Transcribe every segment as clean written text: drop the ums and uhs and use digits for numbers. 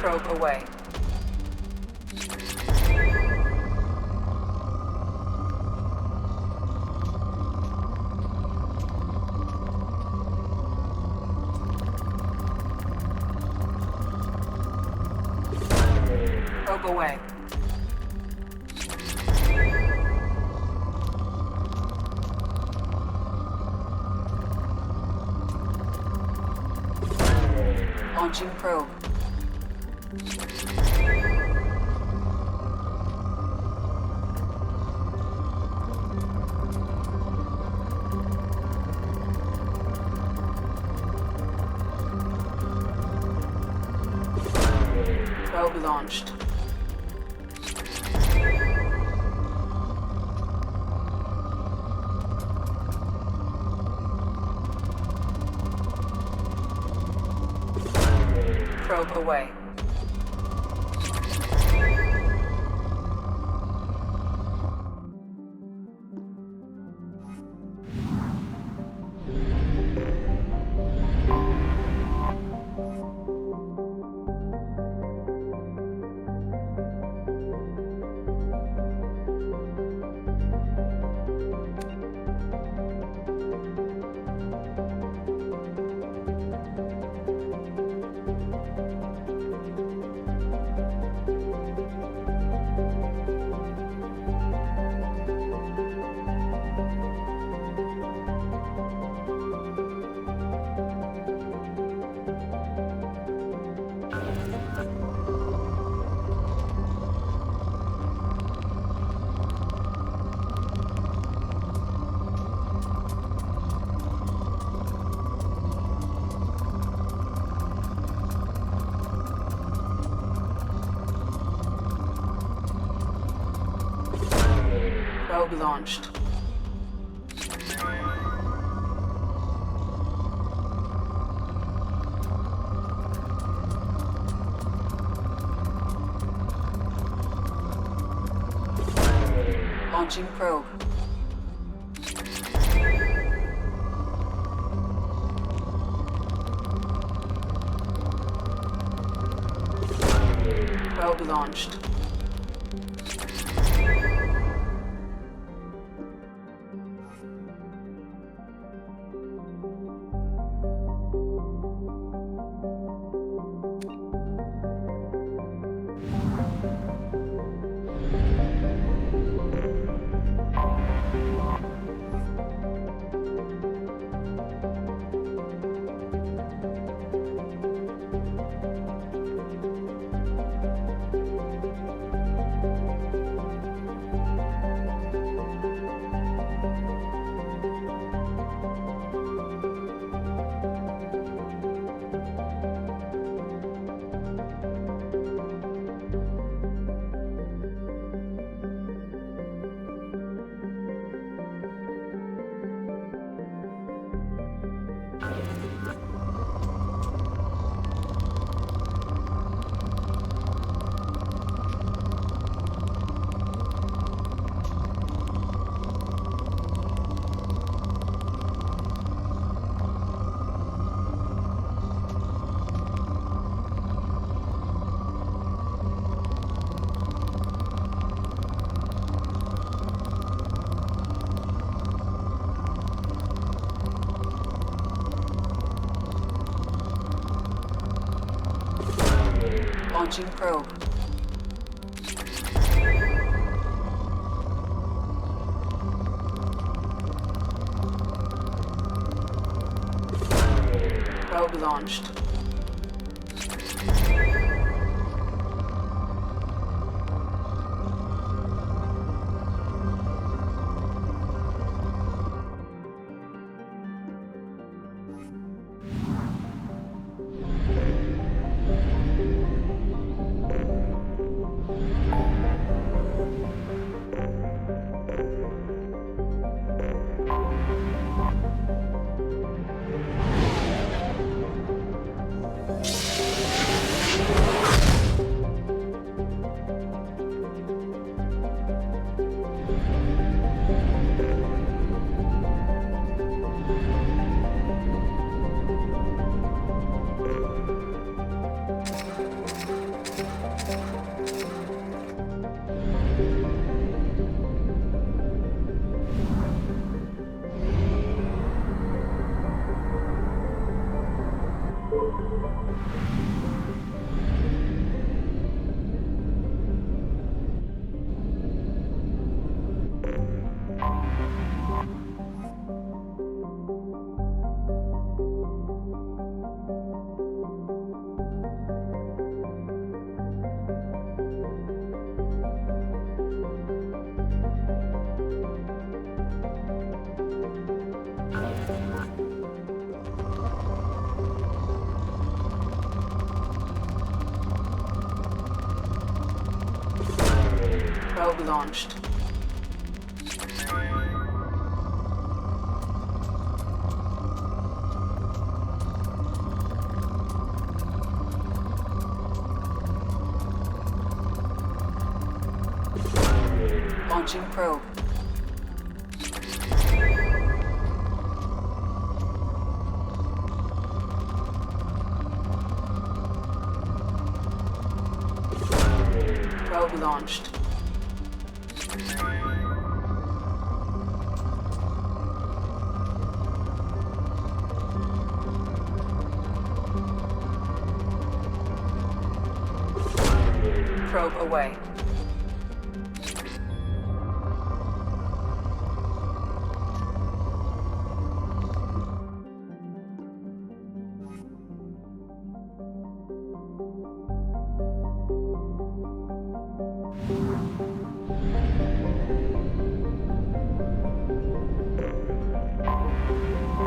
Probe away. Probe away. Launching probe. Probe launched. Probe away. Probe launched. Launching probe. Probe launched. Launching probe. Probe launched. launched. Launching probe. Probe launched. Probe away.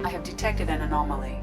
I have detected an anomaly.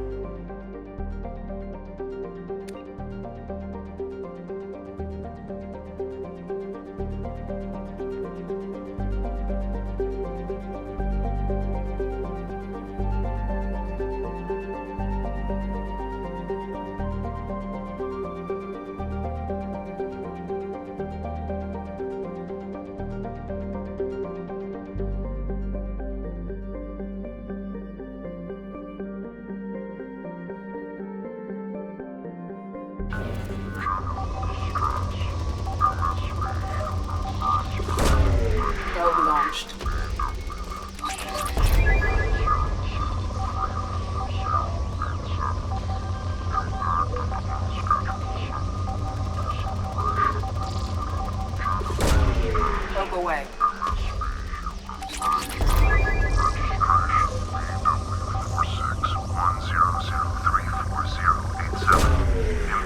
Probe launched. Probe away.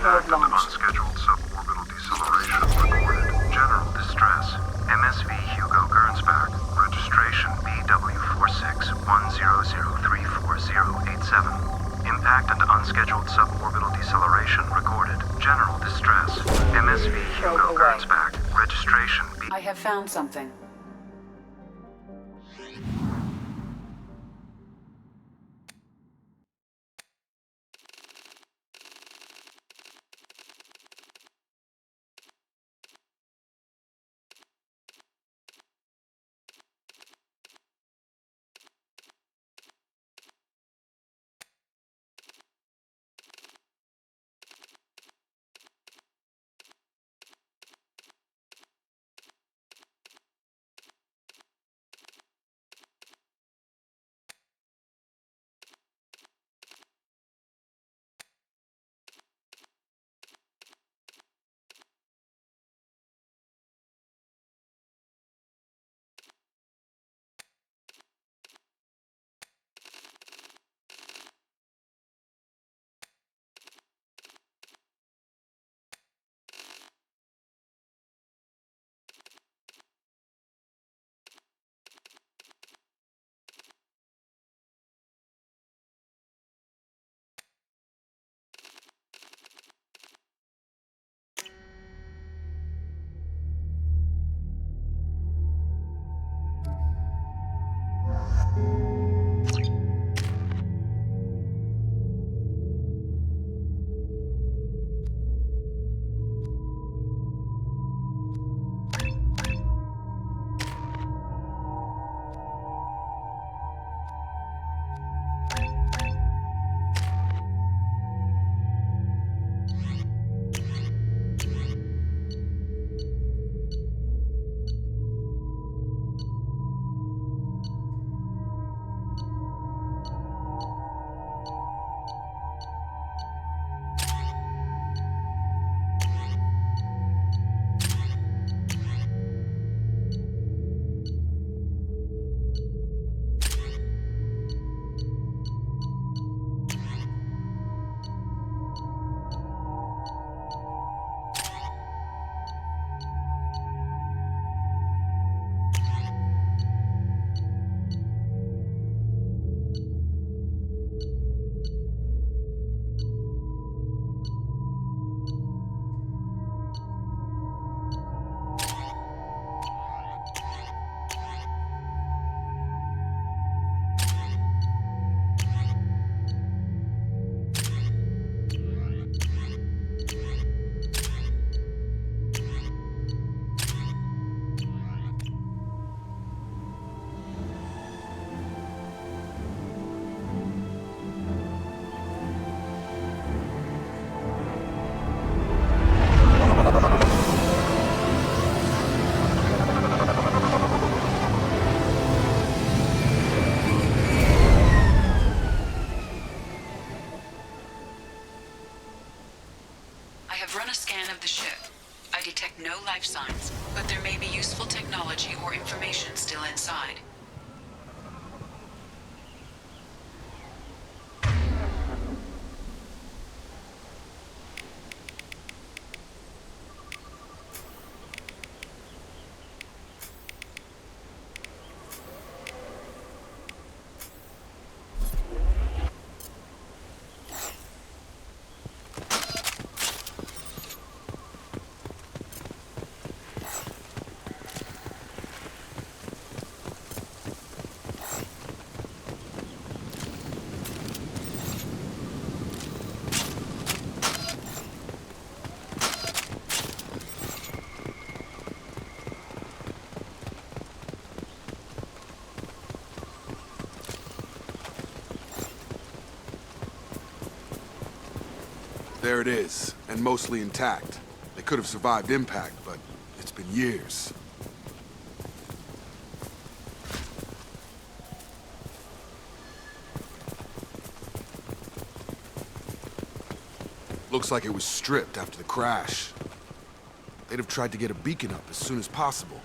Probe launched. Unscheduled suborbital deceleration recorded. General distress. MSV Hugo Gernsback. Registration BW4610034087. Impact and unscheduled suborbital deceleration recorded. General distress. MSV Hugo Probe away. Gernsback. Registration B. I have found something. still inside. There it is, and mostly intact. They could have survived impact, but it's been years. Looks like it was stripped after the crash. They'd have tried to get a beacon up as soon as possible.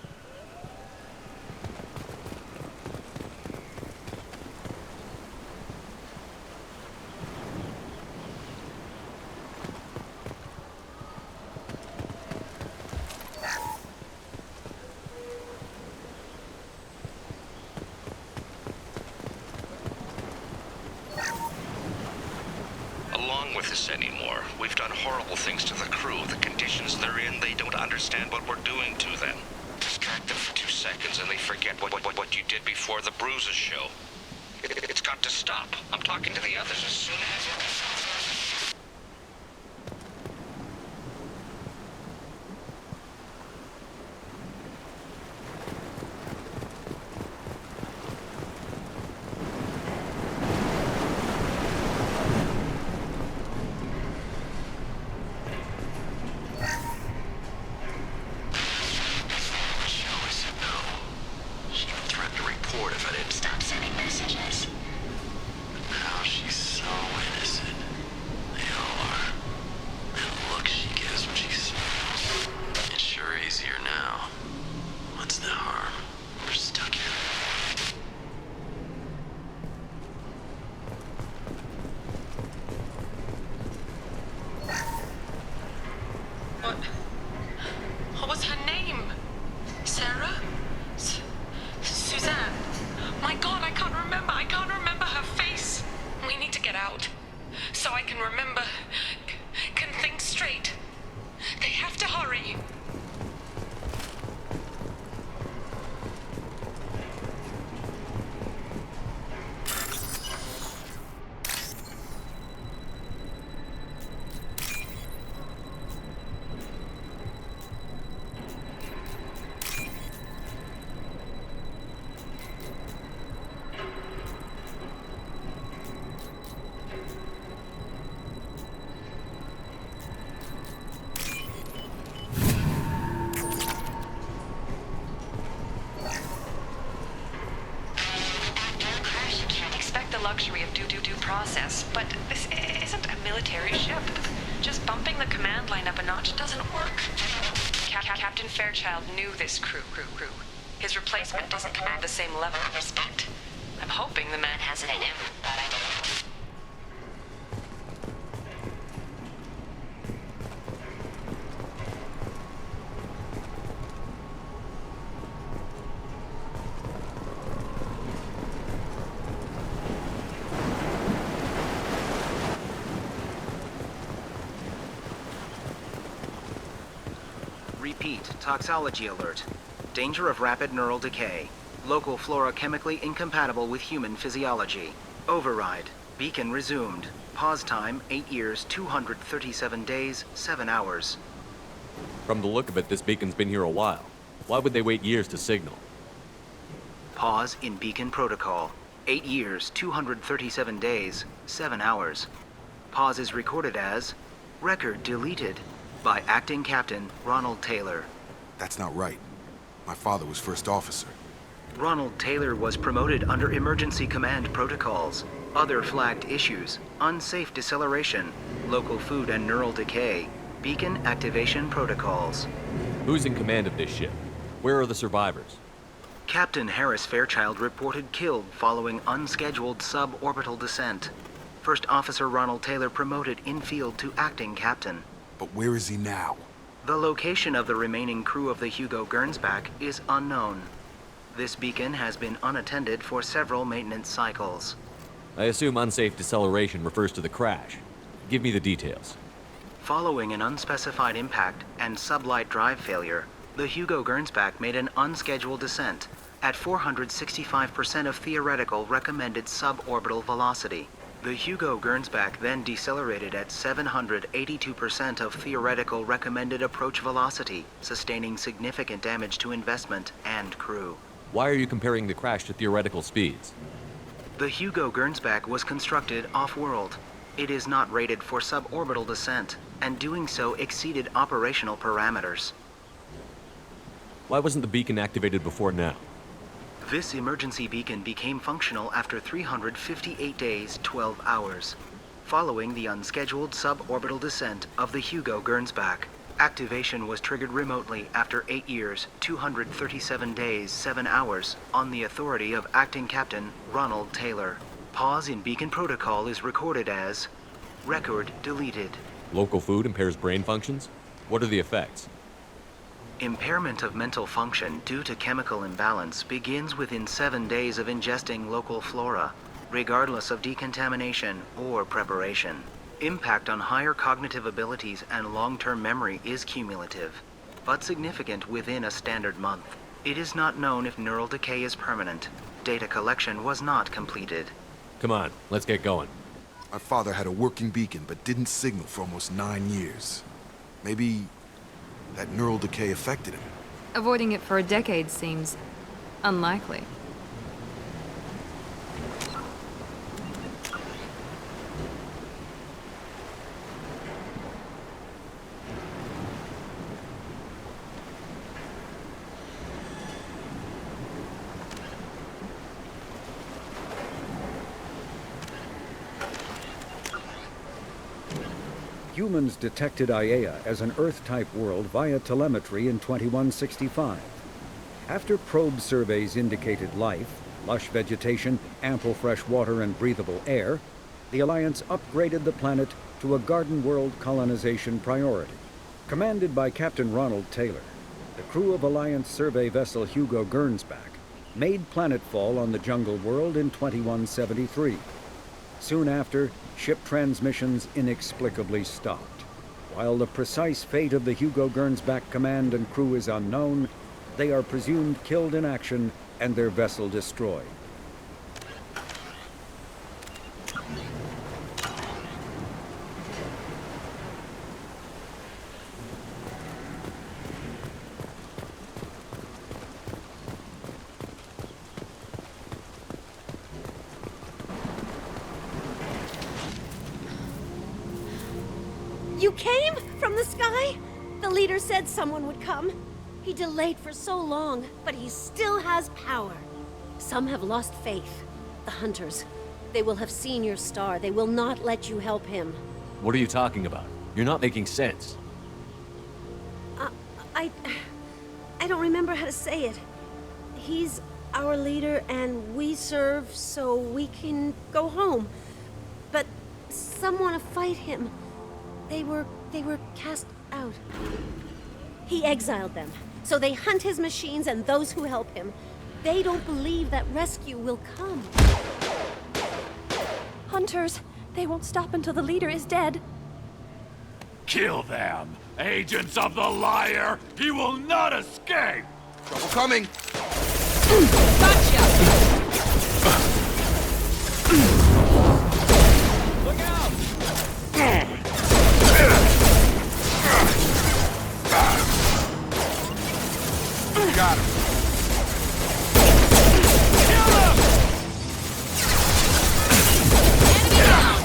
Along with this anymore. We've done horrible things to the crew. The conditions they're in, they don't understand what we're doing to them. Distract them for 2 seconds and they forget what you did before the bruises show. It's got to stop. I'm talking to the others as soon as... What was her name? Sarah? Suzanne? My God, I can't remember. I can't remember her face. We need to get out. So I can remember, can think straight. They have to hurry. Luxury of due process, but this isn't a military ship. Just bumping the command line up a notch doesn't work. Captain Fairchild knew this crew. His replacement doesn't command the same level of respect. I'm hoping the man has it in him, but I don't know. Repeat, toxology alert. Danger of rapid neural decay. Local flora chemically incompatible with human physiology. Override. Beacon resumed. Pause time, 8 years, 237 days, 7 hours. From the look of it, this beacon's been here a while. Why would they wait years to signal? Pause in beacon protocol. 8 years, 237 days, 7 hours. Pause is recorded as record deleted by Acting Captain Ronald Taylor. That's not right. My father was first officer. Ronald Taylor was promoted under emergency command protocols. Other flagged issues: unsafe deceleration, local food and neural decay, beacon activation protocols. Who's in command of this ship? Where are the survivors? Captain Harris Fairchild reported killed following unscheduled suborbital descent. First Officer Ronald Taylor promoted in-field to acting captain. But where is he now? The location of the remaining crew of the Hugo Gernsback is unknown. This beacon has been unattended for several maintenance cycles. I assume unsafe deceleration refers to the crash. Give me the details. Following an unspecified impact and sublight drive failure, the Hugo Gernsback made an unscheduled descent at 465% of theoretical recommended suborbital velocity. The Hugo Gernsback then decelerated at 782% of theoretical recommended approach velocity, sustaining significant damage to investment and crew. Why are you comparing the crash to theoretical speeds? The Hugo Gernsback was constructed off-world. It is not rated for suborbital descent, and doing so exceeded operational parameters. Why wasn't the beacon activated before now? This emergency beacon became functional after 358 days, 12 hours, following the unscheduled suborbital descent of the Hugo Gernsback. Activation was triggered remotely after 8 years, 237 days, 7 hours, on the authority of Acting Captain Ronald Taylor. Pause in beacon protocol is recorded as record deleted. Local food impairs brain functions? What are the effects? Impairment of mental function due to chemical imbalance begins within 7 days of ingesting local flora, regardless of decontamination or preparation. Impact on higher cognitive abilities and long-term memory is cumulative, but significant within a standard month. It is not known if neural decay is permanent. Data collection was not completed. Come on, let's get going. My father had a working beacon, but didn't signal for almost 9 years. Maybe that neural decay affected him. Avoiding it for a decade seems unlikely. Humans detected Aiea as an Earth-type world via telemetry in 2165. After probe surveys indicated life, lush vegetation, ample fresh water, and breathable air, the Alliance upgraded the planet to a garden world colonization priority. Commanded by Captain Ronald Taylor, the crew of Alliance survey vessel Hugo Gernsback made planetfall on the jungle world in 2173. Soon after, ship transmissions inexplicably stopped. While the precise fate of the Hugo Gernsback command and crew is unknown, they are presumed killed in action and their vessel destroyed. You came from the sky? The leader said someone would come. He delayed for so long, but he still has power. Some have lost faith. The hunters. They will have seen your star. They will not let you help him. What are you talking about? You're not making sense. I don't remember how to say it. He's our leader and we serve so we can go home. But some want to fight him. They were cast out. He exiled them, so they hunt his machines and those who help him. They don't believe that rescue will come. Hunters, they won't stop until the leader is dead. Kill them! Agents of the liar! He will not escape! Trouble coming! Gotcha! Look out! Got him! Kill him! Enemy down!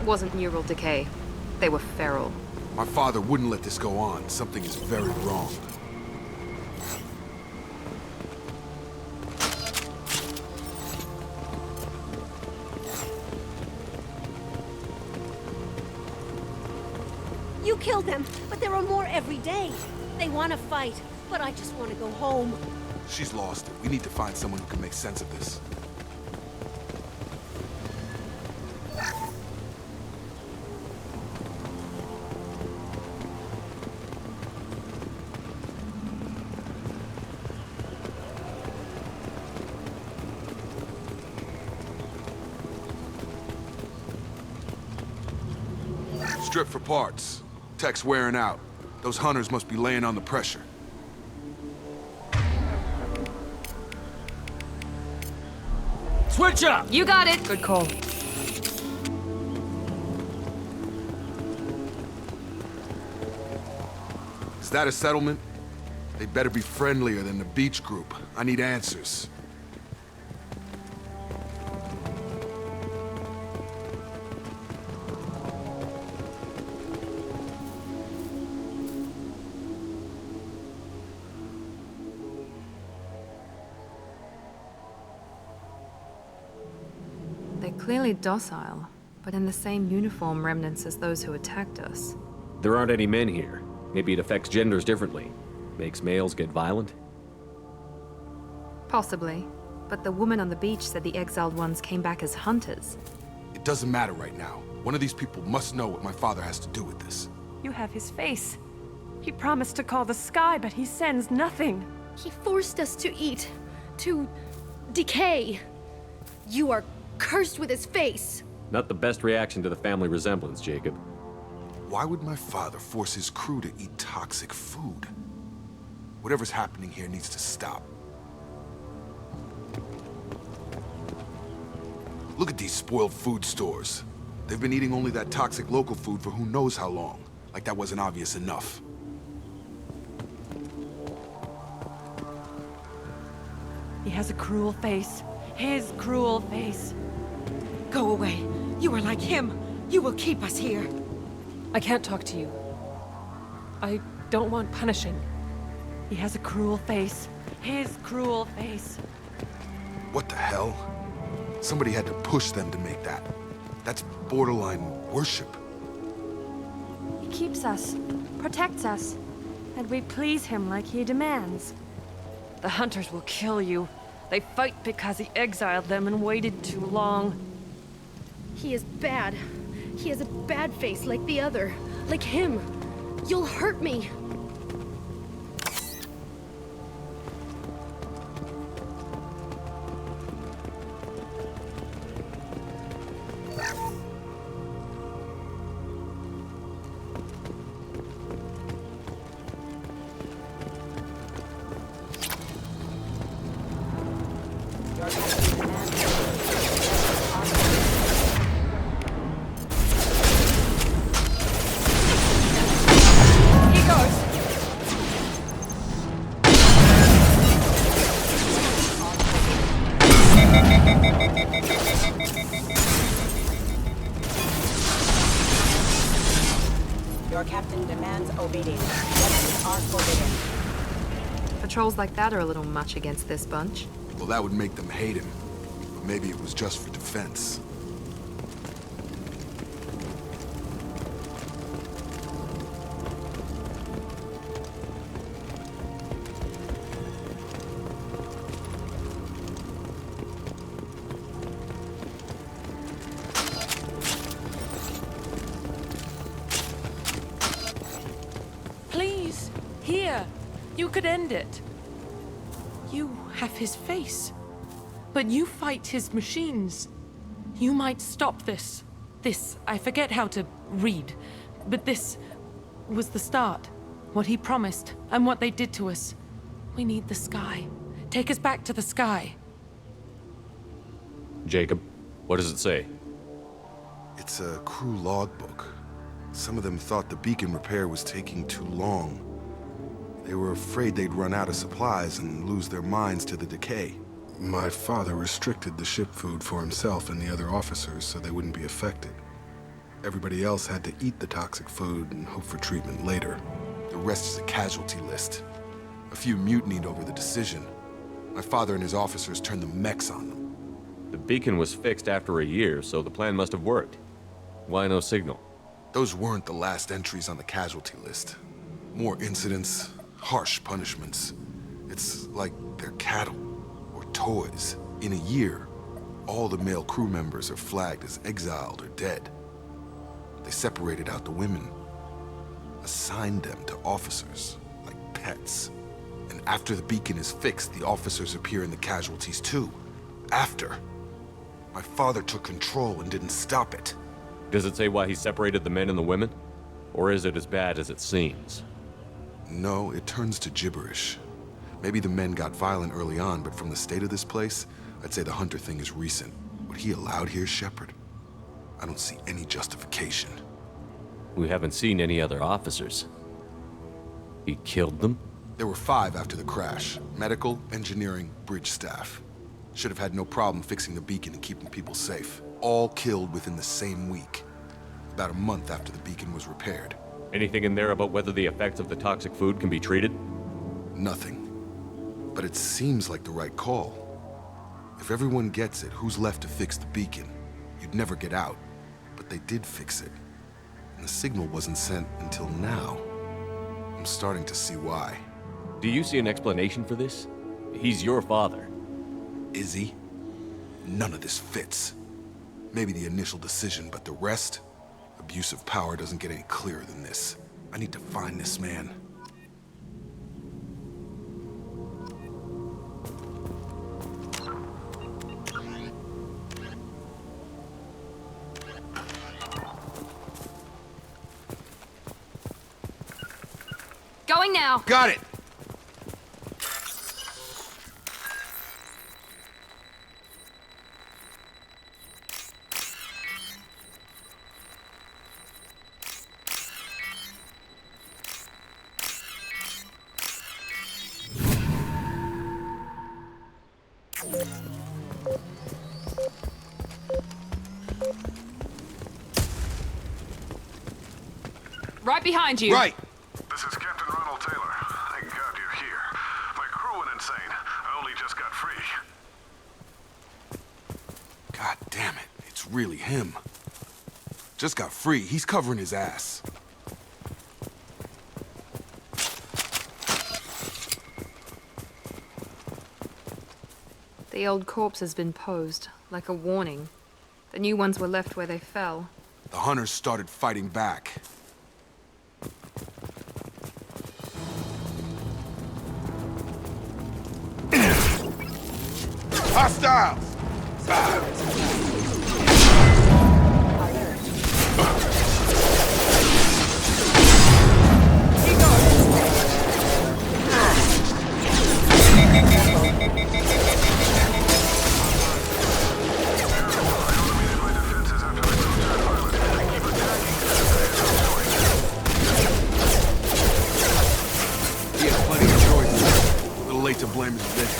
wasn't neural decay. They were feral. My father wouldn't let this go on. Something is very wrong. You killed them, but there are more every day. They want to fight, but I just want to go home. She's lost it. We need to find someone who can make sense of this. Strip for parts. Tech's wearing out. Those hunters must be laying on the pressure. Switch up! You got it! Good call. Is that a settlement? They better be friendlier than the beach group. I need answers. They're clearly docile, but in the same uniform remnants as those who attacked us. There aren't any men here. Maybe it affects genders differently. Makes males get violent? Possibly. But the woman on the beach said the exiled ones came back as hunters. It doesn't matter right now. One of these people must know what my father has to do with this. You have his face. He promised to call the sky, but he sends nothing. He forced us to eat, to decay. You are cursed with his face. Not the best reaction to the family resemblance, Jacob. Why would my father force his crew to eat toxic food? Whatever's happening here needs to stop. Look at these spoiled food stores. They've been eating only that toxic local food for who knows how long. Like that wasn't obvious enough. He has a cruel face. His cruel face. Go away. You are like him. You will keep us here. I can't talk to you. I don't want punishing. He has a cruel face. His cruel face. What the hell? Somebody had to push them to make that. That's borderline worship. He keeps us, protects us, and we please him like he demands. The hunters will kill you. They fight because he exiled them and waited too long. He is bad. He has a bad face like the other. Like him. You'll hurt me. Your captain demands obedience. Weapons are forbidden. Patrols like that are a little much against this bunch. Well, that would make them hate him. But maybe it was just for defense. Please, here. You could end it. You have his face. But you fight his machines. You might stop this. This, I forget how to read. But this was the start. What he promised, and what they did to us. We need the sky. Take us back to the sky. Jacob, what does it say? It's a crew logbook. Some of them thought the beacon repair was taking too long. They were afraid they'd run out of supplies and lose their minds to the decay. My father restricted the ship food for himself and the other officers so they wouldn't be affected. Everybody else had to eat the toxic food and hope for treatment later. The rest is a casualty list. A few mutinied over the decision. My father and his officers turned the mechs on them. The beacon was fixed after a year, so the plan must have worked. Why no signal? Those weren't the last entries on the casualty list. More incidents, harsh punishments. It's like they're cattle or toys. In a year, all the male crew members are flagged as exiled or dead. They separated out the women, assigned them to officers, like pets. And after the beacon is fixed, the officers appear in the casualties too. After. My father took control and didn't stop it. Does it say why he separated the men and the women? Or is it as bad as it seems? No, it turns to gibberish. Maybe the men got violent early on, but from the state of this place, I'd say the Hunter thing is recent. What he allowed here, Shepard? I don't see any justification. We haven't seen any other officers. He killed them? There were 5 after the crash. Medical, engineering, bridge staff. Should have had no problem fixing the beacon and keeping people safe. All killed within the same week. About a month after the beacon was repaired. Anything in there about whether the effects of the toxic food can be treated? Nothing. But it seems like the right call. If everyone gets it, who's left to fix the beacon? You'd never get out. But they did fix it. And the signal wasn't sent until now. I'm starting to see why. Do you see an explanation for this? He's your father. Is he? None of this fits. Maybe the initial decision, but the rest? Abuse of power doesn't get any clearer than this. I need to find this man. Going now. Got it! Right behind you. Right! This is Captain Ronald Taylor. Thank God you're here. My crew went insane. I only just got free. God damn it, it's really him. Just got free, he's covering his ass. The old corpse has been posed, like a warning. The new ones were left where they fell. The hunters started fighting back. Hostiles! He had plenty of choices. A little late to blame his victim.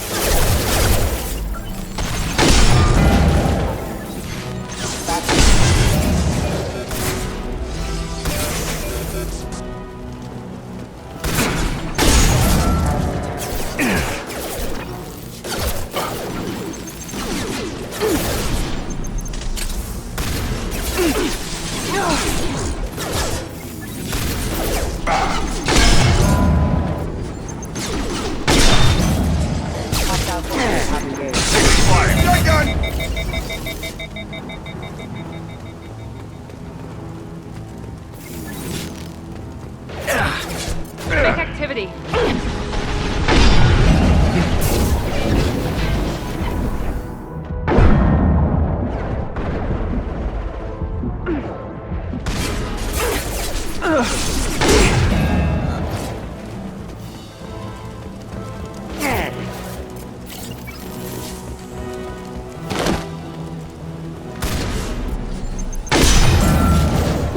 Make activity.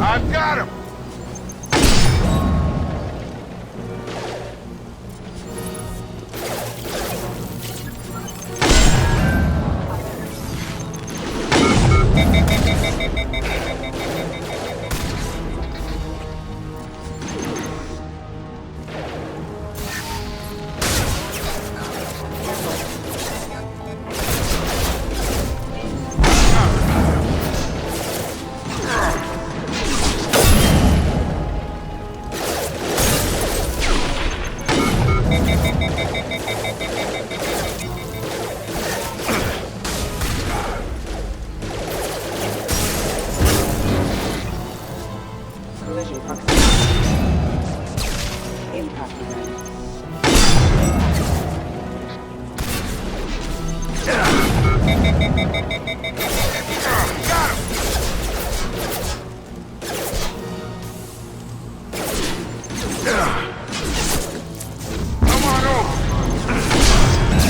I've got him!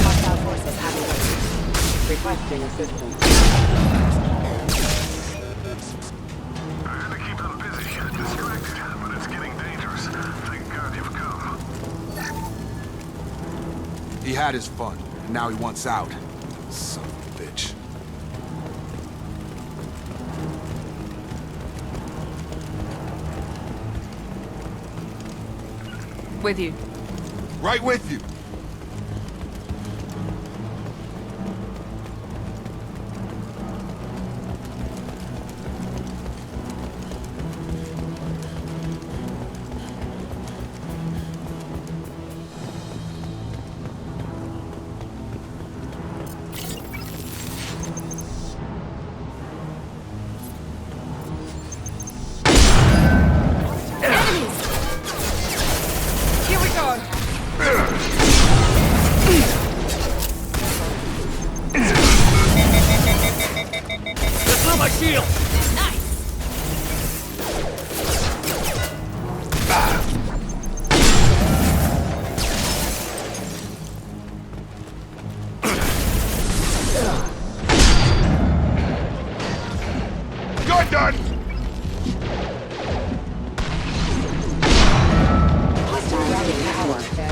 Hostile forces activated. Requesting assistance. I had to keep them busy, distracted, but it's getting dangerous. Thank God you've come. He had his fun, and now he wants out. Son of a bitch. With you. Right with you. Here we go. That's not my shield! You're done!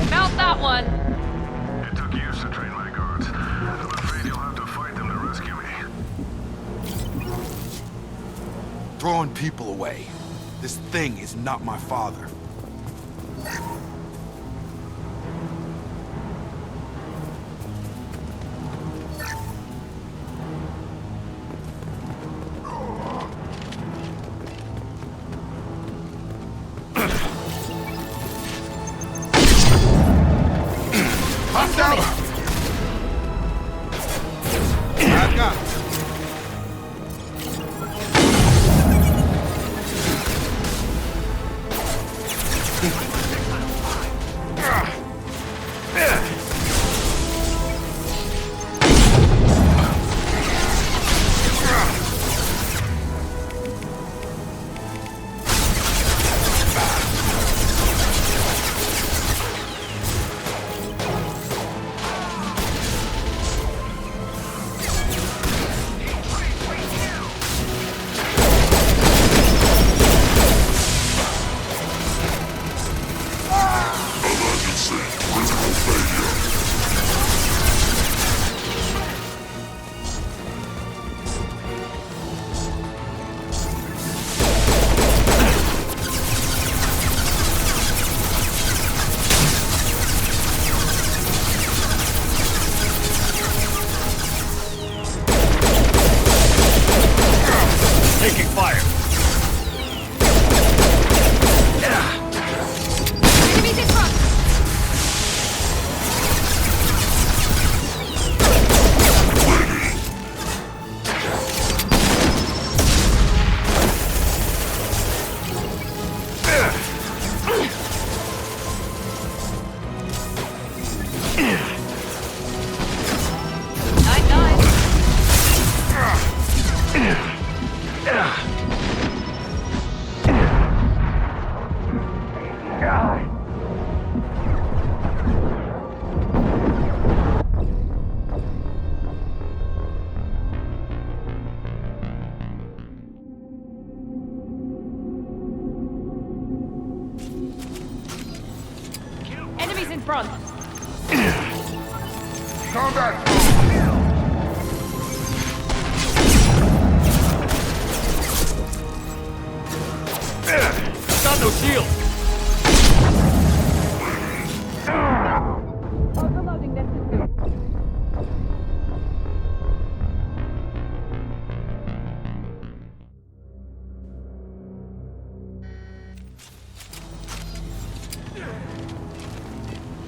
Mount that one! It took years to train my guards. I'm afraid you'll have to fight them to rescue me. Throwing people away. This thing is not my father. Hostile! I've got it. Taking fire! Enemies in front! Enemies in front! Combat! Got no shield! Overloading their system.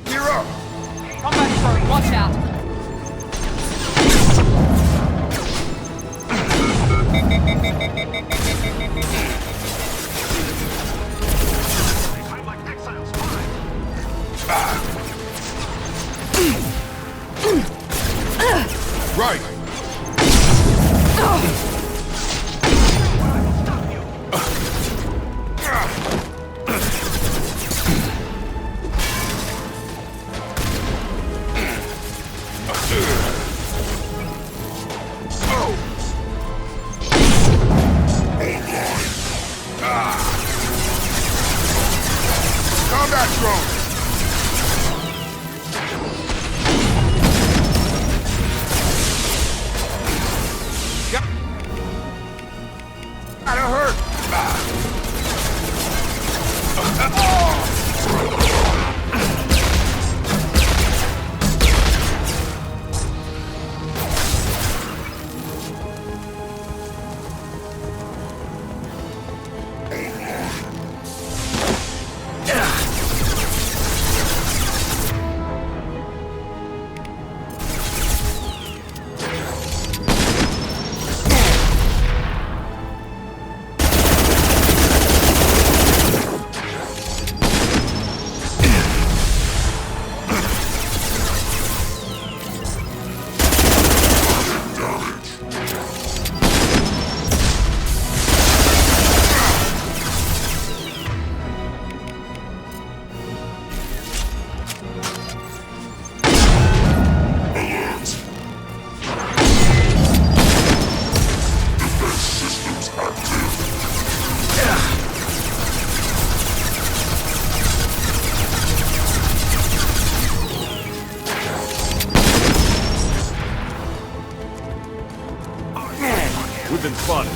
You're up! Combat turret, watch out! Right! Combat drone! Yep. Gotta hurt! We've been spotted.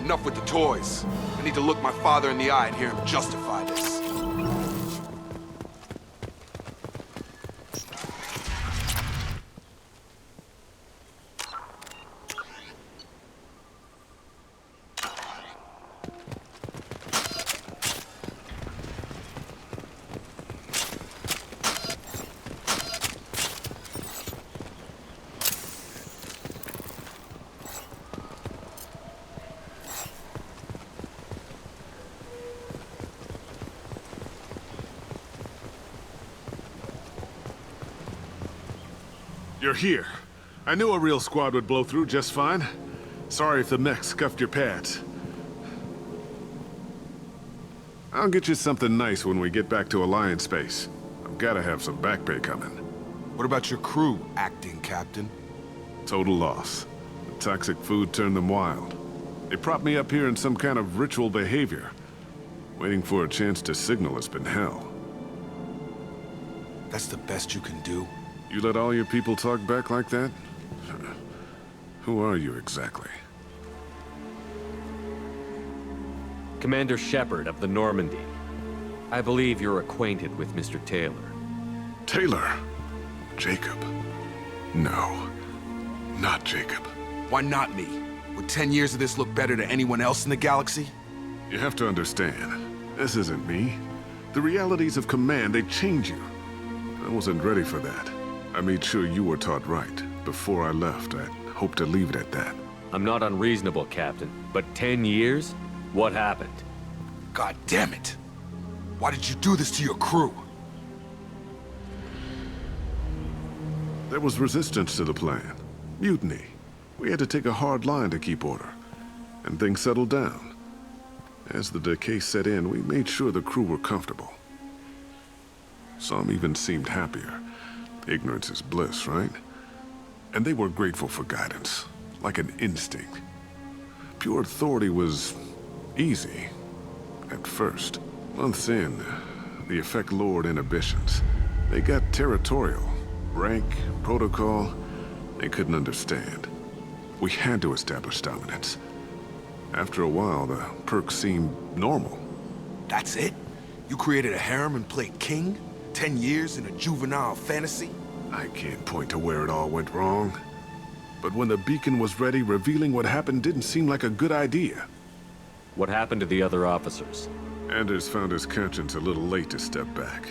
Enough with the toys. I need to look my father in the eye and hear him justify this. You're here. I knew a real squad would blow through just fine. Sorry if the mech scuffed your pads. I'll get you something nice when we get back to Alliance space. I've gotta have some back pay coming. What about your crew, acting captain? Total loss. The toxic food turned them wild. They propped me up here in some kind of ritual behavior. Waiting for a chance to signal has been hell. That's the best you can do? You let all your people talk back like that? Who are you exactly? Commander Shepard of the Normandy. I believe you're acquainted with Mr. Taylor. Taylor? Jacob? No. Not Jacob. Why not me? Would 10 years of this look better to anyone else in the galaxy? You have to understand. This isn't me. The realities of command, they change you. I wasn't ready for that. I made sure you were taught right. Before I left, I hoped to leave it at that. I'm not unreasonable, Captain, but 10 years? What happened? God damn it! Why did you do this to your crew? There was resistance to the plan. Mutiny. We had to take a hard line to keep order. And things settled down. As the decay set in, we made sure the crew were comfortable. Some even seemed happier. Ignorance is bliss, right? And they were grateful for guidance, like an instinct. Pure authority was easy, at first. Months in, the effect lowered inhibitions. They got territorial. Rank, protocol, they couldn't understand. We had to establish dominance. After a while, the perks seemed normal. That's it? You created a harem and played king? 10 years in a juvenile fantasy? I can't point to where it all went wrong. But when the beacon was ready, revealing what happened didn't seem like a good idea. What happened to the other officers? Anders found his conscience a little late to step back.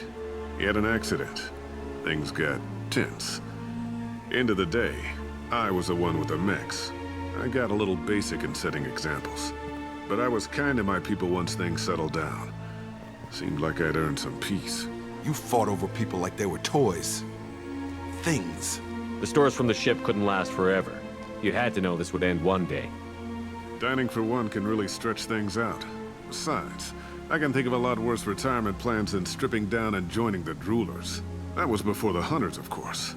He had an accident. Things got tense. End of the day, I was the one with the mechs. I got a little basic in setting examples. But I was kind to my people once things settled down. Seemed like I'd earned some peace. You fought over people like they were toys. Things. The stores from the ship couldn't last forever. You had to know this would end one day. Dining for one can really stretch things out. Besides, I can think of a lot worse retirement plans than stripping down and joining the droolers. That was before the hunters, of course.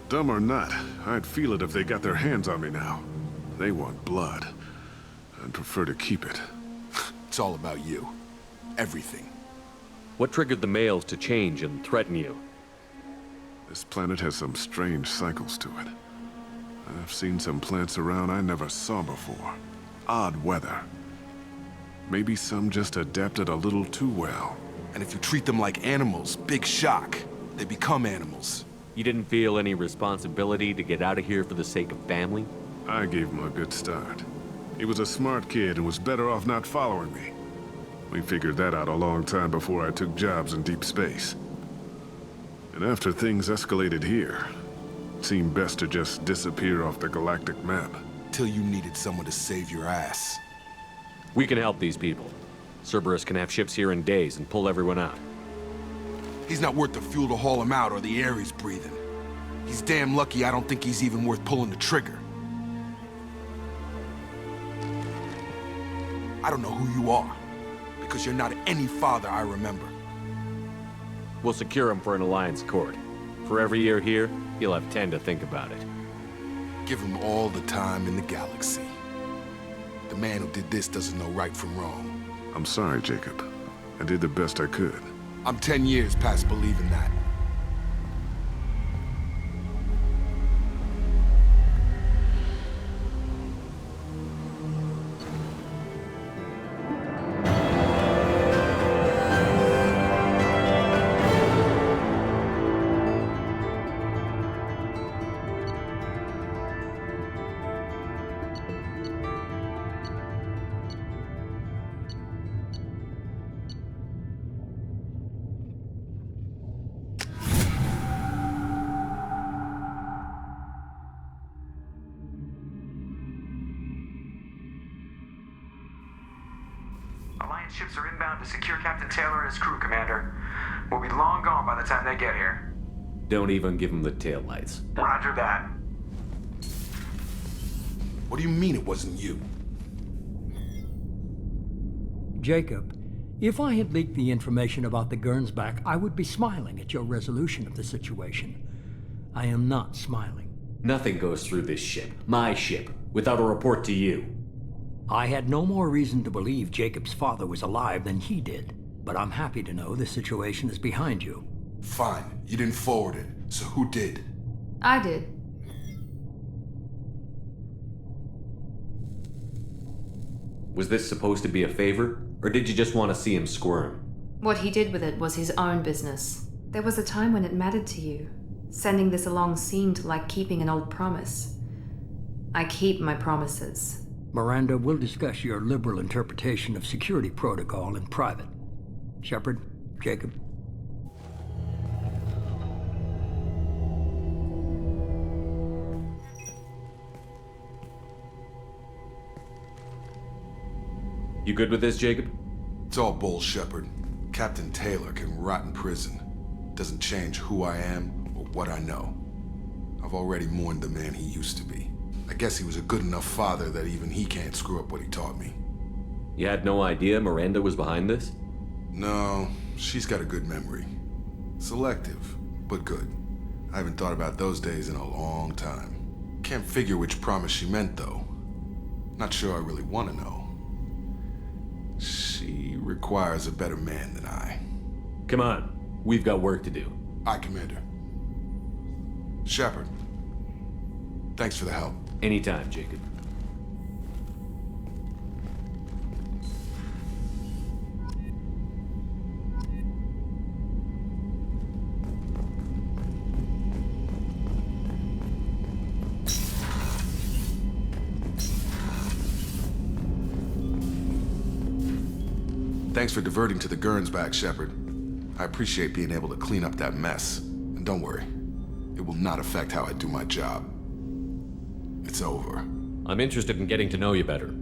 Dumb or not, I'd feel it if they got their hands on me now. They want blood. I'd prefer to keep it. It's all about you. Everything. What triggered the males to change and threaten you? This planet has some strange cycles to it. I've seen some plants around I never saw before. Odd weather. Maybe some just adapted a little too well. And if you treat them like animals, big shock. They become animals. You didn't feel any responsibility to get out of here for the sake of family? I gave him a good start. He was a smart kid and was better off not following me. We figured that out a long time before I took jobs in deep space. And after things escalated here, it seemed best to just disappear off the galactic map. Till you needed someone to save your ass. We can help these people. Cerberus can have ships here in days and pull everyone out. He's not worth the fuel to haul him out or the air he's breathing. He's damn lucky I don't think he's even worth pulling the trigger. I don't know who you are, because you're not any father I remember. We'll secure him for an Alliance court. For every year here, he'll have 10 to think about it. Give him all the time in the galaxy. The man who did this doesn't know right from wrong. I'm sorry, Jacob. I did the best I could. I'm 10 years past believing that. Alliance ships are inbound to secure Captain Taylor and his crew, Commander. We'll be long gone by the time they get here. Don't even give him the taillights. Roger that. What do you mean it wasn't you? Jacob, if I had leaked the information about the Gernsback, I would be smiling at your resolution of the situation. I am not smiling. Nothing goes through this ship, my ship, without a report to you. I had no more reason to believe Jacob's father was alive than he did, but I'm happy to know the situation is behind you. Fine, you didn't forward it, so who did? I did. Was this supposed to be a favor, or did you just want to see him squirm? What he did with it was his own business. There was a time when it mattered to you. Sending this along seemed like keeping an old promise. I keep my promises. Miranda, we'll discuss your liberal interpretation of security protocol in private. Shepard, Jacob. You good with this, Jacob? It's all bull, Shepard. Captain Taylor can rot in prison. Doesn't change who I am or what I know. I've already mourned the man he used to be. I guess he was a good enough father that even he can't screw up what he taught me. You had no idea Miranda was behind this? No, she's got a good memory. Selective, but good. I haven't thought about those days in a long time. Can't figure which promise she meant, though. Not sure I really want to know. She requires a better man than I. Come on, we've got work to do. Aye, Commander. Shepard, thanks for the help. Anytime, Jacob. Thanks for diverting to the Gurns back, Shepard. I appreciate being able to clean up that mess. And don't worry, it will not affect how I do my job. It's over. I'm interested in getting to know you better.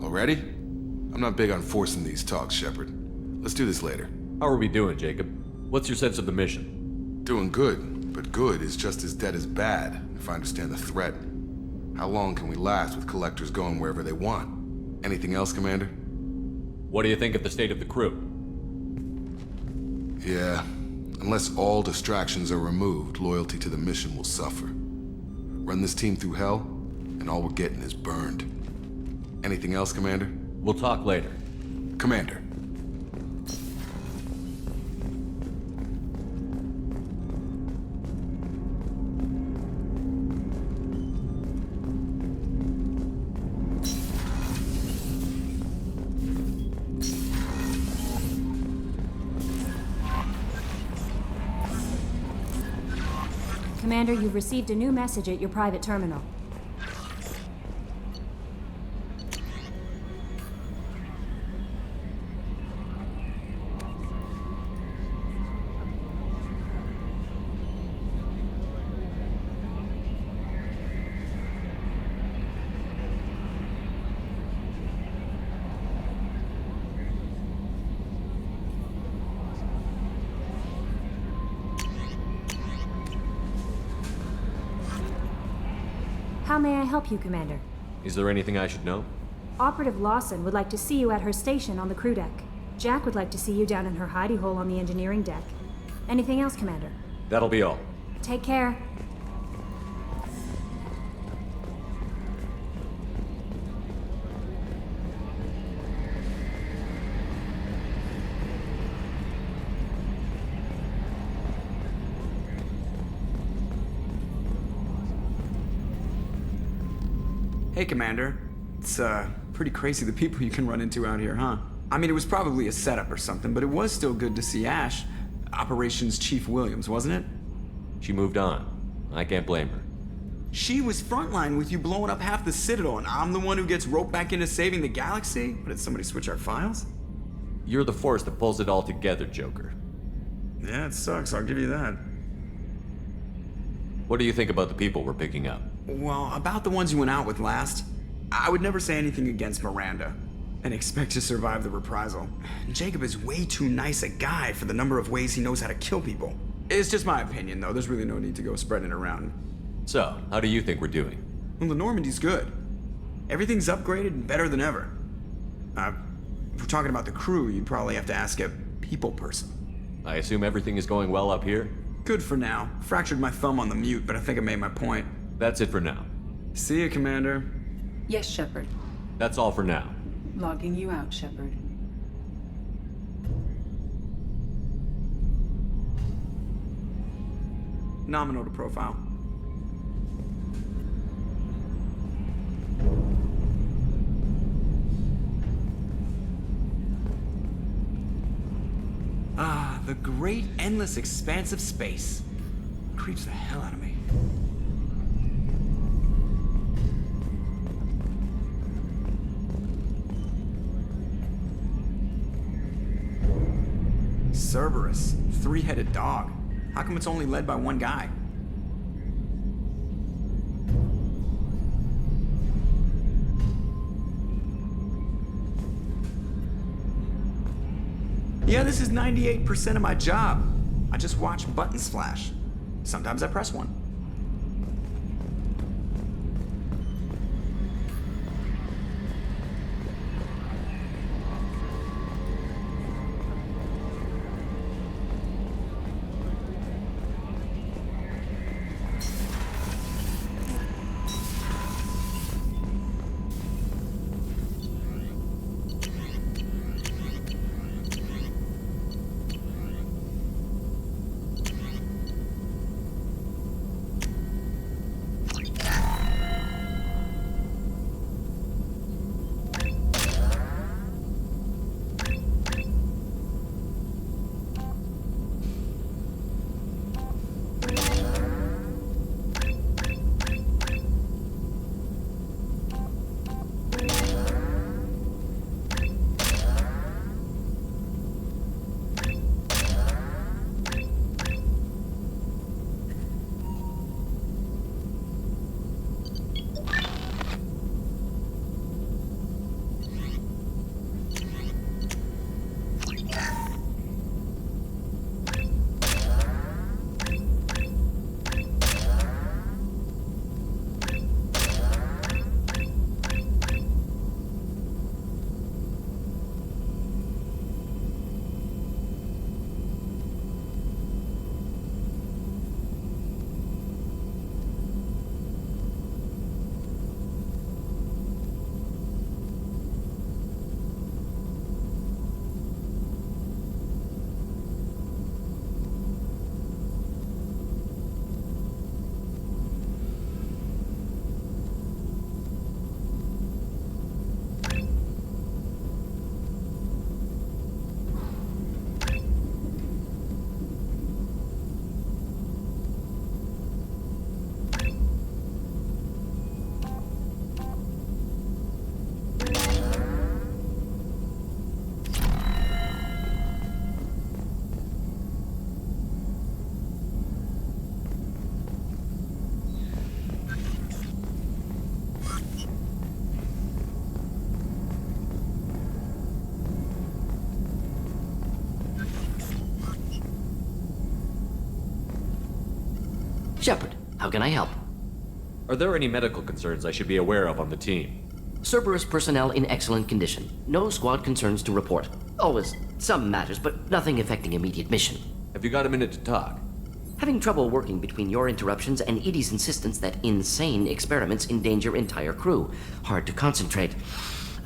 Already? I'm not big on forcing these talks, Shepard. Let's do this later. How are we doing, Jacob? What's your sense of the mission? Doing good, but good is just as dead as bad, if I understand the threat. How long can we last with collectors going wherever they want? Anything else, Commander? What do you think of the state of the crew? Yeah, unless all distractions are removed, loyalty to the mission will suffer. Run this team through hell, and all we're getting is burned. Anything else, Commander? We'll talk later. Commander. Commander, you've received a new message at your private terminal. How may I help you, Commander? Is there anything I should know? Operative Lawson would like to see you at her station on the crew deck. Jack would like to see you down in her hidey hole on the engineering deck. Anything else, Commander? That'll be all. Take care. Hey, Commander. It's, pretty crazy the people you can run into out here, huh? I mean, it was probably a setup or something, but it was still good to see Ash. Operations Chief Williams, wasn't it? She moved on. I can't blame her. She was frontline with you blowing up half the Citadel, and I'm the one who gets roped back into saving the galaxy? But did somebody switch our files? You're the force that pulls it all together, Joker. Yeah, it sucks, I'll give you that. What do you think about the people we're picking up? Well, about the ones you went out with last, I would never say anything against Miranda and expect to survive the reprisal. Jacob is way too nice a guy for the number of ways he knows how to kill people. It's just my opinion, though. There's really no need to go spreading it around. So, how do you think we're doing? Well, the Normandy's good. Everything's upgraded and better than ever. If we're talking about the crew, you'd probably have to ask a people person. I assume everything is going well up here? Good for now. Fractured my thumb on the mute, but I think I made my point. That's it for now. See you, Commander. Yes, Shepard. That's all for now. Logging you out, Shepard. Nominal to profile. Ah, the great endless expanse of space. Creeps the hell out of me. Cerberus, three-headed dog. How come it's only led by one guy? Yeah, this is 98% of my job. I just watch buttons flash. Sometimes I press one. Shepard, how can I help? Are there any medical concerns I should be aware of on the team? Cerberus personnel in excellent condition. No squad concerns to report. Always some matters, but nothing affecting immediate mission. Have you got a minute to talk? Having trouble working between your interruptions and Edie's insistence that insane experiments endanger entire crew. Hard to concentrate.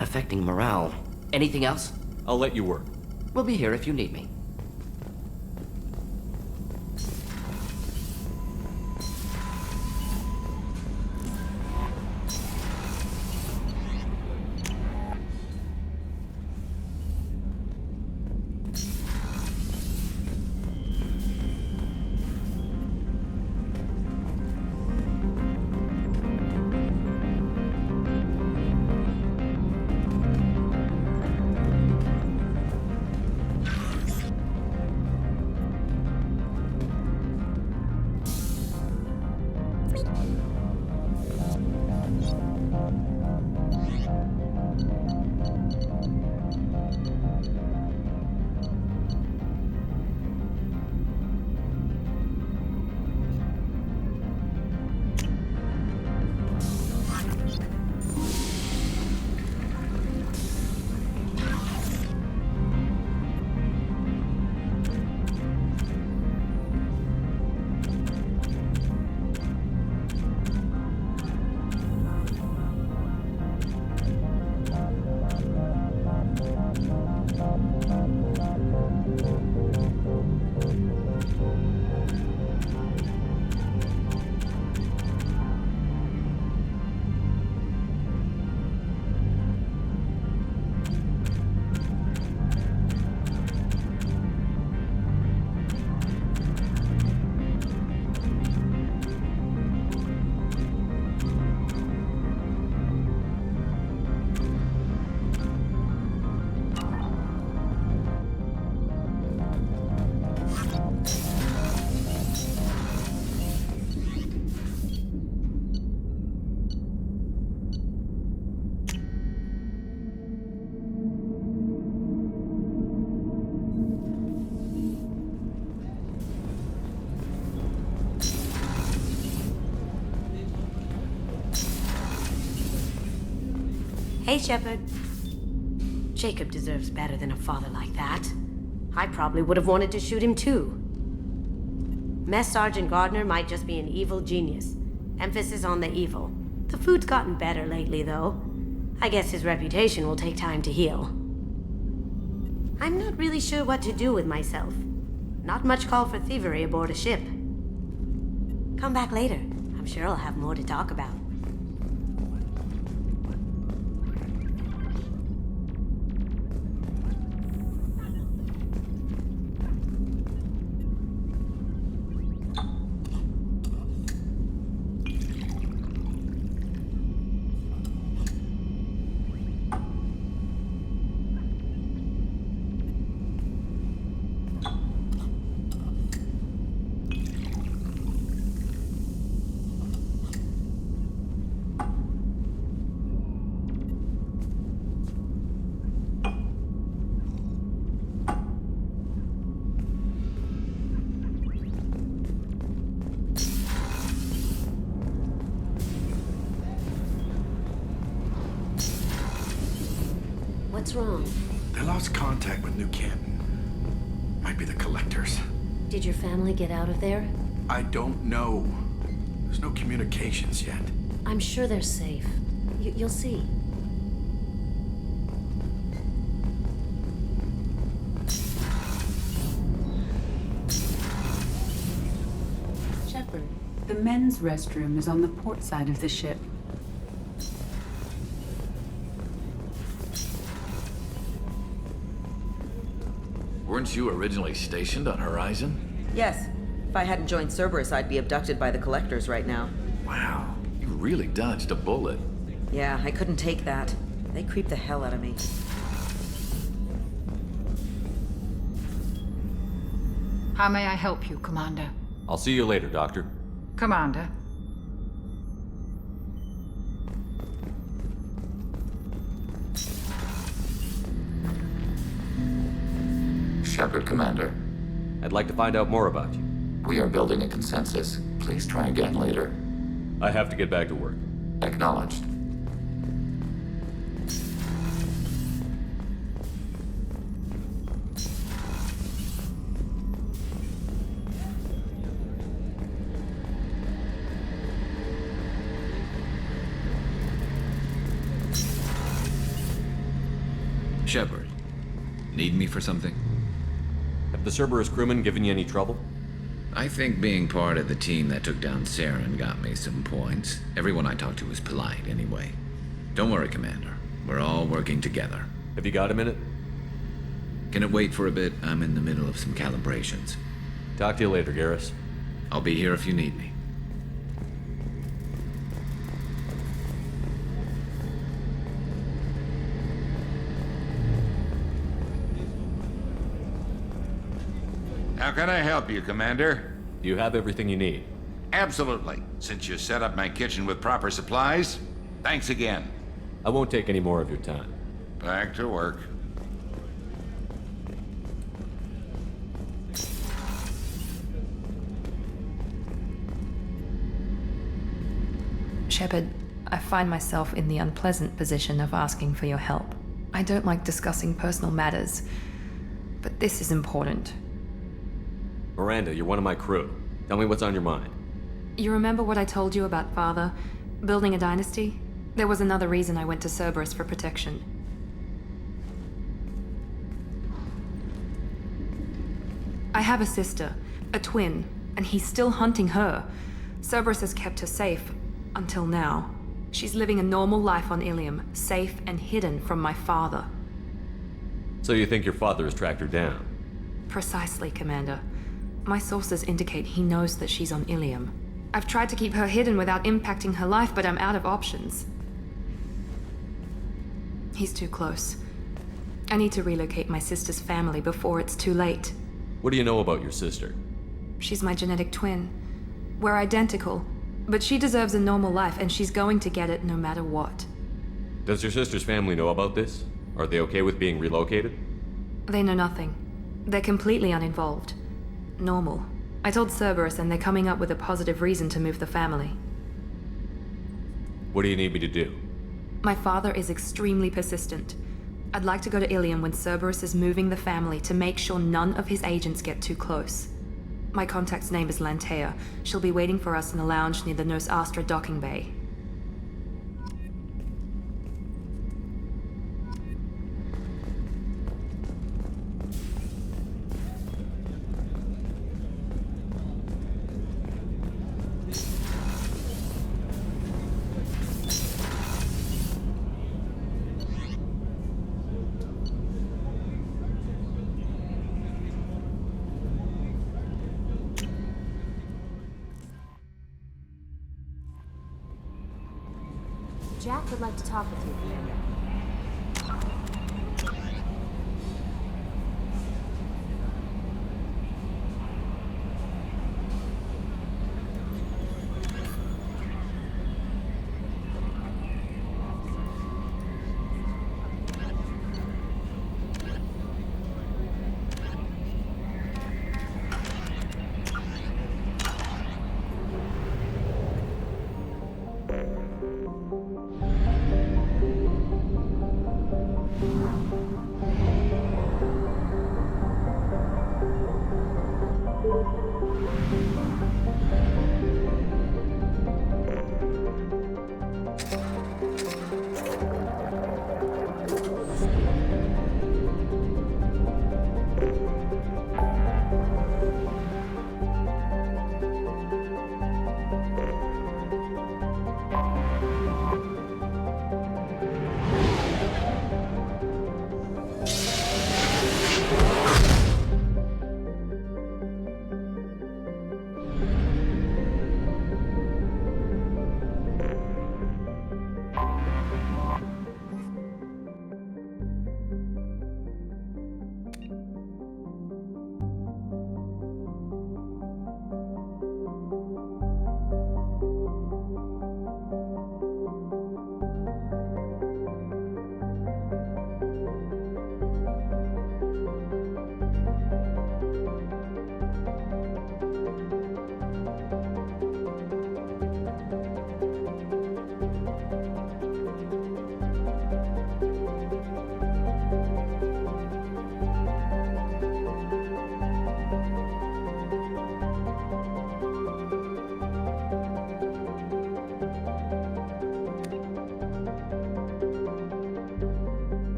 Affecting morale. Anything else? I'll let you work. We'll be here if you need me. Hey, Shepard. Jacob deserves better than a father like that. I probably would have wanted to shoot him too. Mess Sergeant Gardner might just be an evil genius. Emphasis on the evil. The food's gotten better lately, though. I guess his reputation will take time to heal. I'm not really sure what to do with myself. Not much call for thievery aboard a ship. Come back later. I'm sure I'll have more to talk about. What's wrong? They lost contact with New Canton. Might be the collectors. Did your family get out of there? I don't know. There's no communications yet. I'm sure they're safe. You'll see. Shepard, the men's restroom is on the port side of the ship. Weren't you originally stationed on Horizon? Yes. If I hadn't joined Cerberus, I'd be abducted by the Collectors right now. Wow, you really dodged a bullet. Yeah, I couldn't take that. They creep the hell out of me. How may I help you, Commander? I'll see you later, Doctor. Commander. Shepard, Commander. I'd like to find out more about you. We are building a consensus. Please try again later. I have to get back to work. Acknowledged. Shepard, need me for something? Have the Cerberus crewmen given you any trouble? I think being part of the team that took down Saren got me some points. Everyone I talked to was polite anyway. Don't worry, Commander. We're all working together. Have you got a minute? Can it wait for a bit? I'm in the middle of some calibrations. Talk to you later, Garrus. I'll be here if you need me. How can I help you, Commander? Do you have everything you need? Absolutely. Since you set up my kitchen with proper supplies, thanks again. I won't take any more of your time. Back to work. Shepard, I find myself in the unpleasant position of asking for your help. I don't like discussing personal matters, but this is important. Miranda, you're one of my crew. Tell me what's on your mind. You remember what I told you about Father? Building a dynasty? There was another reason I went to Cerberus for protection. I have a sister, a twin, and he's still hunting her. Cerberus has kept her safe, until now. She's living a normal life on Ilium, safe and hidden from my father. So you think your father has tracked her down? Precisely, Commander. My sources indicate he knows that she's on Ilium. I've tried to keep her hidden without impacting her life, but I'm out of options. He's too close. I need to relocate my sister's family before it's too late. What do you know about your sister? She's my genetic twin. We're identical, but she deserves a normal life, and she's going to get it no matter what. Does your sister's family know about this? Are they okay with being relocated? They know nothing. They're completely uninvolved. Normal. I told Cerberus, and they're coming up with a positive reason to move the family. What do you need me to do? My father is extremely persistent. I'd like to go to Ilium when Cerberus is moving the family to make sure none of his agents get too close. My contact's name is Lantea. She'll be waiting for us in the lounge near the Nurse Astra docking bay. Jack would like to talk with you, Miranda.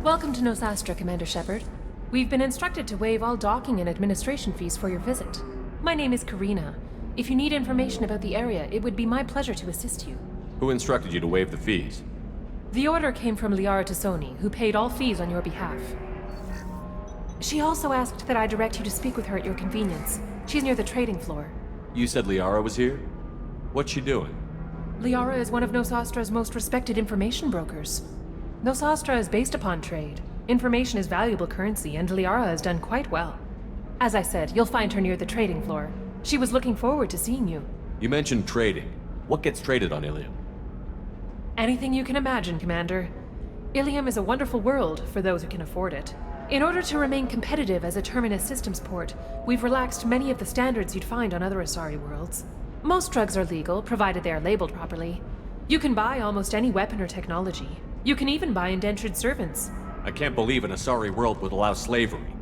Welcome to Nosastra, Commander Shepard. We've been instructed to waive all docking and administration fees for your visit. My name is Karina. If you need information about the area, it would be my pleasure to assist you. Who instructed you to waive the fees? The order came from Liara Tassoni, who paid all fees on your behalf. She also asked that I direct you to speak with her at your convenience. She's near the trading floor. You said Liara was here? What's she doing? Liara is one of Nosastra's most respected information brokers. Nosastra is based upon trade. Information is valuable currency, and Liara has done quite well. As I said, you'll find her near the trading floor. She was looking forward to seeing you. You mentioned trading. What gets traded on Ilium? Anything you can imagine, Commander. Ilium is a wonderful world for those who can afford it. In order to remain competitive as a Terminus systems port, we've relaxed many of the standards you'd find on other Asari worlds. Most drugs are legal, provided they are labeled properly. You can buy almost any weapon or technology. You can even buy indentured servants. I can't believe an Asari world would allow slavery.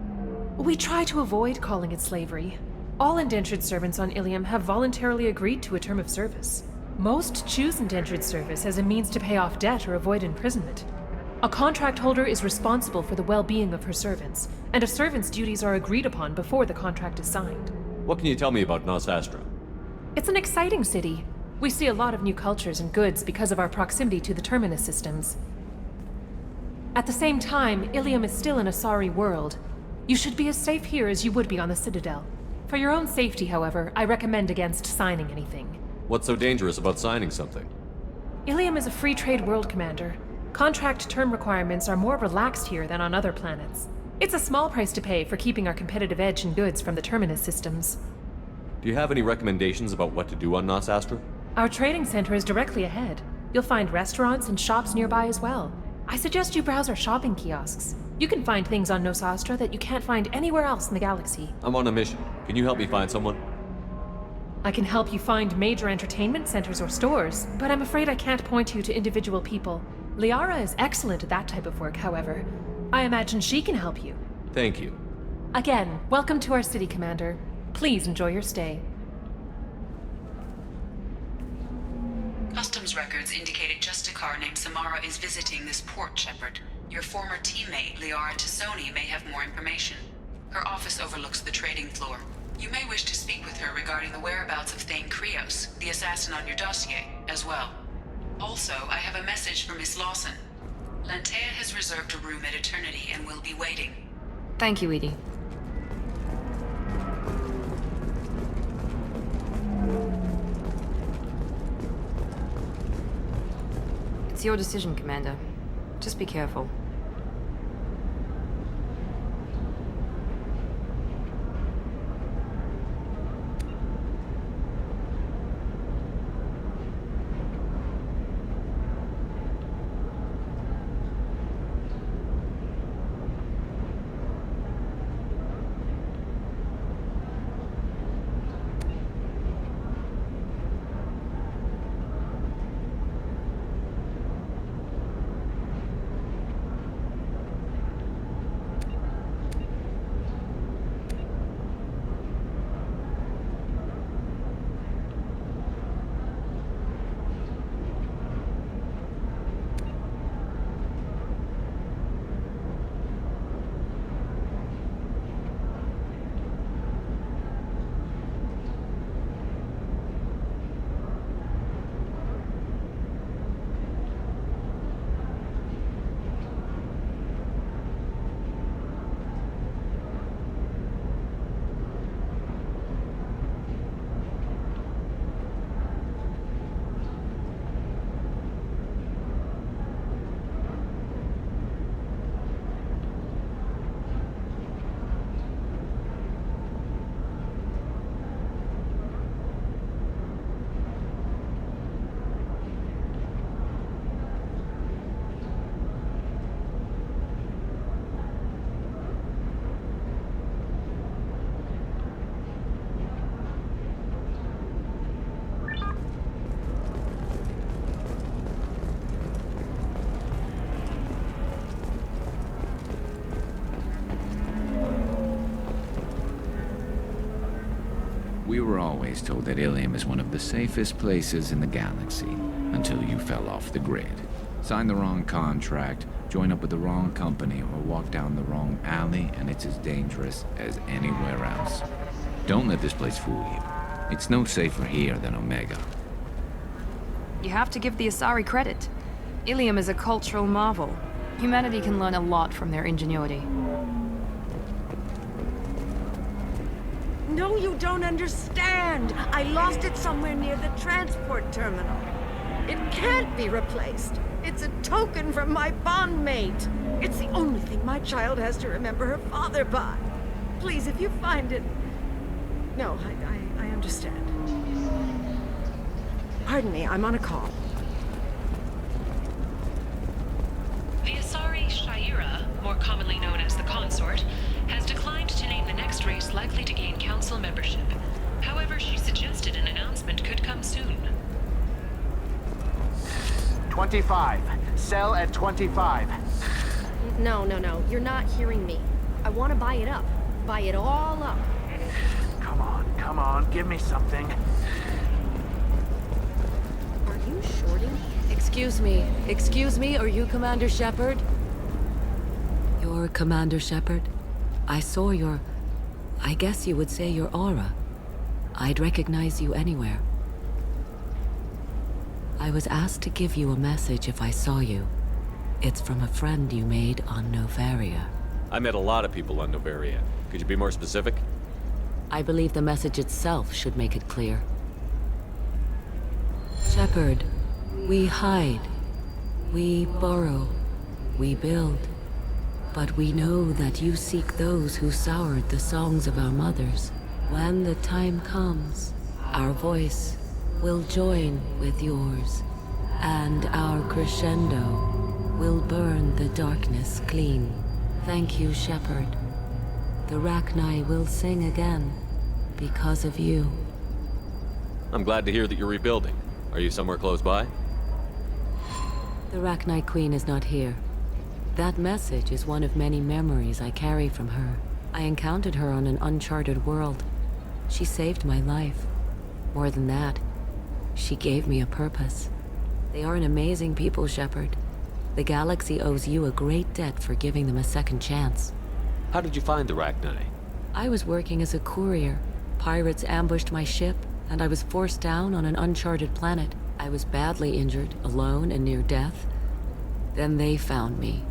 We try to avoid calling it slavery. All indentured servants on Ilium have voluntarily agreed to a term of service. Most choose indentured service as a means to pay off debt or avoid imprisonment. A contract holder is responsible for the well-being of her servants, and a servant's duties are agreed upon before the contract is signed. What can you tell me about Nosastra? It's an exciting city. We see a lot of new cultures and goods because of our proximity to the Terminus systems. At the same time, Ilium is still an Asari world. You should be as safe here as you would be on the Citadel. For your own safety, however, I recommend against signing anything. What's so dangerous about signing something? Ilium is a free trade world, Commander. Contract term requirements are more relaxed here than on other planets. It's a small price to pay for keeping our competitive edge in goods from the Terminus systems. Do you have any recommendations about what to do on Nosastra? Our trading center is directly ahead. You'll find restaurants and shops nearby as well. I suggest you browse our shopping kiosks. You can find things on Nosastra that you can't find anywhere else in the galaxy. I'm on a mission. Can you help me find someone? I can help you find major entertainment centers or stores, but I'm afraid I can't point you to individual people. Liara is excellent at that type of work, however. I imagine she can help you. Thank you. Again, welcome to our city, Commander. Please enjoy your stay. Customs records indicated just a car named Samara is visiting this port, Shepard. Your former teammate, Liara Tassoni, may have more information. Her office overlooks the trading floor. You may wish to speak with her regarding the whereabouts of Thane Krios, the assassin on your dossier, as well. Also, I have a message for Miss Lawson. Lantea has reserved a room at Eternity and will be waiting. Thank you, Edie. It's your decision, Commander. Just be careful. We were always told that Ilium is one of the safest places in the galaxy, until you fell off the grid. Sign the wrong contract, join up with the wrong company, or walk down the wrong alley, and it's as dangerous as anywhere else. Don't let this place fool you. It's no safer here than Omega. You have to give the Asari credit. Ilium is a cultural marvel. Humanity can learn a lot from their ingenuity. No, you don't understand. I lost it somewhere near the transport terminal. It can't be replaced. It's a token from my bondmate. It's the only thing my child has to remember her father by. Please, if you find it... No, I understand. Pardon me, I'm on a call. The Asari Shaira, more commonly known as the Consort, has declined to name the next race likely to gain council membership. However, she suggested an announcement could come soon. 25. Sell at 25. No. You're not hearing me. I want to buy it up. Buy it all up. Come on, give me something. Are you shorting? Excuse me, are you Commander Shepard? You're Commander Shepard? I saw I guess you would say your aura. I'd recognize you anywhere. I was asked to give you a message if I saw you. It's from a friend you made on Novaria. I met a lot of people on Novaria. Could you be more specific? I believe the message itself should make it clear. Shepard, we hide. We burrow. We build. But we know that you seek those who soured the songs of our mothers. When the time comes, our voice will join with yours, and our crescendo will burn the darkness clean. Thank you, Shepard. The Rachni will sing again because of you. I'm glad to hear that you're rebuilding. Are you somewhere close by? The Rachni Queen is not here. That message is one of many memories I carry from her. I encountered her on an uncharted world. She saved my life. More than that, she gave me a purpose. They are an amazing people, Shepard. The galaxy owes you a great debt for giving them a second chance. How did you find the Rachni? I was working as a courier. Pirates ambushed my ship, and I was forced down on an uncharted planet. I was badly injured, alone and near death. Then they found me.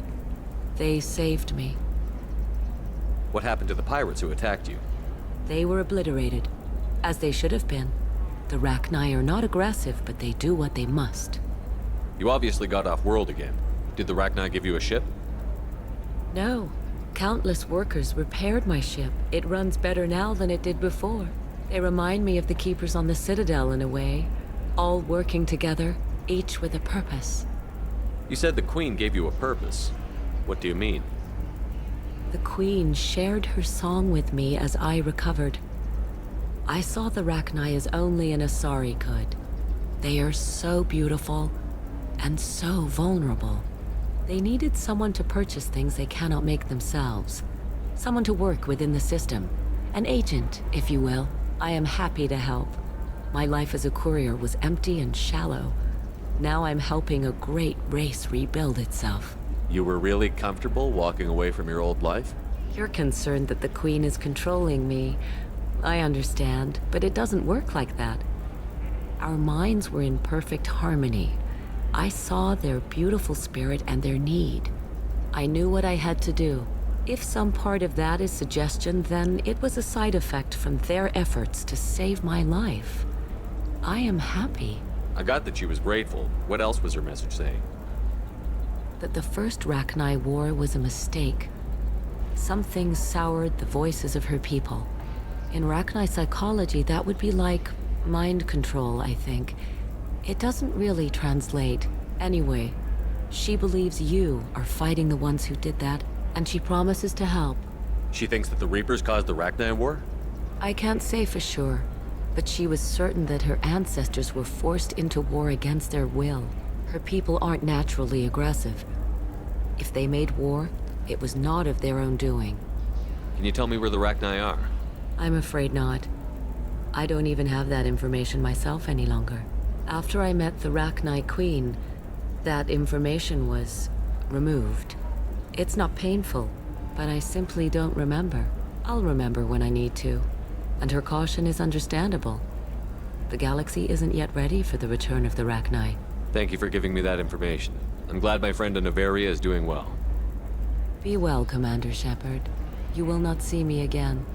They saved me. What happened to the pirates who attacked you? They were obliterated, as they should have been. The Rachni are not aggressive, but they do what they must. You obviously got off world again. Did the Rachni give you a ship? No. Countless workers repaired my ship. It runs better now than it did before. They remind me of the Keepers on the Citadel in a way. All working together, each with a purpose. You said the Queen gave you a purpose. What do you mean? The Queen shared her song with me as I recovered. I saw the Rachni as only an Asari could. They are so beautiful and so vulnerable. They needed someone to purchase things they cannot make themselves. Someone to work within the system. An agent, if you will. I am happy to help. My life as a courier was empty and shallow. Now I'm helping a great race rebuild itself. You were really comfortable walking away from your old life? You're concerned that the Queen is controlling me. I understand, but it doesn't work like that. Our minds were in perfect harmony. I saw their beautiful spirit and their need. I knew what I had to do. If some part of that is suggestion, then it was a side effect from their efforts to save my life. I am happy. I got that she was grateful. What else was her message saying? That the first Rachni War was a mistake. Something soured the voices of her people. In Rachni psychology, that would be like mind control, I think. It doesn't really translate. Anyway, she believes you are fighting the ones who did that, and she promises to help. She thinks that the Reapers caused the Rachni War? I can't say for sure, but she was certain that her ancestors were forced into war against their will. Her people aren't naturally aggressive. If they made war, it was not of their own doing. Can you tell me where the Rachni are? I'm afraid not. I don't even have that information myself any longer. After I met the Rachni Queen, That information was removed. It's not painful, but I simply don't remember. I'll remember when I need to. And her caution is understandable. The galaxy isn't yet ready for the return of the Rachni. Thank you for giving me that information. I'm glad my friend in Noveria is doing well. Be well, Commander Shepard. You will not see me again.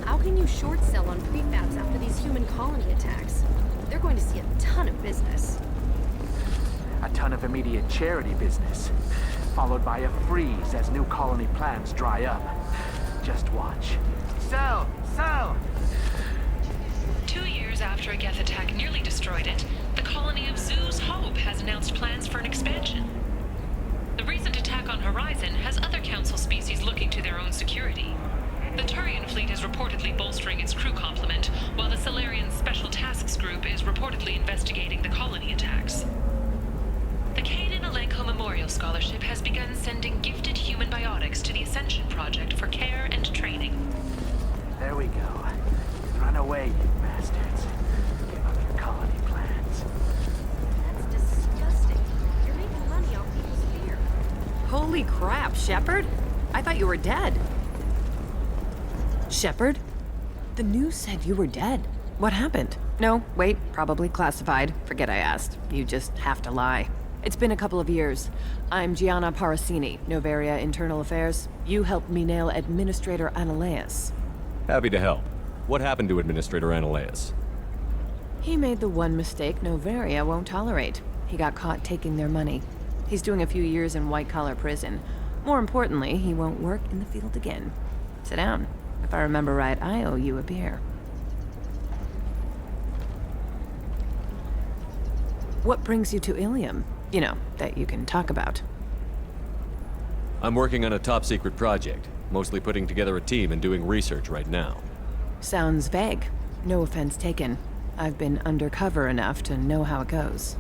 How can you short sell on prefabs after these human colony attacks? They're going to see a ton of business. A ton of immediate charity business, followed by a freeze as new colony plans dry up. Just watch. Sell! Sell! 2 years after a Geth attack nearly destroyed it, the colony of Zoo's Hope has announced plans for an expansion. The recent attack on Horizon has other Council species looking to their own security. The Turian fleet is reportedly bolstering its crew complement, while the Solarian Special Tasks Group is reportedly investigating the colony attacks. The Caden Alenko Memorial Scholarship has begun sending gifted human biotics to the Ascension Project for care and training. There we go. Run away, you bastards. Give up your colony plans. That's disgusting. You're making money off people's fear. Holy crap, Shepard? I thought you were dead. Shepard? The news said you were dead. What happened? No, wait, probably classified. Forget I asked. You just have to lie. It's been a couple of years. I'm Gianna Parasini, Noveria Internal Affairs. You helped me nail Administrator Analeus. Happy to help. What happened to Administrator Analeus? He made the one mistake Noveria won't tolerate. He got caught taking their money. He's doing a few years in white-collar prison. More importantly, he won't work in the field again. Sit down. If I remember right, I owe you a beer. What brings you to Ilium? You know, that you can talk about. I'm working on a top-secret project, mostly putting together a team and doing research right now. Sounds vague. No offense taken. I've been undercover enough to know how it goes.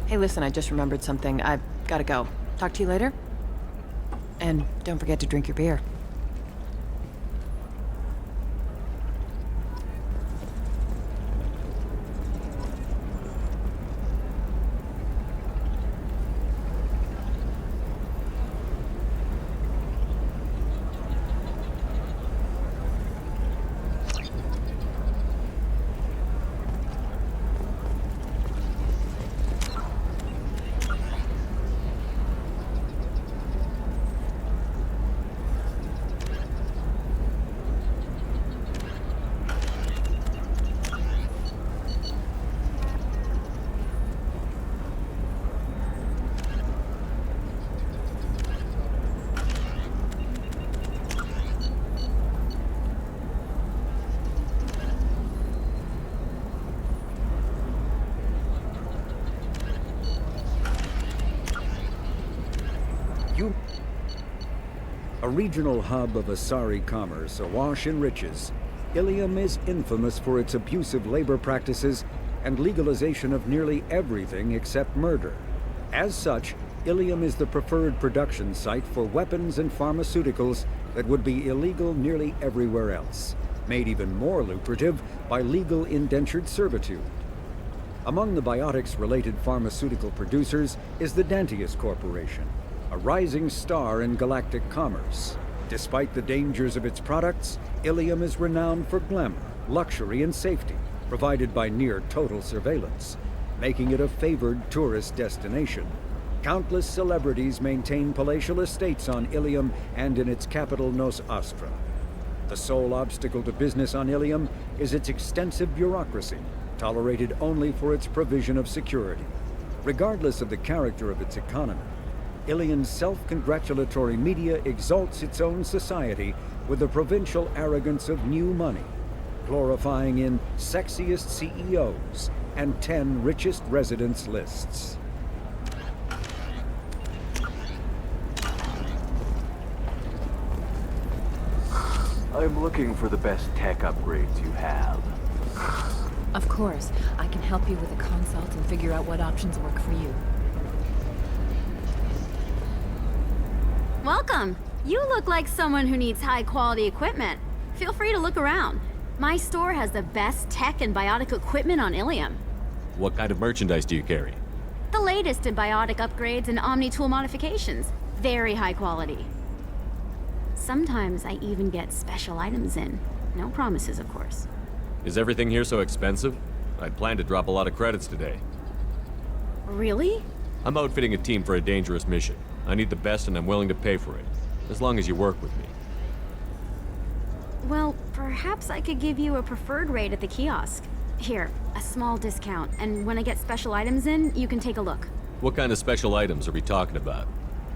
Hey, listen, I just remembered something. I've gotta go. Talk to you later? And don't forget to drink your beer. A regional hub of Asari commerce awash in riches, Ilium is infamous for its abusive labor practices and legalization of nearly everything except murder. As such, Ilium is the preferred production site for weapons and pharmaceuticals that would be illegal nearly everywhere else, made even more lucrative by legal indentured servitude. Among the biotics-related pharmaceutical producers is the Dantius Corporation, a rising star in galactic commerce. Despite the dangers of its products, Ilium is renowned for glamour, luxury, and safety, provided by near-total surveillance, making it a favored tourist destination. Countless celebrities maintain palatial estates on Ilium and in its capital Nos Astra. The sole obstacle to business on Ilium is its extensive bureaucracy, tolerated only for its provision of security. Regardless of the character of its economy, Ilium's self-congratulatory media exalts its own society with the provincial arrogance of new money, glorifying in sexiest CEOs and 10 richest residents lists. I'm looking for the best tech upgrades you have. Of course. I can help you with a consult and figure out what options work for you. Welcome. You look like someone who needs high-quality equipment. Feel free to look around. My store has the best tech and biotic equipment on Ilium. What kind of merchandise do you carry? The latest in biotic upgrades and omni-tool modifications. Very high quality. Sometimes I even get special items in. No promises, of course. Is everything here so expensive? I'd planned to drop a lot of credits today. Really? I'm outfitting a team for a dangerous mission. I need the best and I'm willing to pay for it. As long as you work with me. Well, perhaps I could give you a preferred rate at the kiosk. Here, a small discount, and when I get special items in, you can take a look. What kind of special items are we talking about?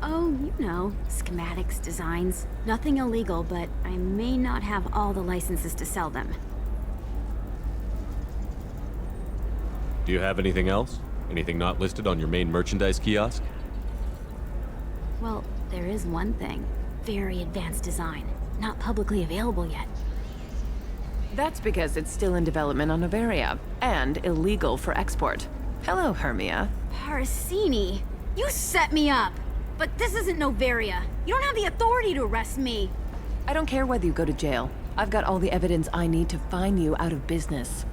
Oh, you know, schematics, designs. Nothing illegal, but I may not have all the licenses to sell them. Do you have anything else? Anything not listed on your main merchandise kiosk? Well, there is one thing. Very advanced design. Not publicly available yet. That's because it's still in development on Noveria, and illegal for export. Hello, Hermia. Parasini, you set me up! But this isn't Noveria. You don't have the authority to arrest me. I don't care whether you go to jail. I've got all the evidence I need to fine you out of business.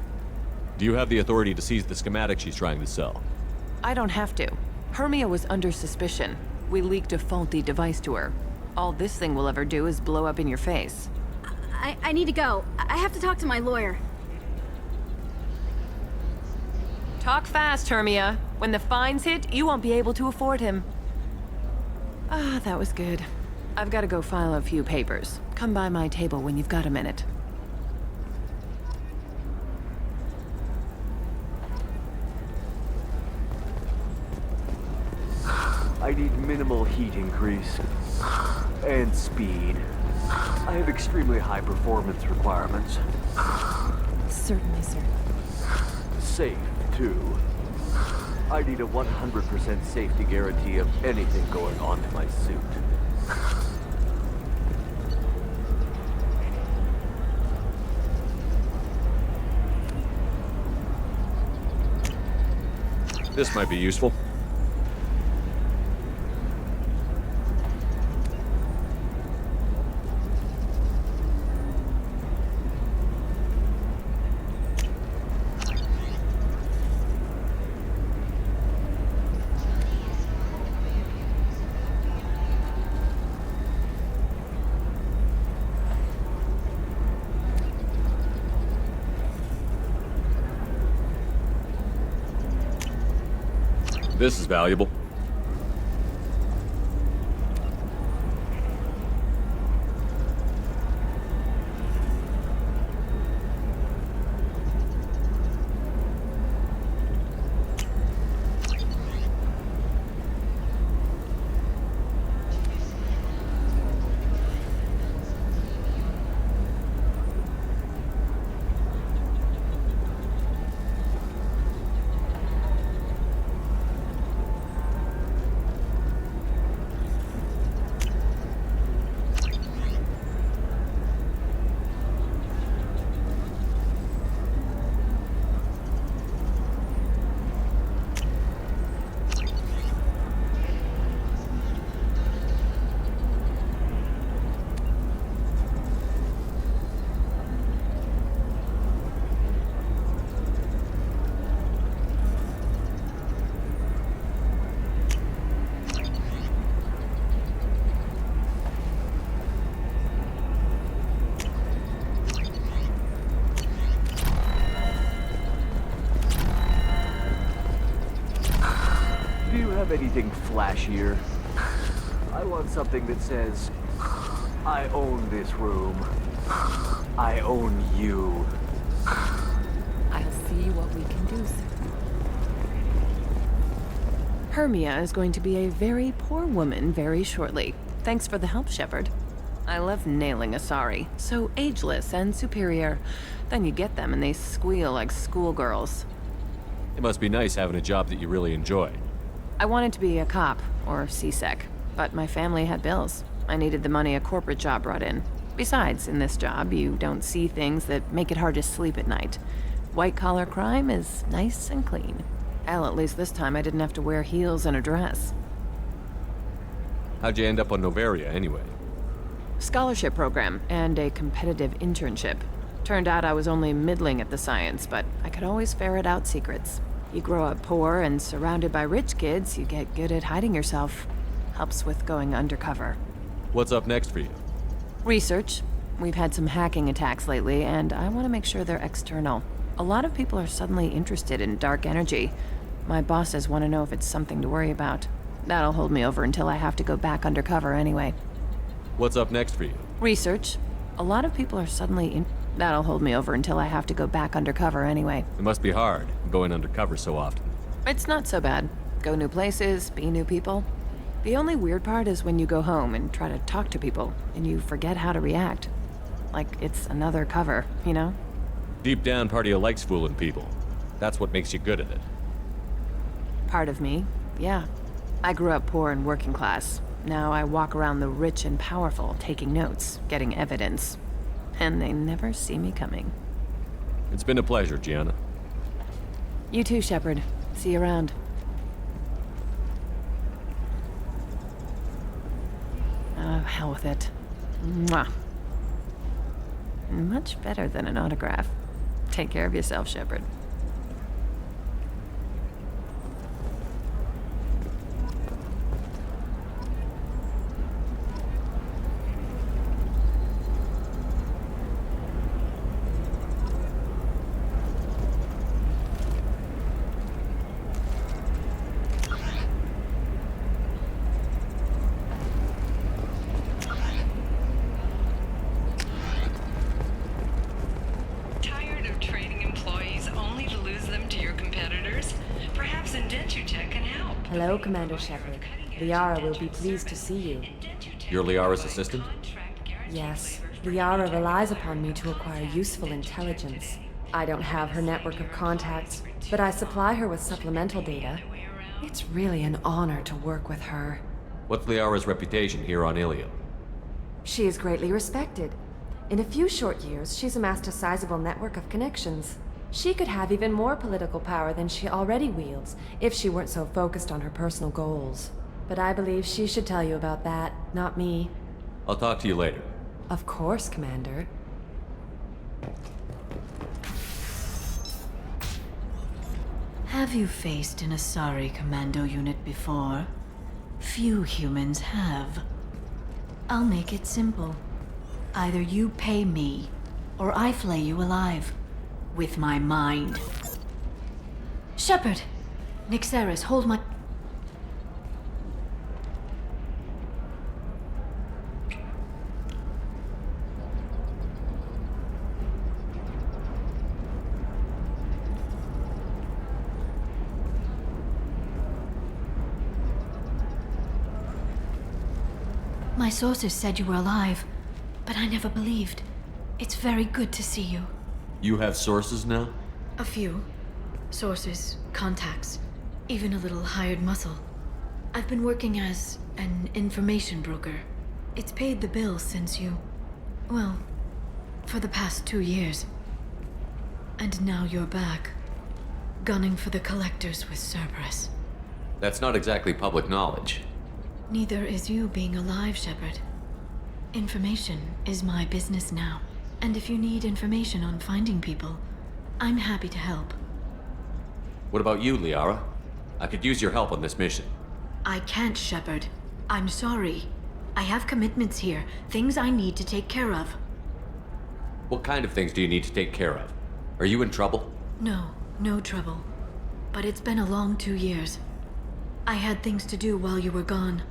Do you have the authority to seize the schematic she's trying to sell? I don't have to. Hermia was under suspicion. We leaked a faulty device to her. All this thing will ever do is blow up in your face. I need to go. I have to talk to my lawyer. Talk fast, Hermia. When the fines hit, you won't be able to afford him. Ah, that was good. I've got to go file a few papers. Come by my table when you've got a minute. I need minimal heat increase. And speed. I have extremely high performance requirements. Certainly, sir. Safe, too. I need a 100% safety guarantee of anything going on to my suit. This might be useful. This is valuable. Do you have anything flashier? I want something that says, I own this room. I own you. I'll see what we can do, sir. Hermia is going to be a very poor woman very shortly. Thanks for the help, Shepard. I love nailing Asari. So ageless and superior. Then you get them and they squeal like schoolgirls. It must be nice having a job that you really enjoy. I wanted to be a cop, or CSEC, but my family had bills. I needed the money a corporate job brought in. Besides, in this job, you don't see things that make it hard to sleep at night. white-collar crime is nice and clean. Hell, at least this time I didn't have to wear heels and a dress. How'd you end up on Noveria, anyway? Scholarship program and a competitive internship. Turned out I was only middling at the science, but I could always ferret out secrets. You grow up poor and surrounded by rich kids, you get good at hiding yourself. Helps with going undercover. What's up next for you? Research. We've had some hacking attacks lately, and I want to make sure they're external. A lot of people are suddenly interested in dark energy. My bosses want to know if it's something to worry about. That'll hold me over until I have to go back undercover anyway. What's up next for you? Research. A lot of people are suddenly That'll hold me over until I have to go back undercover anyway. It must be hard, going undercover so often. It's not so bad. Go new places, be new people. The only weird part is when you go home and try to talk to people, and you forget how to react. Like it's another cover, you know? Deep down, part of you likes fooling people. That's what makes you good at it. Part of me, yeah. I grew up poor and working class. Now I walk around the rich and powerful, taking notes, getting evidence. And they never see me coming. It's been a pleasure, Gianna. You too, Shepard. See you around. Oh, hell with it. Mwah. Much better than an autograph. Take care of yourself, Shepard. Hello, Commander Shepard. Liara will be pleased to see you. You're Liara's assistant? Yes. Liara relies upon me to acquire useful intelligence. I don't have her network of contacts, but I supply her with supplemental data. It's really an honor to work with her. What's Liara's reputation here on Ilium? She is greatly respected. In a few short years, she's amassed a sizable network of connections. She could have even more political power than she already wields, if she weren't so focused on her personal goals. But I believe she should tell you about that, not me. I'll talk to you later. Of course, Commander. Have you faced an Asari commando unit before? Few humans have. I'll make it simple. Either you pay me, or I flay you alive. With my mind. Shepard! Nixeris, hold my... My sources said you were alive, but I never believed. It's very good to see you. You have sources now? A few. Sources, contacts, even a little hired muscle. I've been working as an information broker. It's paid the bills since you... well, for the past 2 years. And now you're back, gunning for the collectors with Cerberus. That's not exactly public knowledge. Neither is you being alive, Shepard. Information is my business now. And if you need information on finding people, I'm happy to help. What about you, Liara? I could use your help on this mission. I can't, Shepard. I'm sorry. I have commitments here, things I need to take care of. What kind of things do you need to take care of? Are you in trouble? No, no trouble. But it's been a long 2 years. I had things to do while you were gone.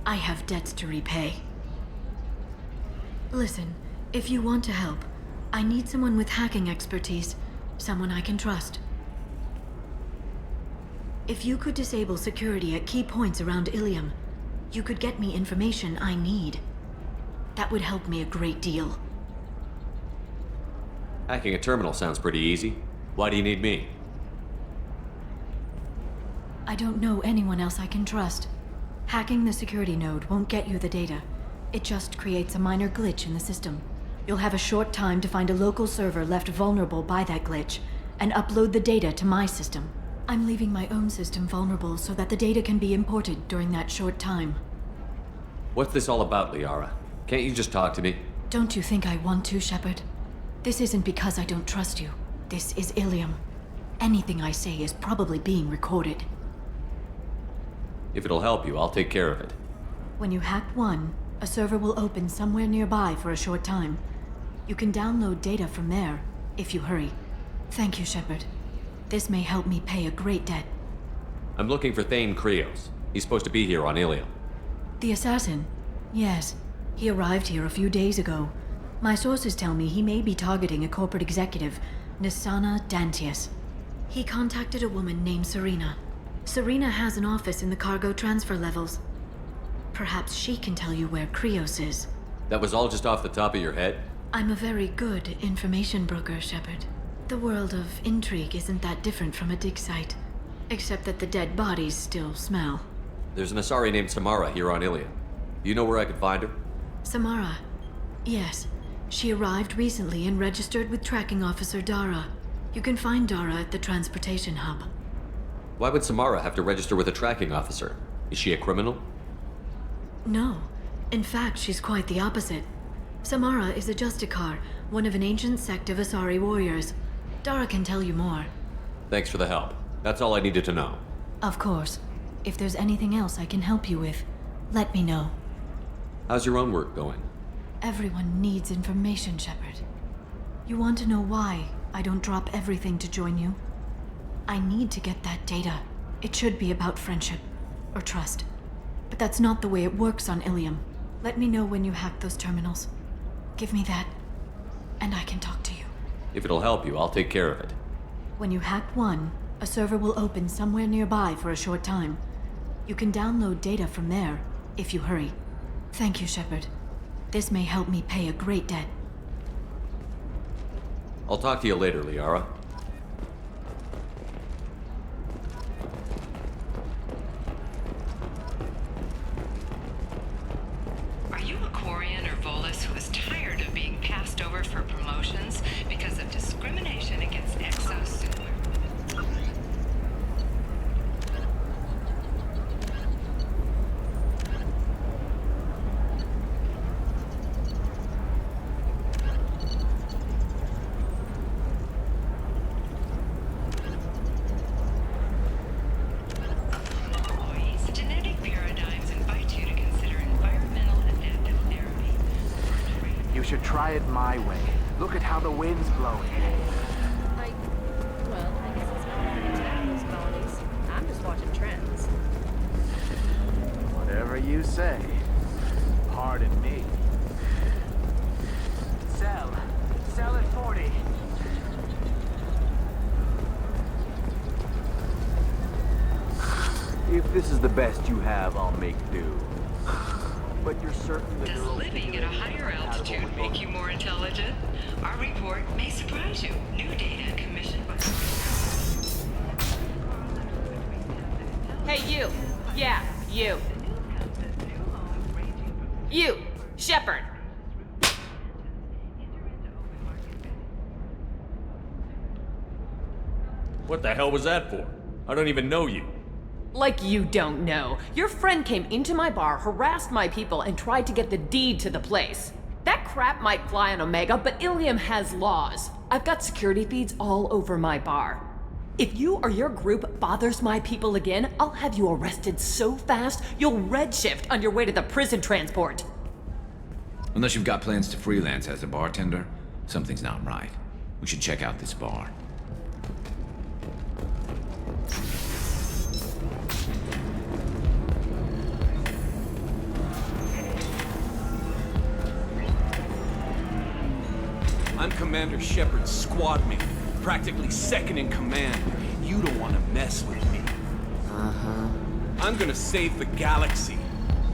I have debts to repay. Listen. If you want to help, I need someone with hacking expertise, someone I can trust. If you could disable security at key points around Ilium, you could get me information I need. That would help me a great deal. Hacking a terminal sounds pretty easy. Why do you need me? I don't know anyone else I can trust. Hacking the security node won't get you the data. It just creates a minor glitch in the system. You'll have a short time to find a local server left vulnerable by that glitch, and upload the data to my system. I'm leaving my own system vulnerable so that the data can be imported during that short time. What's this all about, Liara? Can't you just talk to me? Don't you think I want to, Shepard? This isn't because I don't trust you. This is Ilium. Anything I say is probably being recorded. If it'll help you, I'll take care of it. When you hack one, a server will open somewhere nearby for a short time. You can download data from there, if you hurry. Thank you, Shepard. This may help me pay a great debt. I'm looking for Thane Krios. He's supposed to be here on Ilium. The assassin? Yes. He arrived here a few days ago. My sources tell me he may be targeting a corporate executive, Nisana Dantius. He contacted a woman named Serena. Serena has an office in the cargo transfer levels. Perhaps she can tell you where Krios is. That was all just off the top of your head? I'm a very good information broker, Shepard. The world of intrigue isn't that different from a dig site, except that the dead bodies still smell. There's an Asari named Samara here on Ilium. Do you know where I could find her? Samara? Yes. She arrived recently and registered with tracking officer Dara. You can find Dara at the transportation hub. Why would Samara have to register with a tracking officer? Is she a criminal? No. In fact, she's quite the opposite. Samara is a Justicar, one of an ancient sect of Asari warriors. Dara can tell you more. Thanks for the help. That's all I needed to know. Of course. If there's anything else I can help you with, let me know. How's your own work going? Everyone needs information, Shepard. You want to know why I don't drop everything to join you? I need to get that data. It should be about friendship, or trust. But that's not the way it works on Ilium. Let me know when you hack those terminals. Give me that, and I can talk to you. If it'll help you, I'll take care of it. When you hack one, a server will open somewhere nearby for a short time. You can download data from there, if you hurry. Thank you, Shepard. This may help me pay a great debt. I'll talk to you later, Liara. Are you a Quarian or Volus who is tired of being passed over for promotions because of discrimination against exos? You should try it my way. Look at how the wind's blowing. Well, I guess it's not really about those colonies. I'm just watching trends. Whatever you say. Pardon me. Sell at 40. If this is the best you have, I'll make do. But you're certain that Does living at a higher altitude make you more intelligent? Our report may surprise you. New data commissioned by... Hey, you! Yeah, you. You! Shepard! What the hell was that for? I don't even know you. Like you don't know. Your friend came into my bar, harassed my people, and tried to get the deed to the place. That crap might fly on Omega, but Ilium has laws. I've got security feeds all over my bar. If you or your group bothers my people again, I'll have you arrested so fast, you'll redshift on your way to the prison transport. Unless you've got plans to freelance as a bartender, something's not right. We should check out this bar. I'm Commander Shepard's squad mate, practically second in command. You don't want to mess with me. Uh-huh. I'm gonna save the galaxy.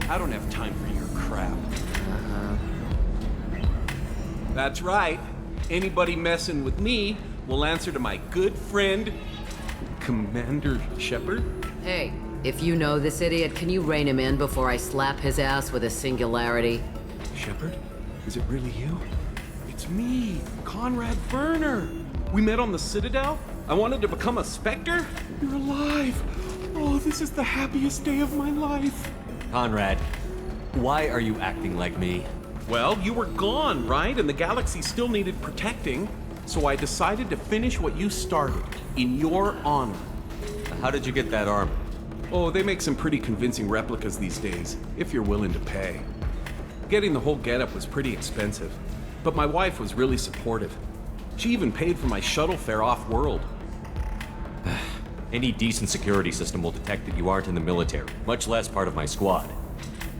I don't have time for your crap. Uh-huh. That's right. Anybody messing with me will answer to my good friend, Commander Shepard. Hey, if you know this idiot, can you rein him in before I slap his ass with a singularity? Shepard? Is it really you? It's me, Conrad Werner. We met on the Citadel? I wanted to become a Spectre? You're alive! Oh, this is the happiest day of my life. Conrad, why are you acting like me? Well, you were gone, right? And the galaxy still needed protecting. So I decided to finish what you started, in your honor. How did you get that armor? Oh, they make some pretty convincing replicas these days, if you're willing to pay. Getting the whole getup was pretty expensive, but my wife was really supportive. She even paid for my shuttle fare off-world. Any decent security system will detect that you aren't in the military, much less part of my squad.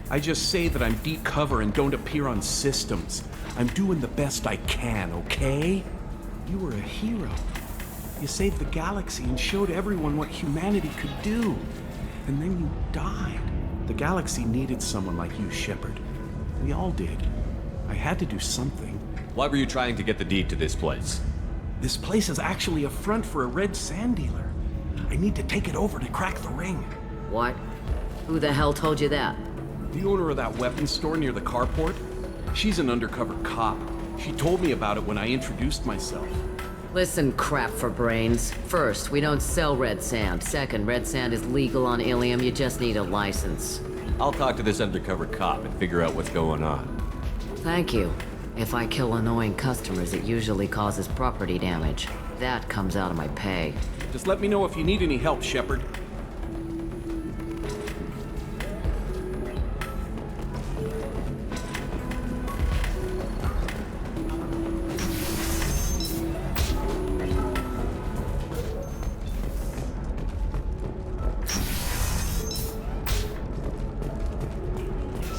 I just say that I'm deep cover and don't appear on systems. I'm doing the best I can, okay? You were a hero. You saved the galaxy and showed everyone what humanity could do. And then you died. The galaxy needed someone like you, Shepard. We all did. I had to do something. Why were you trying to get the deed to this place? This place is actually a front for a red sand dealer. I need to take it over to crack the ring. What? Who the hell told you that? The owner of that weapons store near the carport. She's an undercover cop. She told me about it when I introduced myself. Listen, crap for brains. First, we don't sell red sand. Second, red sand is legal on Ilium. You just need a license. I'll talk to this undercover cop and figure out what's going on. Thank you. If I kill annoying customers, it usually causes property damage. That comes out of my pay. Just let me know if you need any help, Shepard.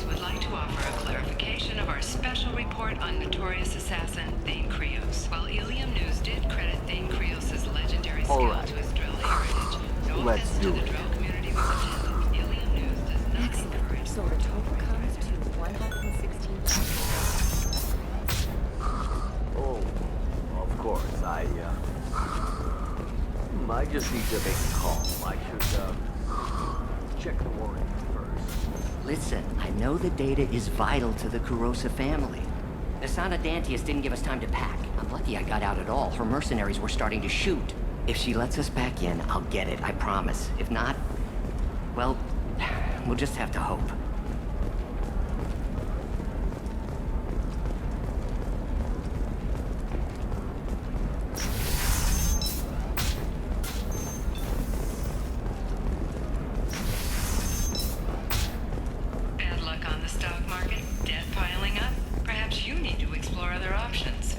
Would like to offer a clarification of our special report on notorious assassin Thane Krios. While Ilium News did credit Thane Krios' legendary skill to his drill heritage, no Let's offense to do the it. drill community was intended. Ilium News does not encourage. So the total comes to 116,000. Oh, of course. I just need to make a call. I should, check the warrant first. Listen, I know the data is vital to the Kurosa family. The Sana Dantius didn't give us time to pack. I'm lucky I got out at all. Her mercenaries were starting to shoot. If she lets us back in, I'll get it, I promise. If not, well, we'll just have to hope. Bad luck on the stock market, debt piling up. Perhaps you need to explore other options.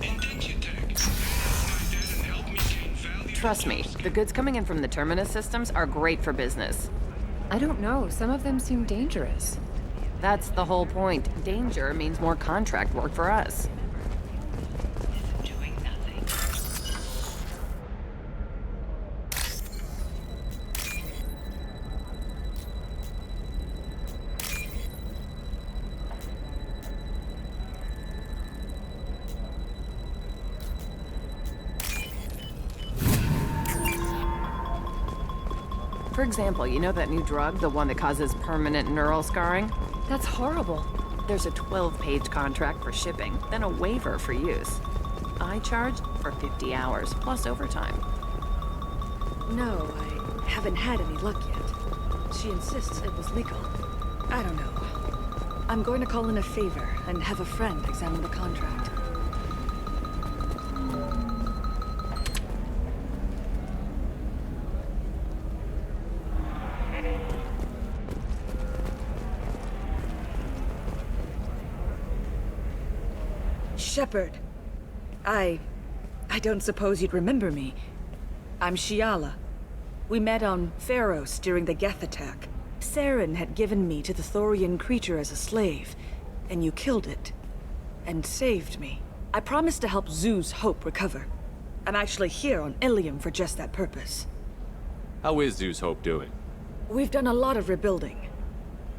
Trust me, the goods coming in from the Terminus systems are great for business. I don't know. Some of them seem dangerous. That's the whole point. Danger means more contract work for us. Doing nothing. For example, you know that new drug, the one that causes permanent neural scarring? That's horrible. There's a 12-page contract for shipping, then a waiver for use. I charged for 50 hours, plus overtime. No, I haven't had any luck yet. She insists it was legal. I don't know. I'm going to call in a favor and have a friend examine the contract. Shepard. I don't suppose you'd remember me. I'm Shiala. We met on Pharos during the Geth attack. Saren had given me to the Thorian creature as a slave, and you killed it. And saved me. I promised to help Zoo's Hope recover. I'm actually here on Ilium for just that purpose. How is Zeus Hope doing? We've done a lot of rebuilding.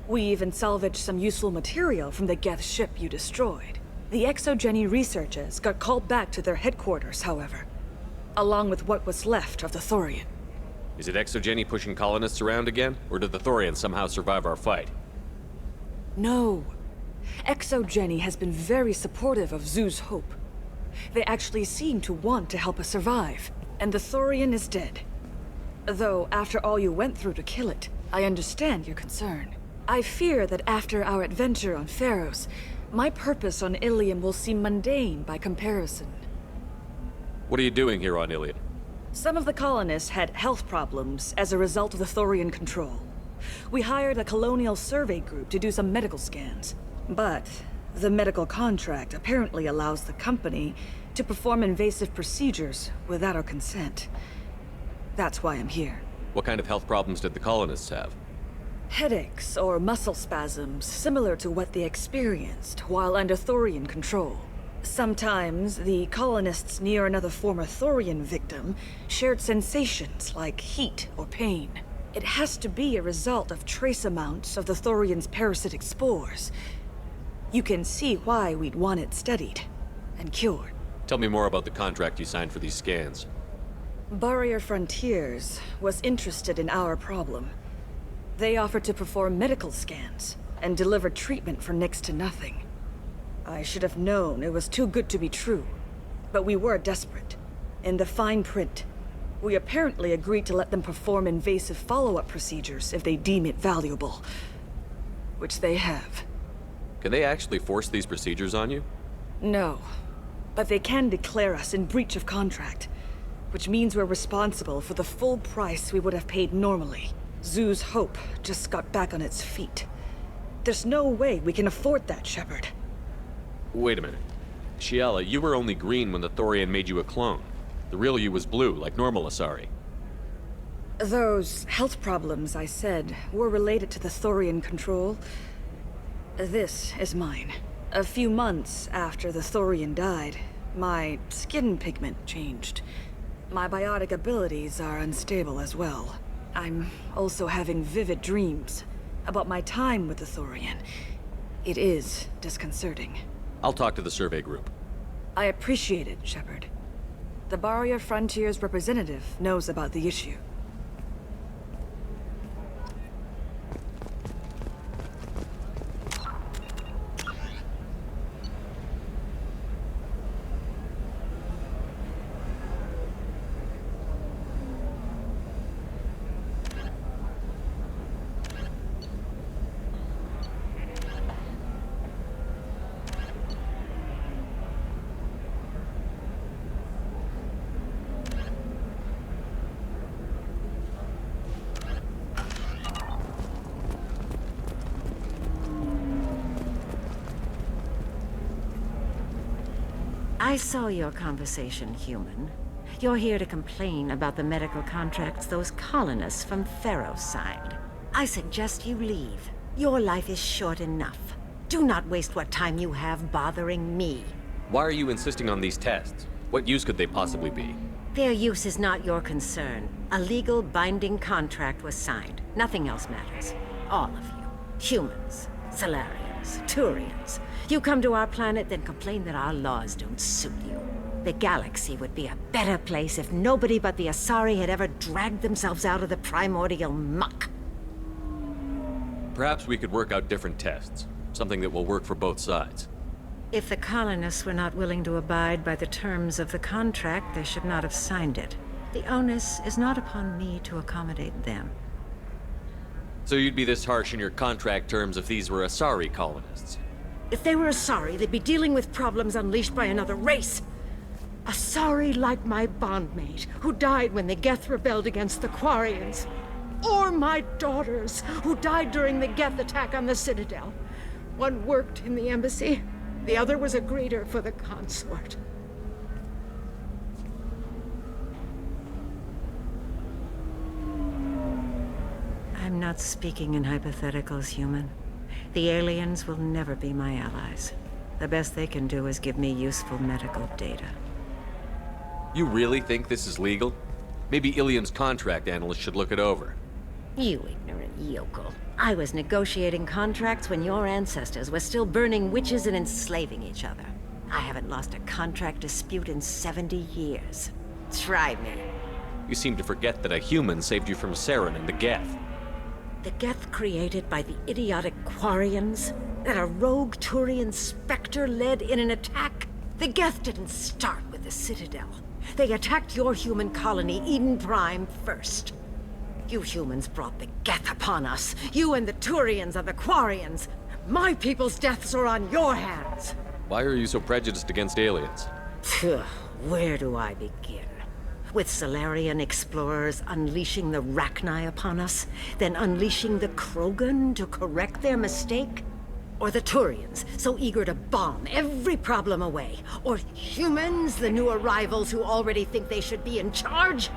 We even salvaged some useful material from the Geth ship you destroyed. The Exogeny researchers got called back to their headquarters, however, along with what was left of the Thorian. Is it Exogeny pushing colonists around again? Or did the Thorians somehow survive our fight? No. Exogeny has been very supportive of Zoo's Hope. They actually seem to want to help us survive. and the Thorian is dead. Though, after all you went through to kill it, I understand your concern. I fear that after our adventure on Pharos, my purpose on Ilium will seem mundane by comparison. What are you doing here on Ilium? Some of the colonists had health problems as a result of the Thorian control. We hired a colonial survey group to do some medical scans. But the medical contract apparently allows the company to perform invasive procedures without our consent. That's why I'm here. What kind of health problems did the colonists have? Headaches or muscle spasms similar to what they experienced while under Thorian control. Sometimes the colonists near another former Thorian victim shared sensations like heat or pain. It has to be a result of trace amounts of the Thorian's parasitic spores. You can see why we'd want it studied and cured. Tell me more about the contract you signed for these scans. Barrier Frontiers was interested in our problem. They offered to perform medical scans and deliver treatment for next to nothing. I should have known it was too good to be true, but we were desperate. In the fine print, we apparently agreed to let them perform invasive follow-up procedures if they deem it valuable. Which they have. Can they actually force these procedures on you? No, but they can declare us in breach of contract, which means we're responsible for the full price we would have paid normally. Zoo's hope just got back on its feet. There's no way we can afford that, Shepard. Wait a minute. Shiala, you were only green when the Thorian made you a clone. The real you was blue, like normal Asari. Those health problems I said were related to the Thorian control. This is mine. A few months after the Thorian died, my skin pigment changed. My biotic abilities are unstable as well. I'm also having vivid dreams about my time with the Thorian. It is disconcerting. I'll talk to the survey group. I appreciate it, Shepard. The Barrier Frontiers representative knows about the issue. I saw your conversation, human. You're here to complain about the medical contracts those colonists from Pharos signed. I suggest you leave. Your life is short enough. Do not waste what time you have bothering me. Why are you insisting on these tests? What use could they possibly be? Their use is not your concern. A legal binding contract was signed. Nothing else matters. All of you. Humans, Solarians, Turians. You come to our planet, then complain that our laws don't suit you. The galaxy would be a better place if nobody but the Asari had ever dragged themselves out of the primordial muck. Perhaps we could work out different tests. Something that will work for both sides. If the colonists were not willing to abide by the terms of the contract, they should not have signed it. The onus is not upon me to accommodate them. So you'd be this harsh in your contract terms if these were Asari colonists? If they were Asari, they'd be dealing with problems unleashed by another race. Asari like my bondmate, who died when the Geth rebelled against the Quarians. Or my daughters, who died during the Geth attack on the Citadel. One worked in the embassy, the other was a greeter for the consort. I'm not speaking in hypotheticals, human. The aliens will never be my allies. The best they can do is give me useful medical data. You really think this is legal? Maybe Ilium's contract analyst should look it over. You ignorant yokel. I was negotiating contracts when your ancestors were still burning witches and enslaving each other. I haven't lost a contract dispute in 70 years. Try me. You seem to forget that a human saved you from Saren and the Geth. The Geth created by the idiotic Quarians? That a rogue Turian specter led in an attack? The Geth didn't start with the Citadel. They attacked your human colony, Eden Prime, first. You humans brought the Geth upon us. You and the Turians and the Quarians. My people's deaths are on your hands. Why are you so prejudiced against aliens? Where do I begin? With Solarian explorers unleashing the Rachni upon us, then unleashing the Krogan to correct their mistake? Or the Turians, so eager to bomb every problem away? Or humans, the new arrivals who already think they should be in charge?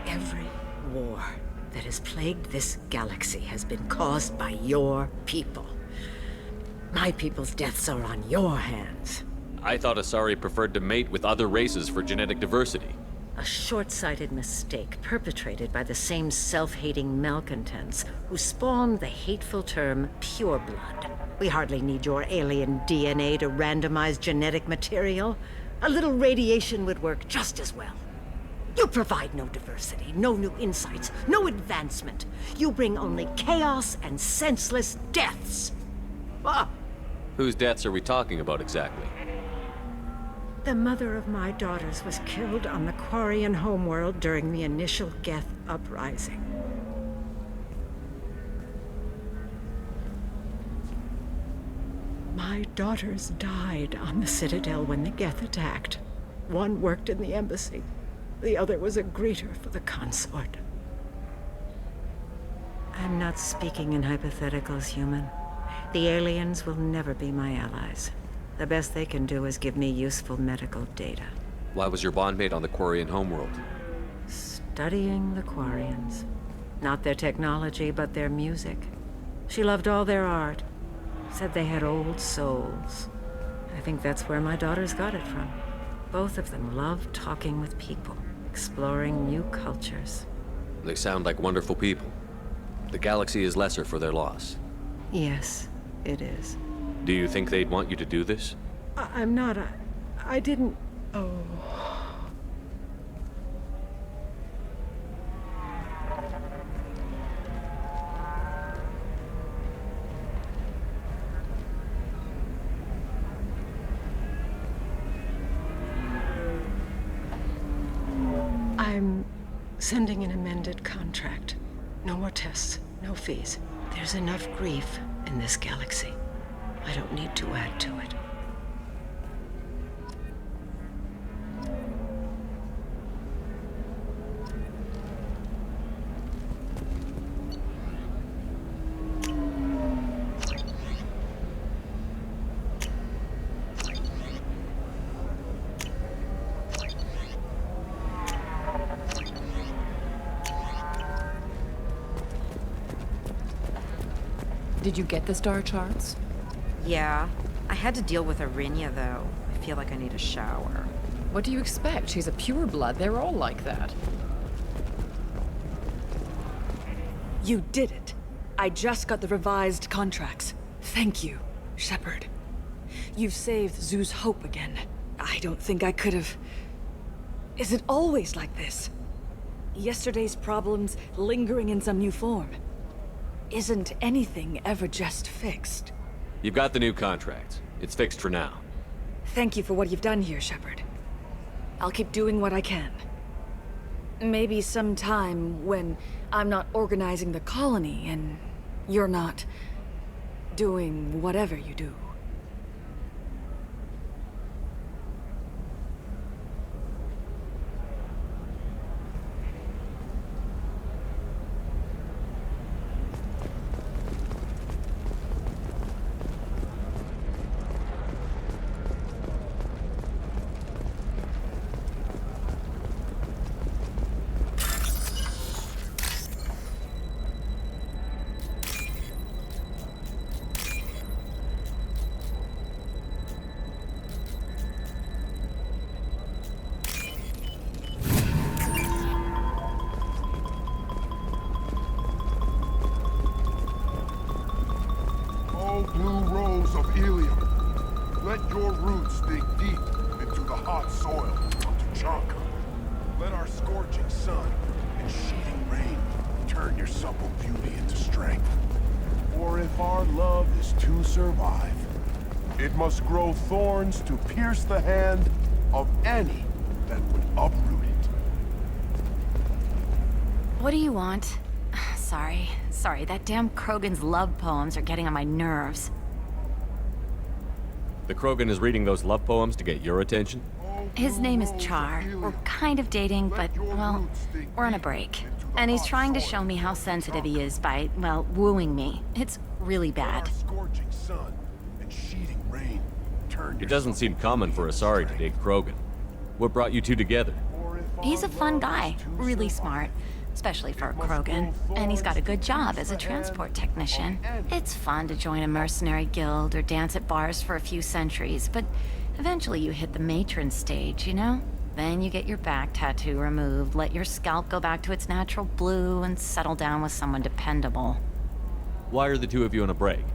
Every war that has plagued this galaxy has been caused by your people. My people's deaths are on your hands. I thought Asari preferred to mate with other races for genetic diversity. A short-sighted mistake perpetrated by the same self-hating malcontents who spawned the hateful term pureblood. We hardly need your alien DNA to randomize genetic material. A little radiation would work just as well. You provide no diversity, no new insights, no advancement. You bring only chaos and senseless deaths. Whose deaths are we talking about exactly? The mother of my daughters was killed on the Quarian homeworld during the initial Geth uprising. My daughters died on the Citadel when the Geth attacked. One worked in the embassy. The other was a greeter for the consort. I'm not speaking in hypotheticals, human. The aliens will never be my allies. The best they can do is give me useful medical data. Why was your bondmate on the Quarian homeworld? Studying the Quarians. Not their technology, but their music. She loved all their art. Said they had old souls. I think that's where my daughters got it from. Both of them loved talking with people, exploring new cultures. They sound like wonderful people. The galaxy is lesser for their loss. Yes, it is. Do you think they'd want you to do this? I'm not. I didn't. Oh. I'm sending an amended contract. No more tests, no fees. There's enough grief in this galaxy. I don't need to add to it. Did you get the star charts? Yeah. I had to deal with Arinya, though. I feel like I need a shower. What do you expect? She's a pureblood. They're all like that. You did it. I just got the revised contracts. Thank you, Shepard. You've saved Zoo's hope again. I don't think I could have... Is it always like this? Yesterday's problems lingering in some new form. Isn't anything ever just fixed? You've got the new contract. It's fixed for now. Thank you for what you've done here, Shepard. I'll keep doing what I can. Maybe sometime when I'm not organizing the colony and you're not doing whatever you do. Blue rose of Ilium, let your roots dig deep into the hot soil of Tuchanka. Let our scorching sun and sheeting rain turn your supple beauty into strength. For if our love is to survive, it must grow thorns to pierce the hand of any that would uproot What do you want? Sorry, that damn Krogan's love poems are getting on my nerves. The Krogan is reading those love poems to get your attention? His name is Char. We're kind of dating, but, well, we're on a break. And he's trying to show me how sensitive he is by, well, wooing me. It's really bad. Scorching sun and sheeting rain. Turn It doesn't seem common for Asari to date Krogan. What brought you two together? He's a fun guy, really smart, especially for a Krogan. And he's got a good job as a transport technician. It's fun to join a mercenary guild or dance at bars for a few centuries, but eventually you hit the matron stage, you know? Then you get your back tattoo removed, let your scalp go back to its natural blue, and settle down with someone dependable. Why are the two of you on a break?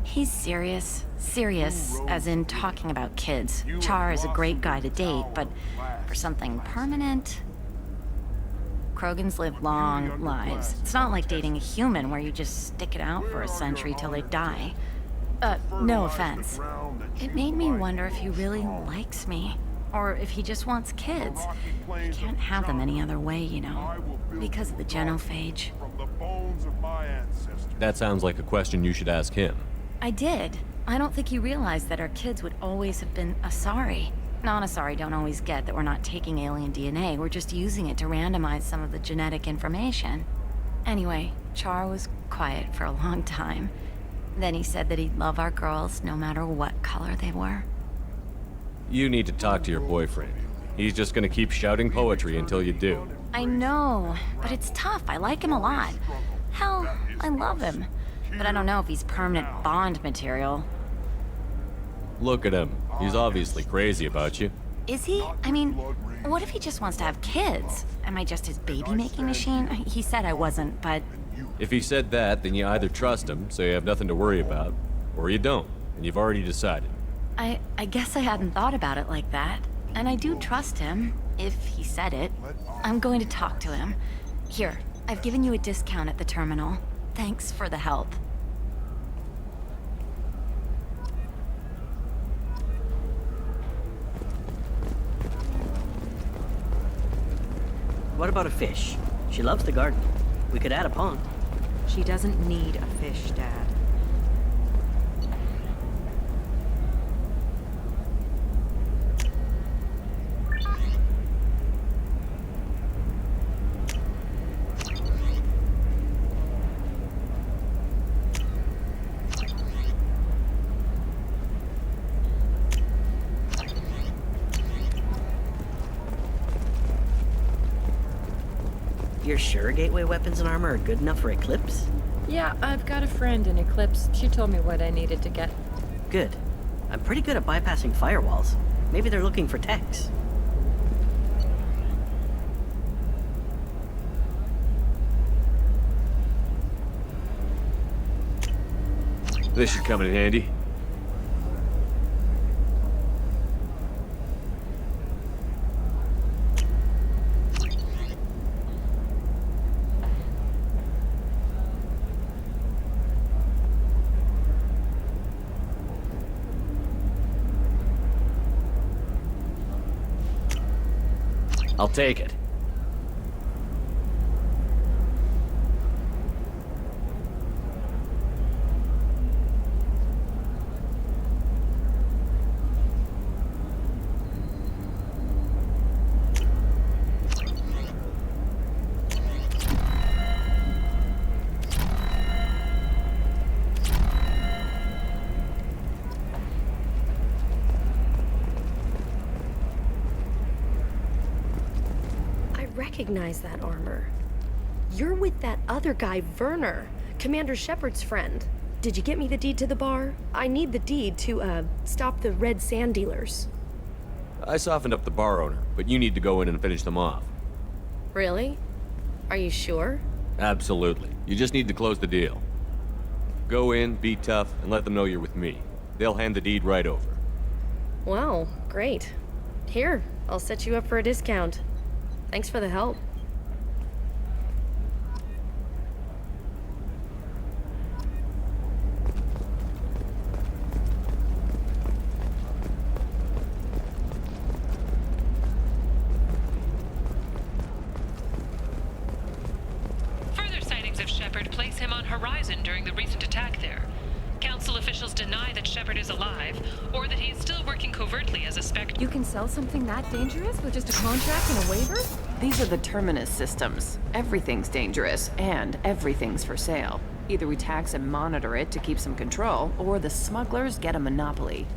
He's serious. Serious, as in talking about kids. Char is a great guy to date, but for something permanent... Krogans live long lives. It's not like dating a human where you just stick it out for a century till they die. No offense. It made me wonder if he really likes me. Or if he just wants kids. He can't have them any other way, you know. Because of the genophage. That sounds like a question you should ask him. I did. I don't think he realized that our kids would always have been Asari. Non-Asari don't always get that we're not taking alien DNA, we're just using it to randomize some of the genetic information. Anyway, Char was quiet for a long time. Then he said that he'd love our girls no matter what color they were. You need to talk to your boyfriend. He's just gonna keep shouting poetry until you do. I know, but it's tough. I like him a lot. Hell, I love him. But I don't know if he's permanent Bond material. Look at him. He's obviously crazy about you. Is he? I mean, what if he just wants to have kids? Am I just his baby-making machine? He said I wasn't, but... If he said that, then you either trust him, so you have nothing to worry about, or you don't, and you've already decided. I guess I hadn't thought about it like that. And I do trust him, if he said it. I'm going to talk to him. Here, I've given you a discount at the terminal. Thanks for the help. What about a fish? She loves the garden. We could add a pond. She doesn't need a fish, Dad. You're sure gateway weapons and armor are good enough for Eclipse? Yeah, I've got a friend in Eclipse. She told me what I needed to get. Good. I'm pretty good at bypassing firewalls. Maybe they're looking for techs. This should come in handy. I'll take it. Recognize that armor. You're with that other guy, Werner, Commander Shepard's friend. Did you get me the deed to the bar? I need the deed to, stop the red sand dealers. I softened up the bar owner, but you need to go in and finish them off. Really? Are you sure? Absolutely. You just need to close the deal. Go in, be tough, and let them know you're with me. They'll hand the deed right over. Wow, great. Here, I'll set you up for a discount. Thanks for the help. Shepard place him on Horizon during the recent attack there. Council officials deny that Shepard is alive, or that he is still working covertly as a Spectre. You can sell something that dangerous with just a contract and a waiver? These are the Terminus systems. Everything's dangerous, and everything's for sale. Either we tax and monitor it to keep some control, or the smugglers get a monopoly.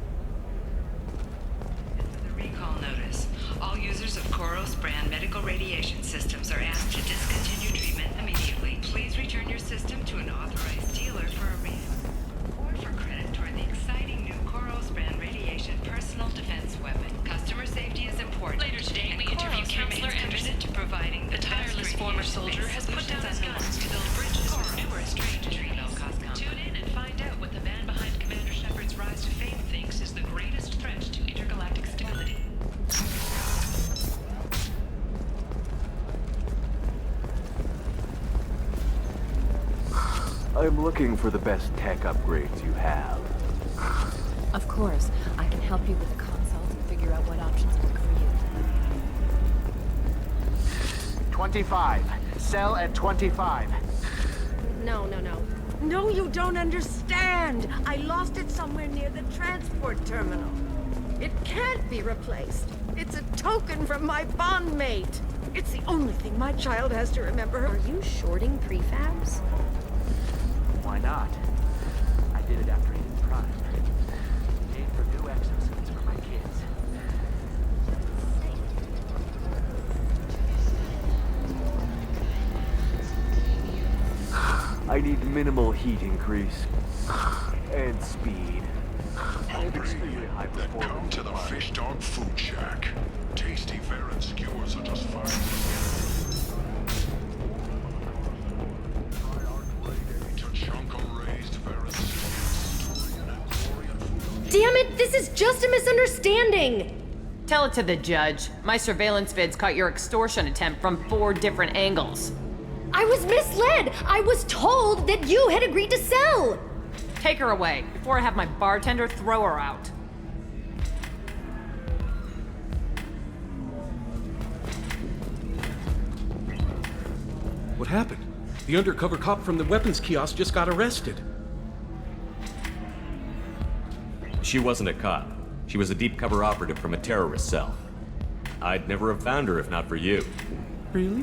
The recall notice. All users of Koros brand medical radiation systems are asked to discontinue treatment immediately. Please return your system to an authorized dealer for a refund or for credit toward the exciting new Koros brand radiation personal defense weapon. Customer safety is important. Later today, we interview Counselor Anderson to providing the tireless former soldier has put down his guns to build bridges with newer strange low-cost combat. Tune in and find out what the man behind Commander Shepard's rise to fame thinks is the greatest threat to intergalactic stability. I'm looking for the best tech upgrades you have. Of course. I can help you with the consult and figure out what options work for you. 25. Sell at 25. No. No, you don't understand. I lost it somewhere near the transport terminal. It can't be replaced. It's a token from my bondmate. It's the only thing my child has to remember her. Are you shorting prefabs? Why not? I did it after he was prime. Paid for new exosuits for my kids. I need minimal heat increase. And speed. And extremely high Then come performance. to the Fish Dog Food Shack. Tasty Farron skewers are just fine. Damn it, this is just a misunderstanding! Tell it to the judge. My surveillance vids caught your extortion attempt from 4 different angles. I was misled! I was told that you had agreed to sell! Take her away, before I have my bartender throw her out. What happened? The undercover cop from the weapons kiosk just got arrested. She wasn't a cop. She was a deep cover operative from a terrorist cell. I'd never have found her if not for you. Really?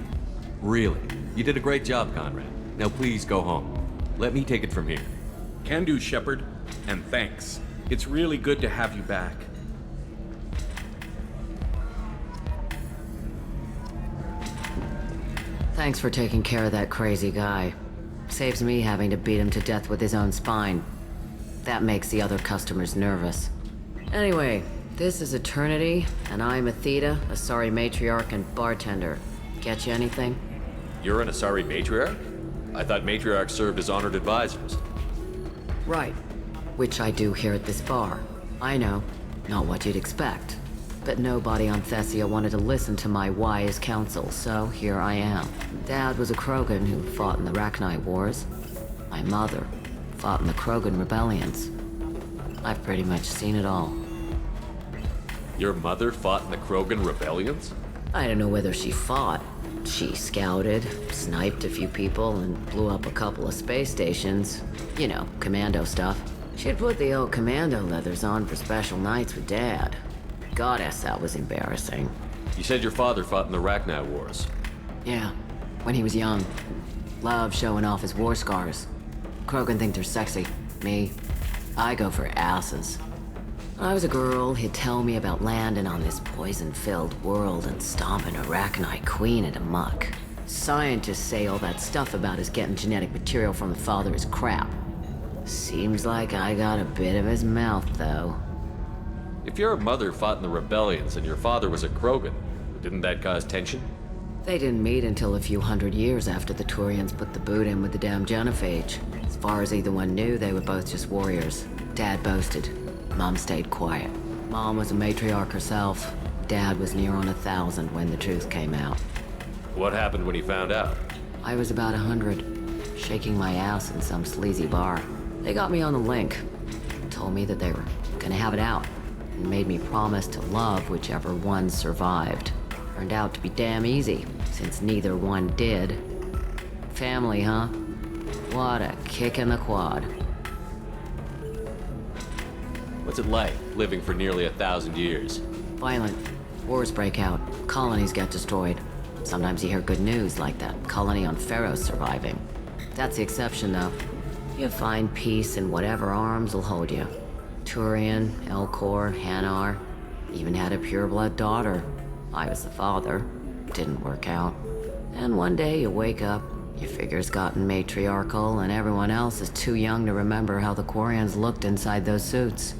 Really. You did a great job, Conrad. Now please go home. Let me take it from here. Can do, Shepard. And thanks. It's really good to have you back. Thanks for taking care of that crazy guy. Saves me having to beat him to death with his own spine. That makes the other customers nervous. Anyway, this is Eternity, and I'm Athena, Asari matriarch and bartender. Get you anything? You're an Asari matriarch? I thought matriarchs served as honored advisors. Right. Which I do here at this bar. I know, not what you'd expect. But nobody on Thessia wanted to listen to my wise counsel, so here I am. Dad was a Krogan who fought in the Rachni Wars. My mother fought in the Krogan rebellions. I've pretty much seen it all. Your mother fought in the Krogan rebellions? I don't know whether she fought. She scouted, sniped a few people, and blew up a couple of space stations. You know, commando stuff. She'd put the old commando leathers on for special nights with Dad. Goddess, that was embarrassing. You said your father fought in the Rachni Wars. Yeah, when he was young. Loved showing off his war scars. Krogan think they're sexy. Me, I go for asses. When I was a girl, he'd tell me about landing on this poison-filled world and stomping a Rachni queen into muck. Scientists say all that stuff about us getting genetic material from the father is crap. Seems like I got a bit of his mouth, though. If your mother fought in the rebellions and your father was a Krogan, didn't that cause tension? They didn't meet until a few hundred years after the Turians put the boot in with the damn genophage. As far as either one knew, they were both just warriors. Dad boasted. Mom stayed quiet. Mom was a matriarch herself. Dad was near on 1,000 when the truth came out. What happened when he found out? I was about 100, shaking my ass in some sleazy bar. They got me on the link. Told me that they were gonna have it out. And made me promise to love whichever one survived. Turned out to be damn easy, since neither one did. Family, huh? What a kick in the quad. What's it like, living for nearly 1,000 years? Violent. Wars break out. Colonies get destroyed. Sometimes you hear good news, like that colony on Pharaoh surviving. That's the exception, though. You find peace in whatever arms will hold you. Turian, Elcor, Hanar. Even had a pureblood daughter. I was the father. Didn't work out. And one day you wake up, your figure's gotten matriarchal, and everyone else is too young to remember how the Quarians looked inside those suits.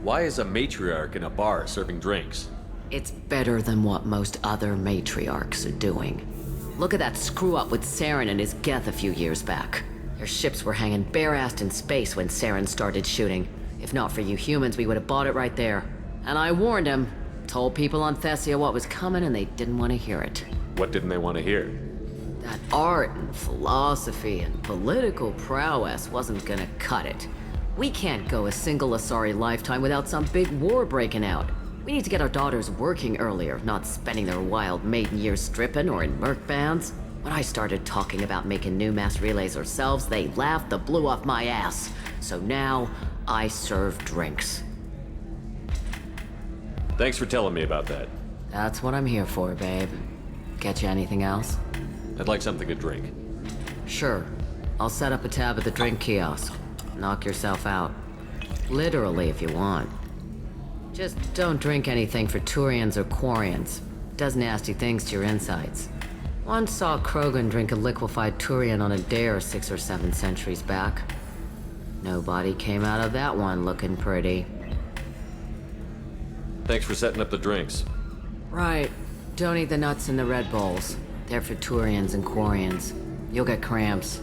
Why is a matriarch in a bar serving drinks? It's better than what most other matriarchs are doing. Look at that screw-up with Saren and his Geth a few years back. Their ships were hanging bare-assed in space when Saren started shooting. If not for you humans, we would have bought it right there. And I warned him. Told people on Thessia what was coming, and they didn't want to hear it. What didn't they want to hear? That art and philosophy and political prowess wasn't gonna cut it. We can't go a single Asari lifetime without some big war breaking out. We need to get our daughters working earlier, not spending their wild maiden years stripping or in merc bands. When I started talking about making new mass relays ourselves, they laughed the blue off my ass. So now, I serve drinks. Thanks for telling me about that. That's what I'm here for, babe. Get you anything else? I'd like something to drink. Sure. I'll set up a tab at the drink kiosk. Knock yourself out. Literally, if you want. Just don't drink anything for Turians or Quarians. Does nasty things to your insides. Once saw Krogan drink a liquefied Turian on a dare 6 or 7 centuries back. Nobody came out of that one looking pretty. Thanks for setting up the drinks. Right. Don't eat the nuts in the Red Bowls. They're for Turians and Quarians. You'll get cramps.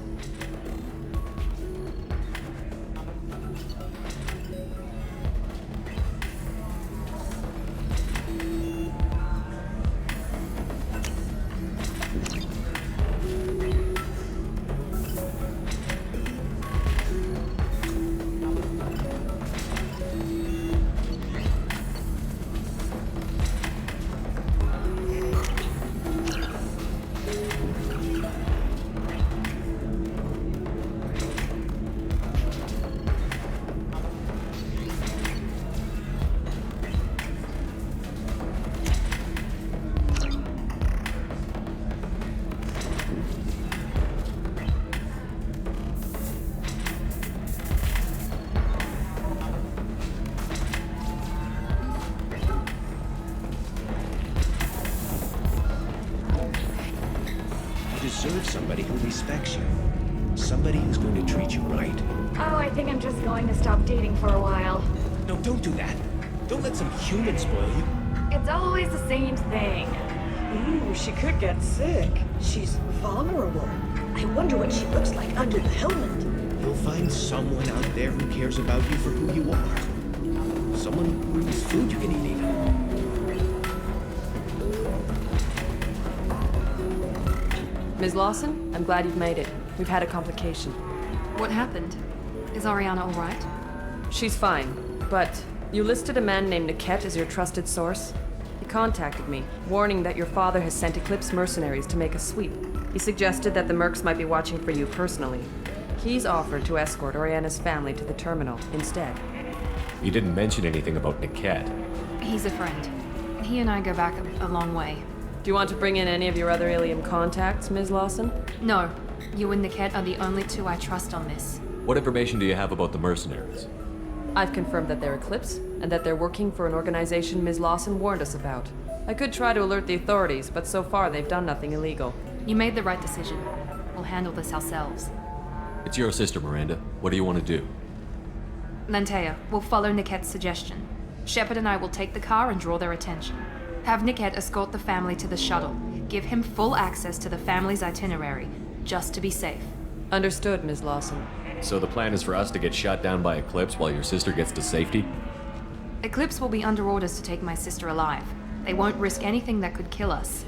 Deserve somebody who respects you. Somebody who's going to treat you right. Oh, I think I'm just going to stop dating for a while. No, don't do that. Don't let some human spoil you. It's always the same thing. Ooh, she could get sick. She's vulnerable. I wonder what she looks like under the helmet. You'll find someone out there who cares about you for who you are. Someone whose food you can eat even. Ms. Lawson, I'm glad you've made it. We've had a complication. What happened? Is Ariana all right? She's fine, but you listed a man named Niket as your trusted source. He contacted me, warning that your father has sent Eclipse mercenaries to make a sweep. He suggested that the mercs might be watching for you personally. He's offered to escort Oriana's family to the terminal instead. You didn't mention anything about Niket. He's a friend. He and I go back a long way. Do you want to bring in any of your other Ilium contacts, Ms. Lawson? No. You and Niket are the only two I trust on this. What information do you have about the mercenaries? I've confirmed that they're Eclipse, and that they're working for an organization Ms. Lawson warned us about. I could try to alert the authorities, but so far they've done nothing illegal. You made the right decision. We'll handle this ourselves. It's your sister, Miranda. What do you want to do? Lantea, we'll follow Niket's suggestion. Shepard and I will take the car and draw their attention. Have Niket escort the family to the shuttle. Give him full access to the family's itinerary, just to be safe. Understood, Ms. Lawson. So the plan is for us to get shot down by Eclipse while your sister gets to safety? Eclipse will be under orders to take my sister alive. They won't risk anything that could kill us.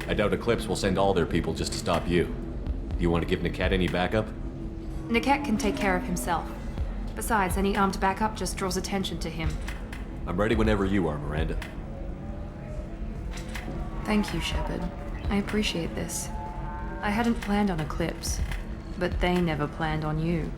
I doubt Eclipse will send all their people just to stop you. Do you want to give Niket any backup? Niket can take care of himself. Besides, any armed backup just draws attention to him. I'm ready whenever you are, Miranda. Thank you, Shepard. I appreciate this. I hadn't planned on Eclipse. But they never planned on you.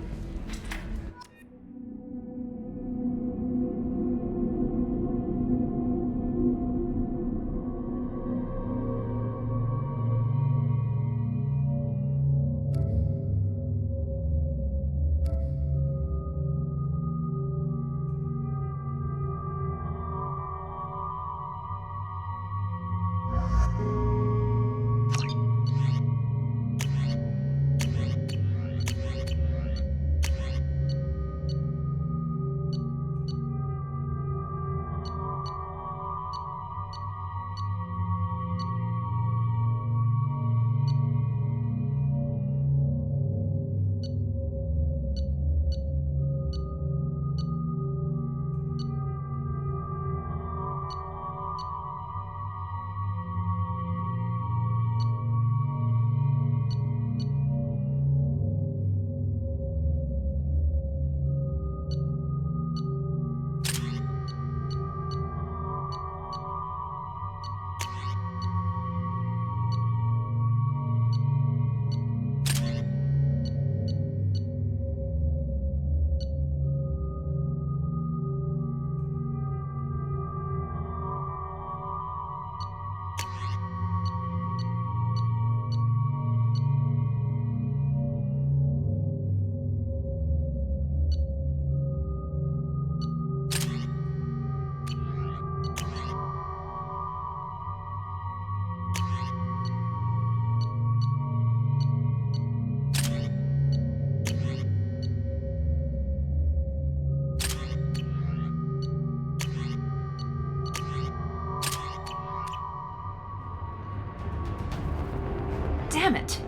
Damn it!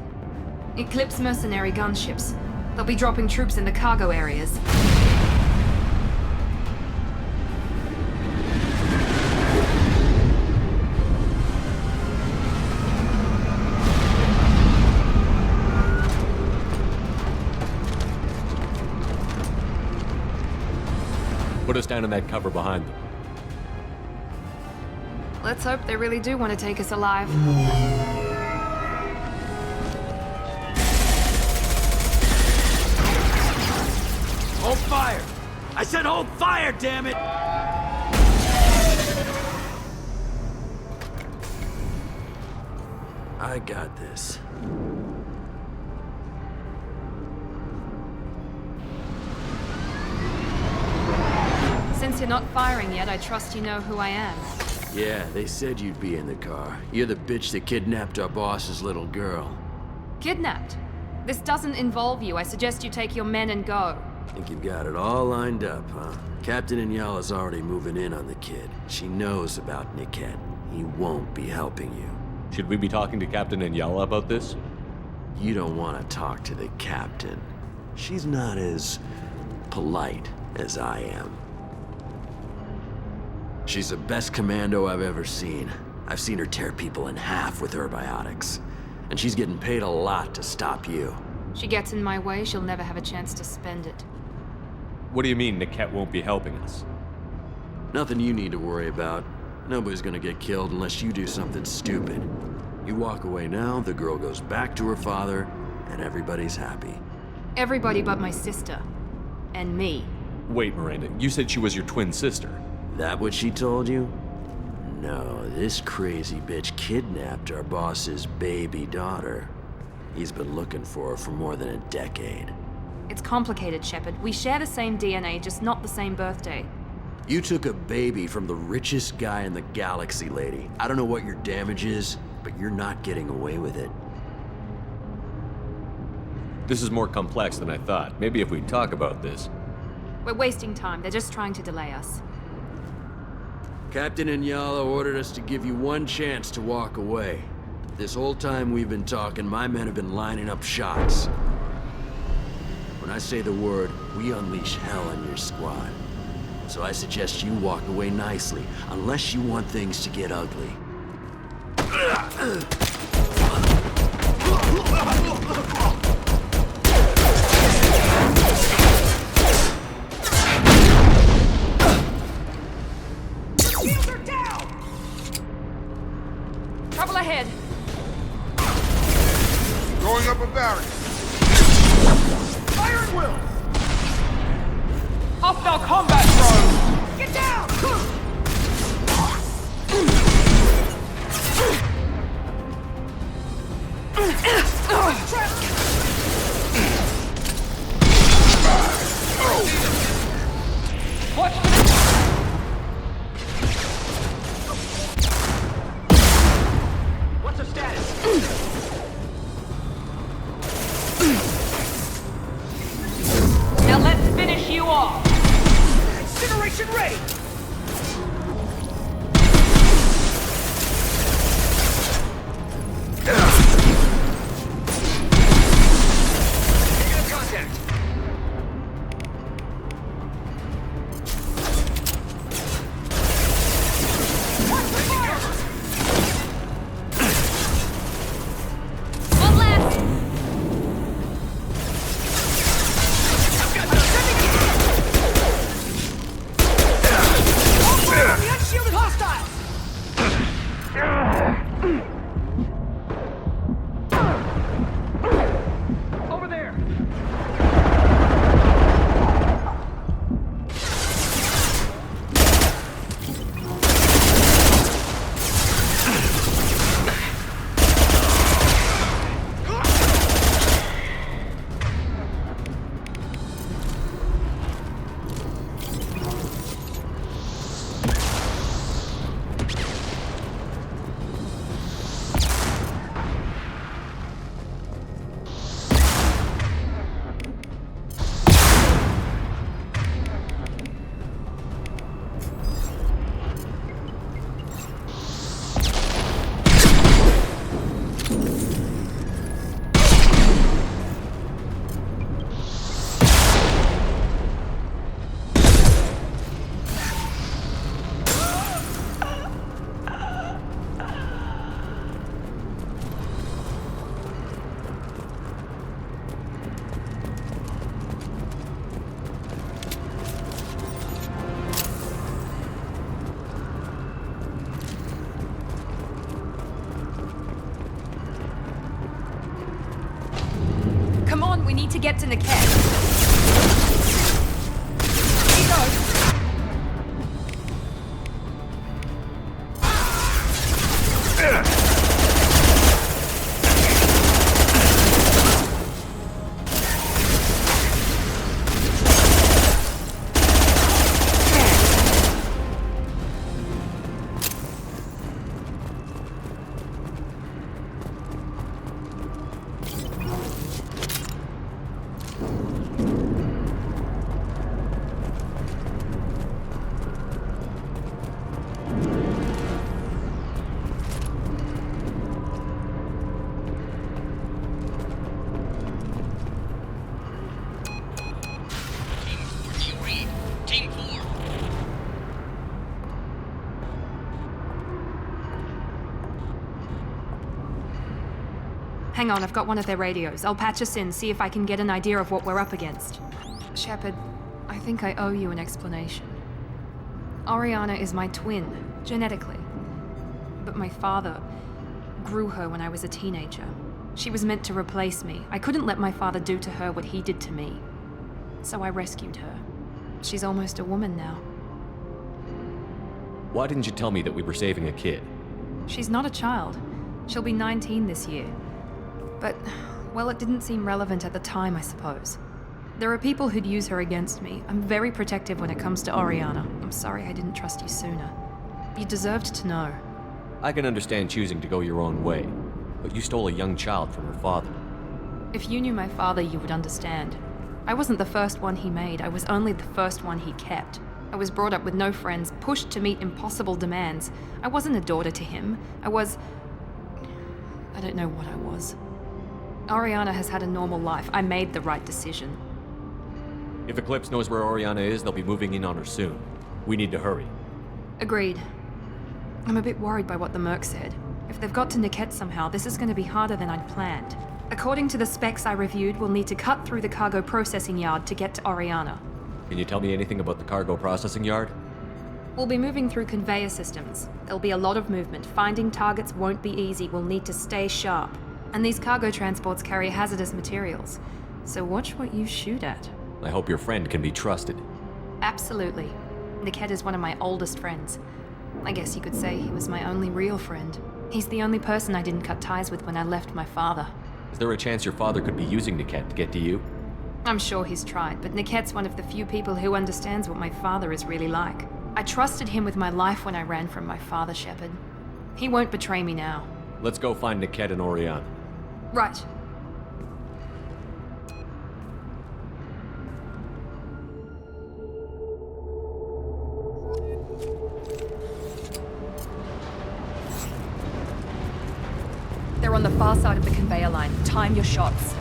Eclipse mercenary gunships. They'll be dropping troops in the cargo areas. Put us down in that cover behind them. Let's hope they really do want to take us alive. Hold fire! I said hold fire, damn it! I got this. Since you're not firing yet, I trust you know who I am. Yeah, they said you'd be in the car. You're the bitch that kidnapped our boss's little girl. Kidnapped? This doesn't involve you. I suggest you take your men and go. Think you've got it all lined up, huh? Captain Inyala's already moving in on the kid. She knows about Niket. He won't be helping you. Should we be talking to Captain Inyala about this? You don't want to talk to the captain. She's not as polite as I am. She's the best commando I've ever seen. I've seen her tear people in half with her biotics. And she's getting paid a lot to stop you. She gets in my way, she'll never have a chance to spend it. What do you mean Niket won't be helping us? Nothing you need to worry about. Nobody's gonna get killed unless you do something stupid. You walk away now, the girl goes back to her father, and everybody's happy. Everybody but my sister. And me. Wait, Miranda, you said she was your twin sister. That what she told you? No, this crazy bitch kidnapped our boss's baby daughter. He's been looking for her for more than a decade. It's complicated, Shepard. We share the same DNA, just not the same birthday. You took a baby from the richest guy in the galaxy, lady. I don't know what your damage is, but you're not getting away with it. This is more complex than I thought. Maybe if we talk about this. We're wasting time. They're just trying to delay us. Captain Inyala ordered us to give you one chance to walk away. This whole time we've been talking, my men have been lining up shots. When I say the word, we unleash hell on your squad. So I suggest you walk away nicely, unless you want things to get ugly. Shields are down! Trouble ahead. Going up a barrier. Hostile combat drone! Get down! Watch What's the status? Now let's finish you off! Incineration ready! Negative contact. One left! The unshielded hostiles! Over there. Come on, we need to get to Niket. He goes. Hang on, I've got one of their radios. I'll patch us in, see if I can get an idea of what we're up against. Shepard, I think I owe you an explanation. Oriana is my twin, genetically. But my father grew her when I was a teenager. She was meant to replace me. I couldn't let my father do to her what he did to me. So I rescued her. She's almost a woman now. Why didn't you tell me that we were saving a kid? She's not a child. She'll be 19 this year. But, well, it didn't seem relevant at the time, I suppose. There are people who'd use her against me. I'm very protective when it comes to Oriana. I'm sorry I didn't trust you sooner. You deserved to know. I can understand choosing to go your own way, but you stole a young child from her father. If you knew my father, you would understand. I wasn't the first one he made. I was only the first one he kept. I was brought up with no friends, pushed to meet impossible demands. I wasn't a daughter to him. I don't know what I was. Oriana has had a normal life. I made the right decision. If Eclipse knows where Oriana is, they'll be moving in on her soon. We need to hurry. Agreed. I'm a bit worried by what the Merc said. If they've got to Niket somehow, this is going to be harder than I'd planned. According to the specs I reviewed, we'll need to cut through the cargo processing yard to get to Oriana. Can you tell me anything about the cargo processing yard? We'll be moving through conveyor systems. There'll be a lot of movement. Finding targets won't be easy. We'll need to stay sharp. And these cargo transports carry hazardous materials. So watch what you shoot at. I hope your friend can be trusted. Absolutely. Niket is one of my oldest friends. I guess you could say he was my only real friend. He's the only person I didn't cut ties with when I left my father. Is there a chance your father could be using Niket to get to you? I'm sure he's tried, but Niket's one of the few people who understands what my father is really like. I trusted him with my life when I ran from my father, Shepard. He won't betray me now. Let's go find Niket and Orion. Right. They're on the far side of the conveyor line. Time your shots.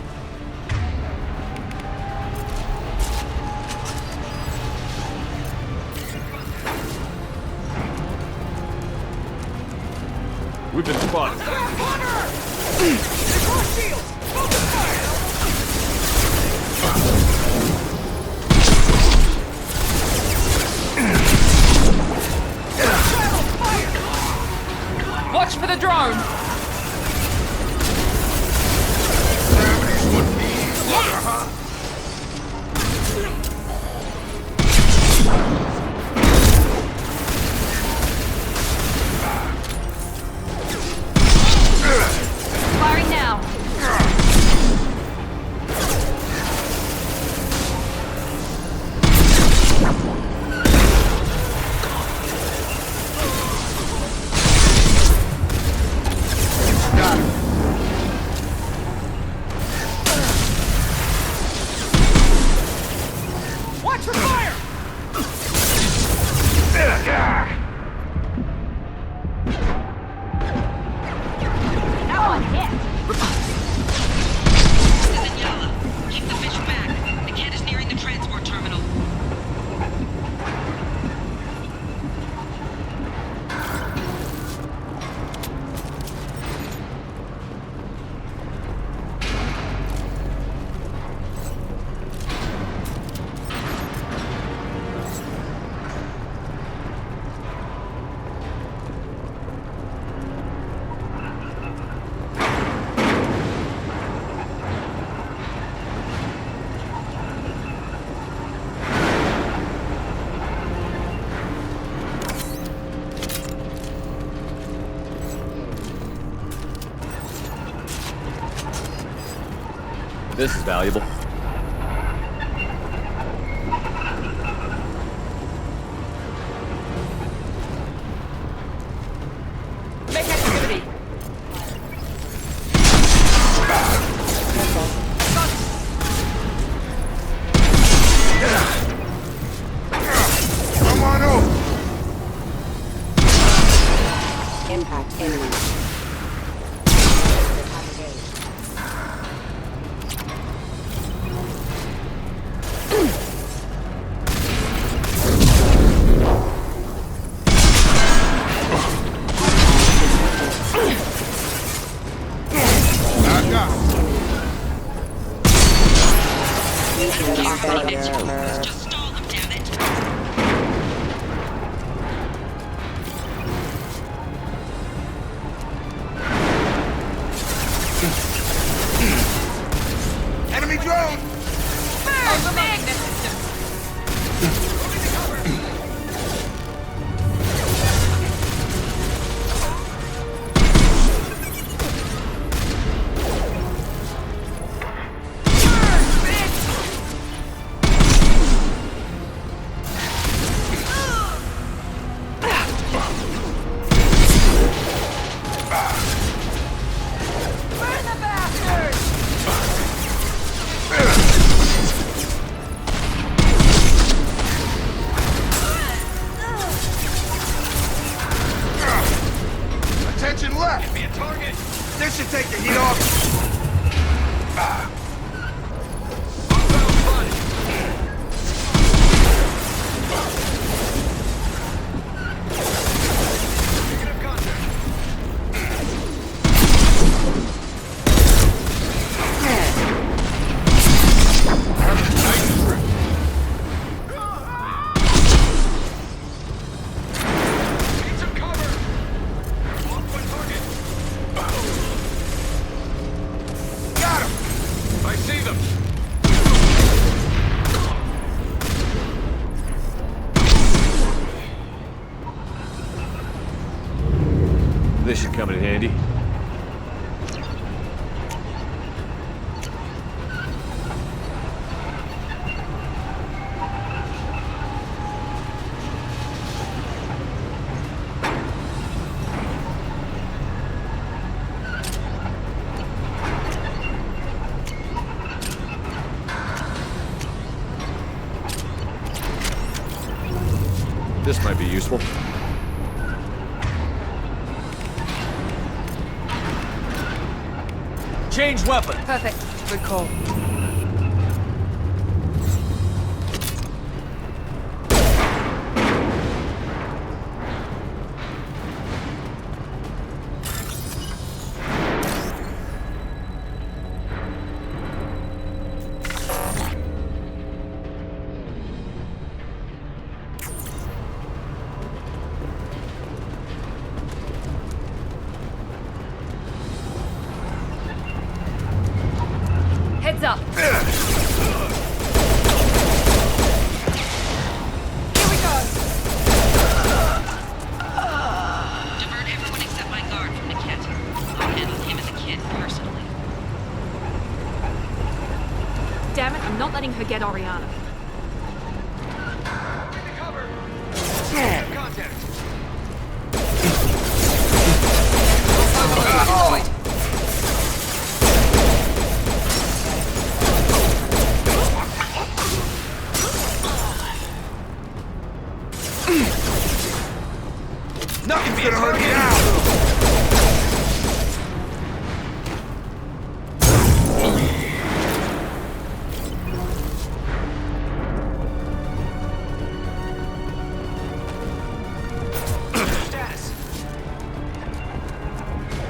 We've been spotted. Watch for the drone! Firing now. Watch for fire! That one hit. This is Inyala. Keep the fish back. Niket is nearing the transport terminal. This is valuable. Make activity! Come on over. Impact enemy. Just stall them, damn it. Enemy drone! The magnet system! This might be useful. Change weapon. Perfect. Good call. Heads up. Here we go. Divert everyone except my guard from Niket. I'll handle him and the kid personally. Damn it, I'm not letting her get Oriana. Contact. Nothing's gonna hurt me now! Status.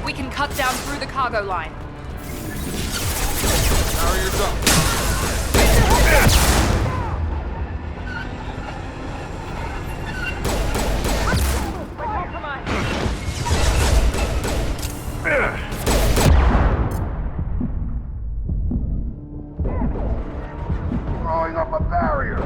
We can cut down through the cargo line. Barriers up. Throwing up a barrier.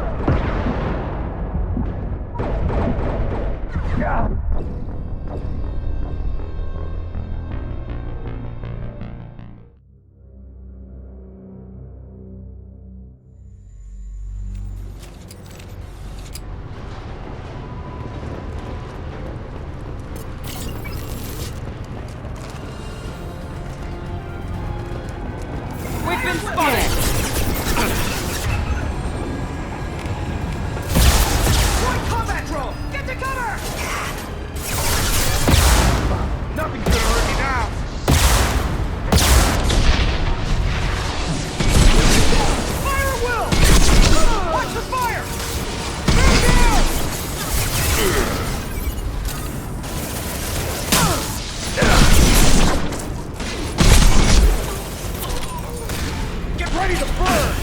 We've been spotted. Combat drone. Get to cover. Nothing's gonna hurt me now. Fire at will. Watch the fire. Man down. Get ready to burn.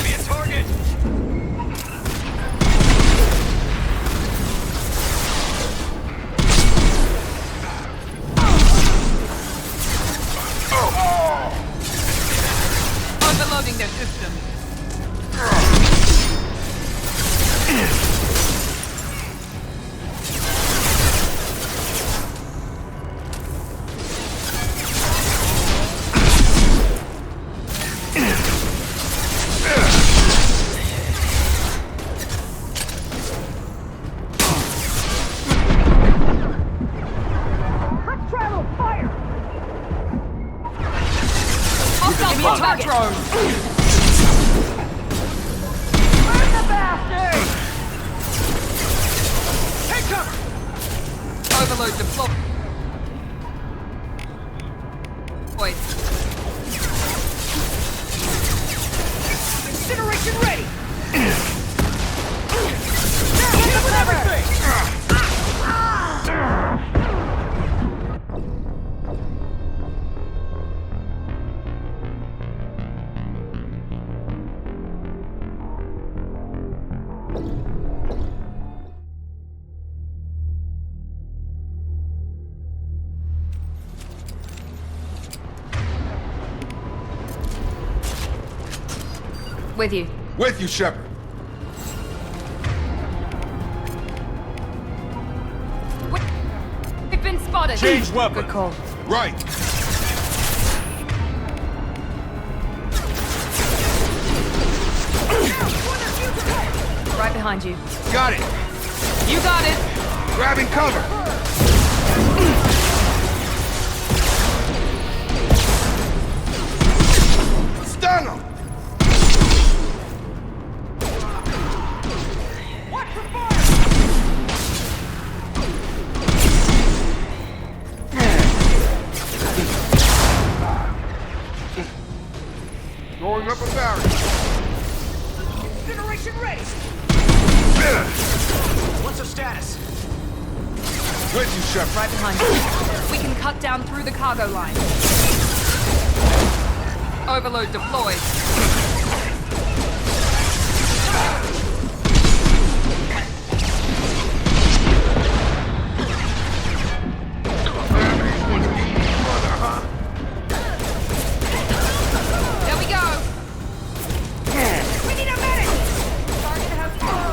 Be a target. Overloading their system. Let's travel fire. Hostile combat drone. Burn the bastard! Take cover! Overload deployed. Wait. Incineration ready! Now hit him with everything! With you. With you, Shepard. We've been spotted. Change weapon. Good call. Right. Right behind you. Got it. You got it. Grabbing cover. Stun him. Watch the fire! up a barrier. Generation ready! What's our status? Where'd you, Shepard? Right behind you. We can cut down through the cargo line. Overload deployed. There we go. We need a medic. Target has flow.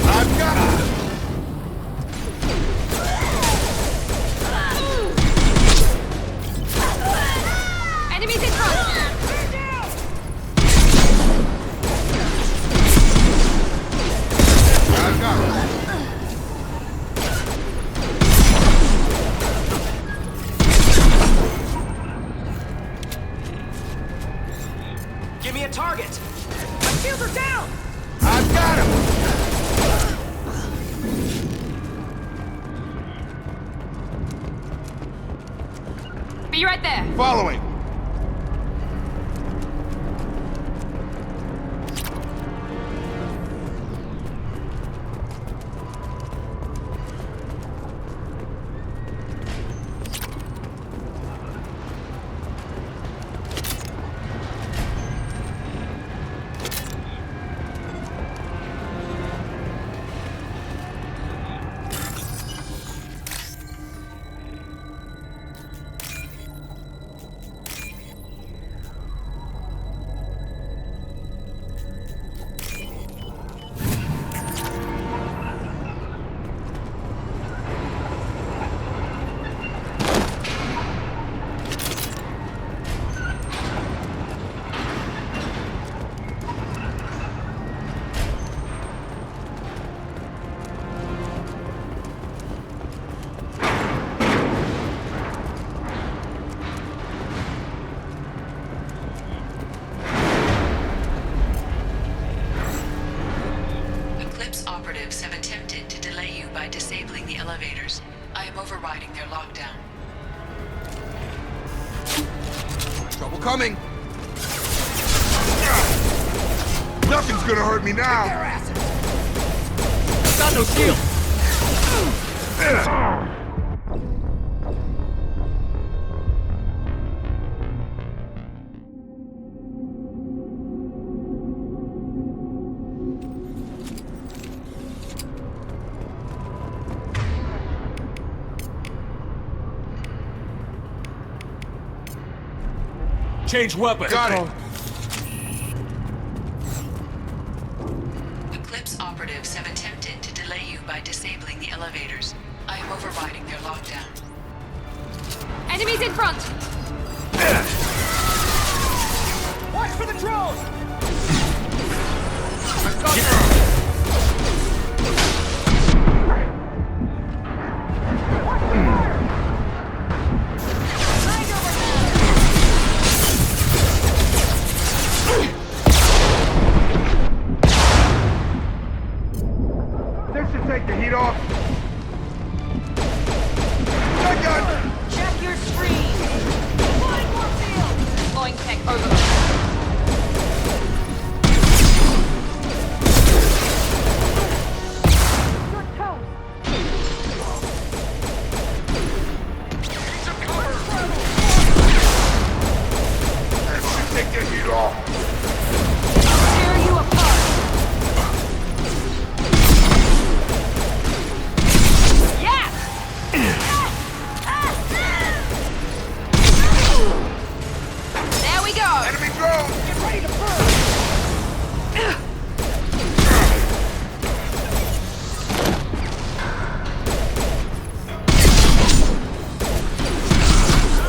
I've got it. Enemies in front. I've got it. Give me a target! My shields are down! I've got him. Be right there. Following. Eclipse operatives have attempted to delay you by disabling the elevators. I am overriding their lockdown. Trouble coming. Nothing's gonna hurt me now. Got no shield! Change weapon. Got it. Eclipse operatives have attempted to delay you by disabling the elevators. I am overriding their lockdown. Enemies in front. Watch for the drone! This should take the heat off. Shotgun! Check your screen! Deploying more field! Deploying tech overload. That should take the heat off. Tear you apart. Yes! There we go. Enemy drone! Get ready to burn!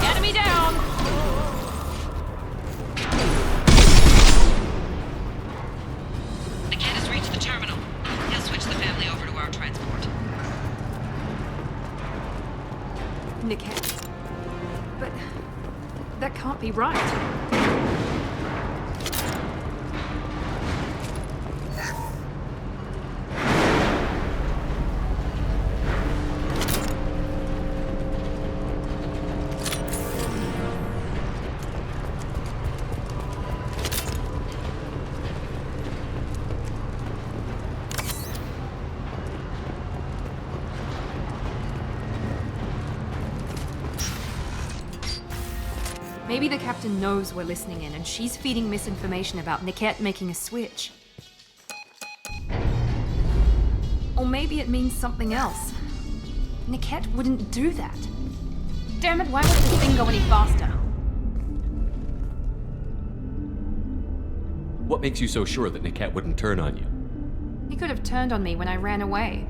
Enemy down. The kid has reached the terminal. He'll switch the family over to our transport. Niket. But that can't be right. Maybe the captain knows we're listening in and she's feeding misinformation about Niket making a switch. Or maybe it means something else. Niket wouldn't do that. Damn it, why won't this thing go any faster? What makes you so sure that Niket wouldn't turn on you? He could have turned on me when I ran away.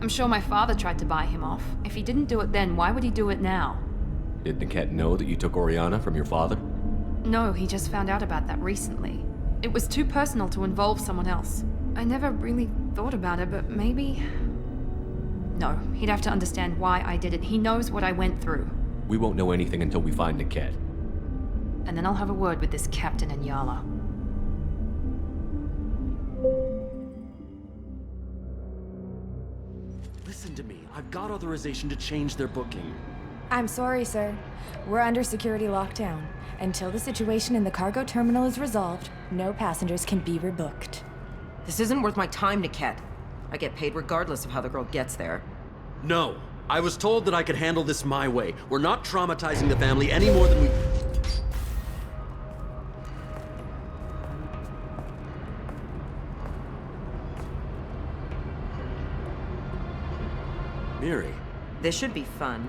I'm sure my father tried to buy him off. If he didn't do it then, why would he do it now? Did Niket know that you took Oriana from your father? No, he just found out about that recently. It was too personal to involve someone else. I never really thought about it, but maybe... No, he'd have to understand why I did it. He knows what I went through. We won't know anything until we find Niket. And then I'll have a word with this captain and Yala. Listen to me. I've got authorization to change their booking. I'm sorry, sir. We're under security lockdown. Until the situation in the cargo terminal is resolved, no passengers can be rebooked. This isn't worth my time, Niket. I get paid regardless of how the girl gets there. No. I was told that I could handle this my way. We're not traumatizing the family any more than we... Miri. This should be fun.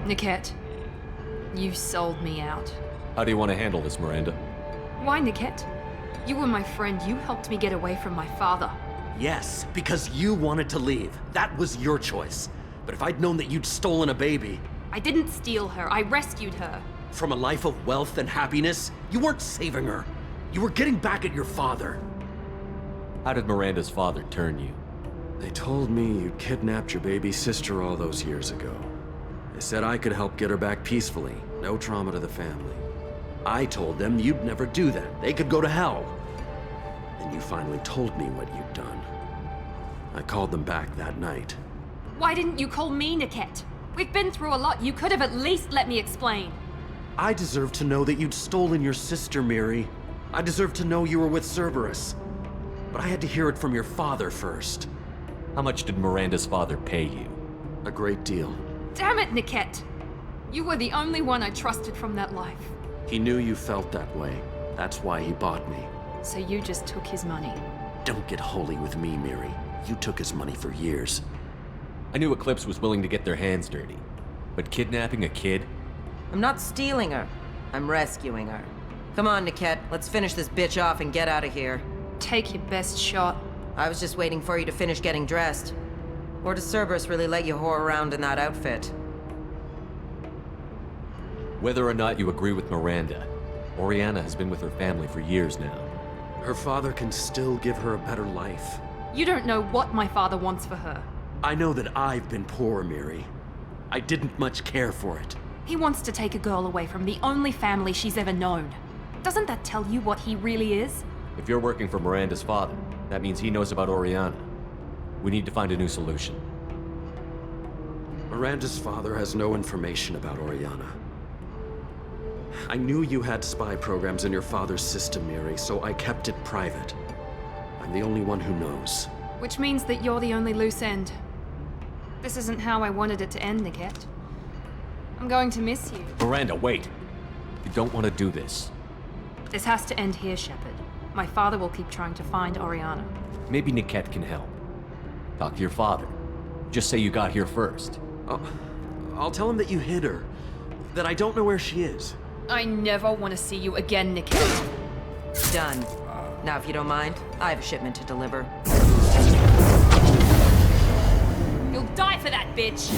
Niket, you sold me out. How do you want to handle this, Miranda? Why, Niket? You were my friend. You helped me get away from my father. Yes, because you wanted to leave. That was your choice. But if I'd known that you'd stolen a baby... I didn't steal her. I rescued her. From a life of wealth and happiness, you weren't saving her. You were getting back at your father. How did Miranda's father turn you? They told me you kidnapped your baby sister all those years ago. They said I could help get her back peacefully. No trauma to the family. I told them you'd never do that. They could go to hell. Then you finally told me what you'd done. I called them back that night. Why didn't you call me, Niket? We've been through a lot. You could have at least let me explain. I deserve to know that you'd stolen your sister, Miri. I deserve to know you were with Cerberus. But I had to hear it from your father first. How much did Miranda's father pay you? A great deal. Damn it, Niket! You were the only one I trusted from that life. He knew you felt that way. That's why he bought me. So you just took his money? Don't get holy with me, Miri. You took his money for years. I knew Eclipse was willing to get their hands dirty. But kidnapping a kid? I'm not stealing her. I'm rescuing her. Come on, Niket. Let's finish this bitch off and get out of here. Take your best shot. I was just waiting for you to finish getting dressed. Or does Cerberus really let you whore around in that outfit? Whether or not you agree with Miranda, Oriana has been with her family for years now. Her father can still give her a better life. You don't know what my father wants for her. I know that I've been poor, Miri. I didn't much care for it. He wants to take a girl away from the only family she's ever known. Doesn't that tell you what he really is? If you're working for Miranda's father, that means he knows about Oriana. We need to find a new solution. Miranda's father has no information about Oriana. I knew you had spy programs in your father's system, Miri, so I kept it private. I'm the only one who knows. Which means that you're the only loose end. This isn't how I wanted it to end, Niket. I'm going to miss you. Miranda, wait! You don't want to do this. This has to end here, Shepard. My father will keep trying to find Oriana. Maybe Niket can help. Talk to your father. Just say you got here first. I'll tell him that you hid her. That I don't know where she is. I never want to see you again, Niket. Done. Now, if you don't mind, I have a shipment to deliver. You'll die for that, bitch!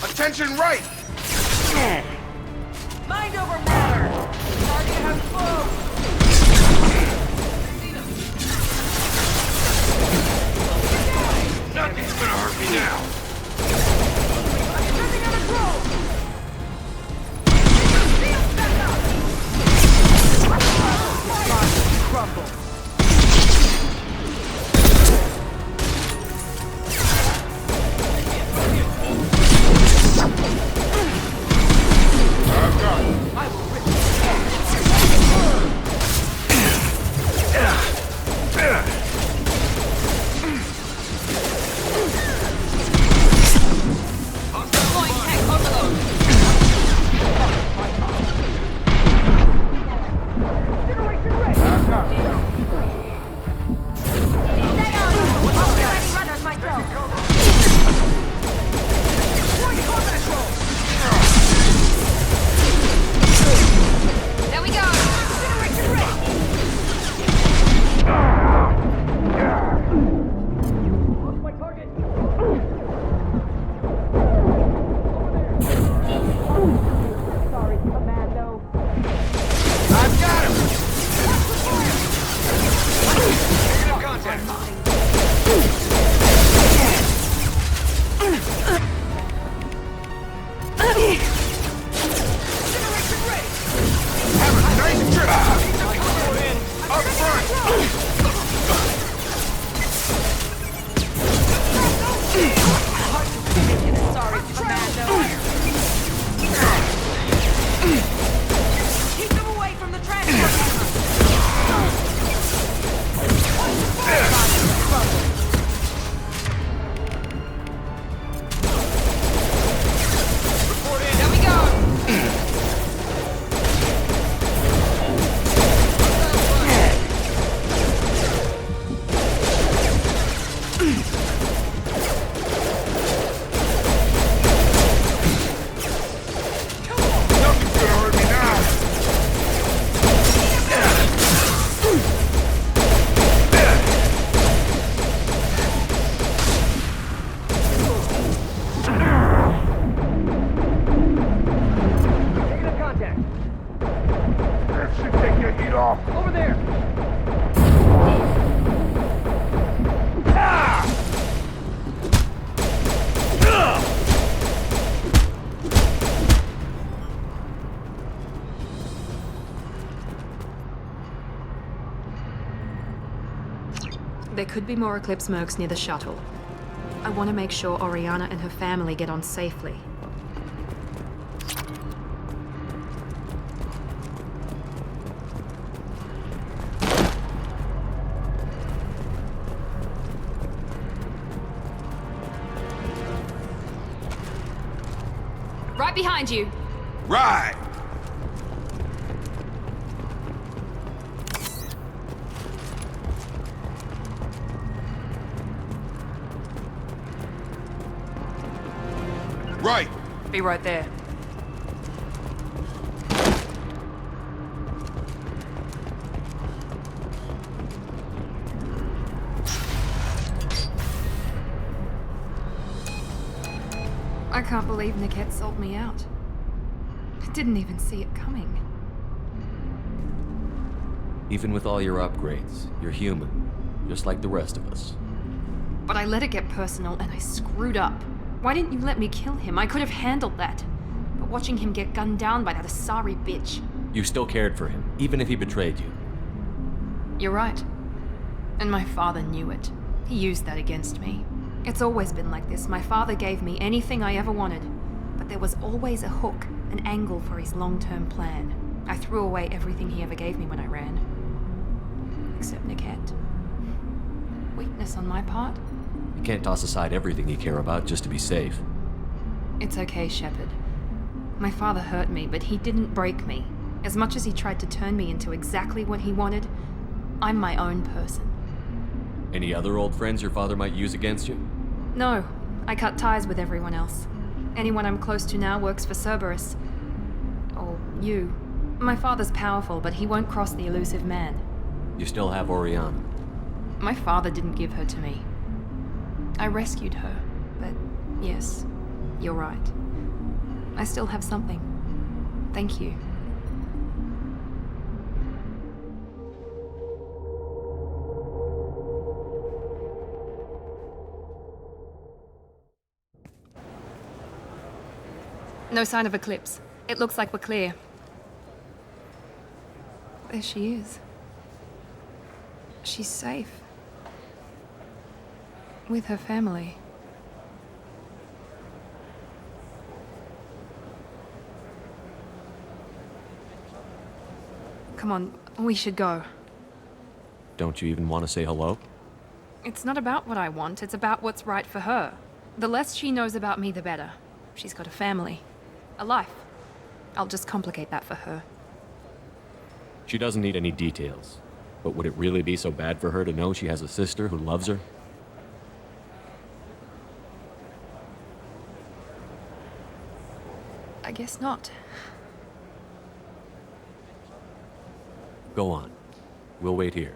Attention right! Mind over matter! Target has flow! Nothing's gonna hurt me now! Running out of control! Crumble. I've got it. I will Over there! There could be more Eclipse mercs near the shuttle. I want to make sure Oriana and her family get on safely. Right behind you! Right! Right! Be right there. I can't believe Niket sold me out. I didn't even see it coming. Even with all your upgrades, you're human, just like the rest of us. But I let it get personal and I screwed up. Why didn't you let me kill him? I could have handled that. But watching him get gunned down by that Asari bitch. You still cared for him, even if he betrayed you. You're right. And my father knew it. He used that against me. It's always been like this. My father gave me anything I ever wanted. But there was always a hook, an angle for his long-term plan. I threw away everything he ever gave me when I ran. Except Niket. Weakness on my part? You can't toss aside everything you care about just to be safe. It's okay, Shepard. My father hurt me, but he didn't break me. As much as he tried to turn me into exactly what he wanted, I'm my own person. Any other old friends your father might use against you? No, I cut ties with everyone else. Anyone I'm close to now works for Cerberus. Or you. My father's powerful, but he won't cross the elusive man. You still have Oriana. My father didn't give her to me. I rescued her, but yes, you're right. I still have something. Thank you. No sign of Eclipse. It looks like we're clear. There she is. She's safe. With her family. Come on, we should go. Don't you even want to say hello? It's not about what I want, it's about what's right for her. The less she knows about me, the better. She's got a family. A life. I'll just complicate that for her. She doesn't need any details. But would it really be so bad for her to know she has a sister who loves her? I guess not. Go on. We'll wait here.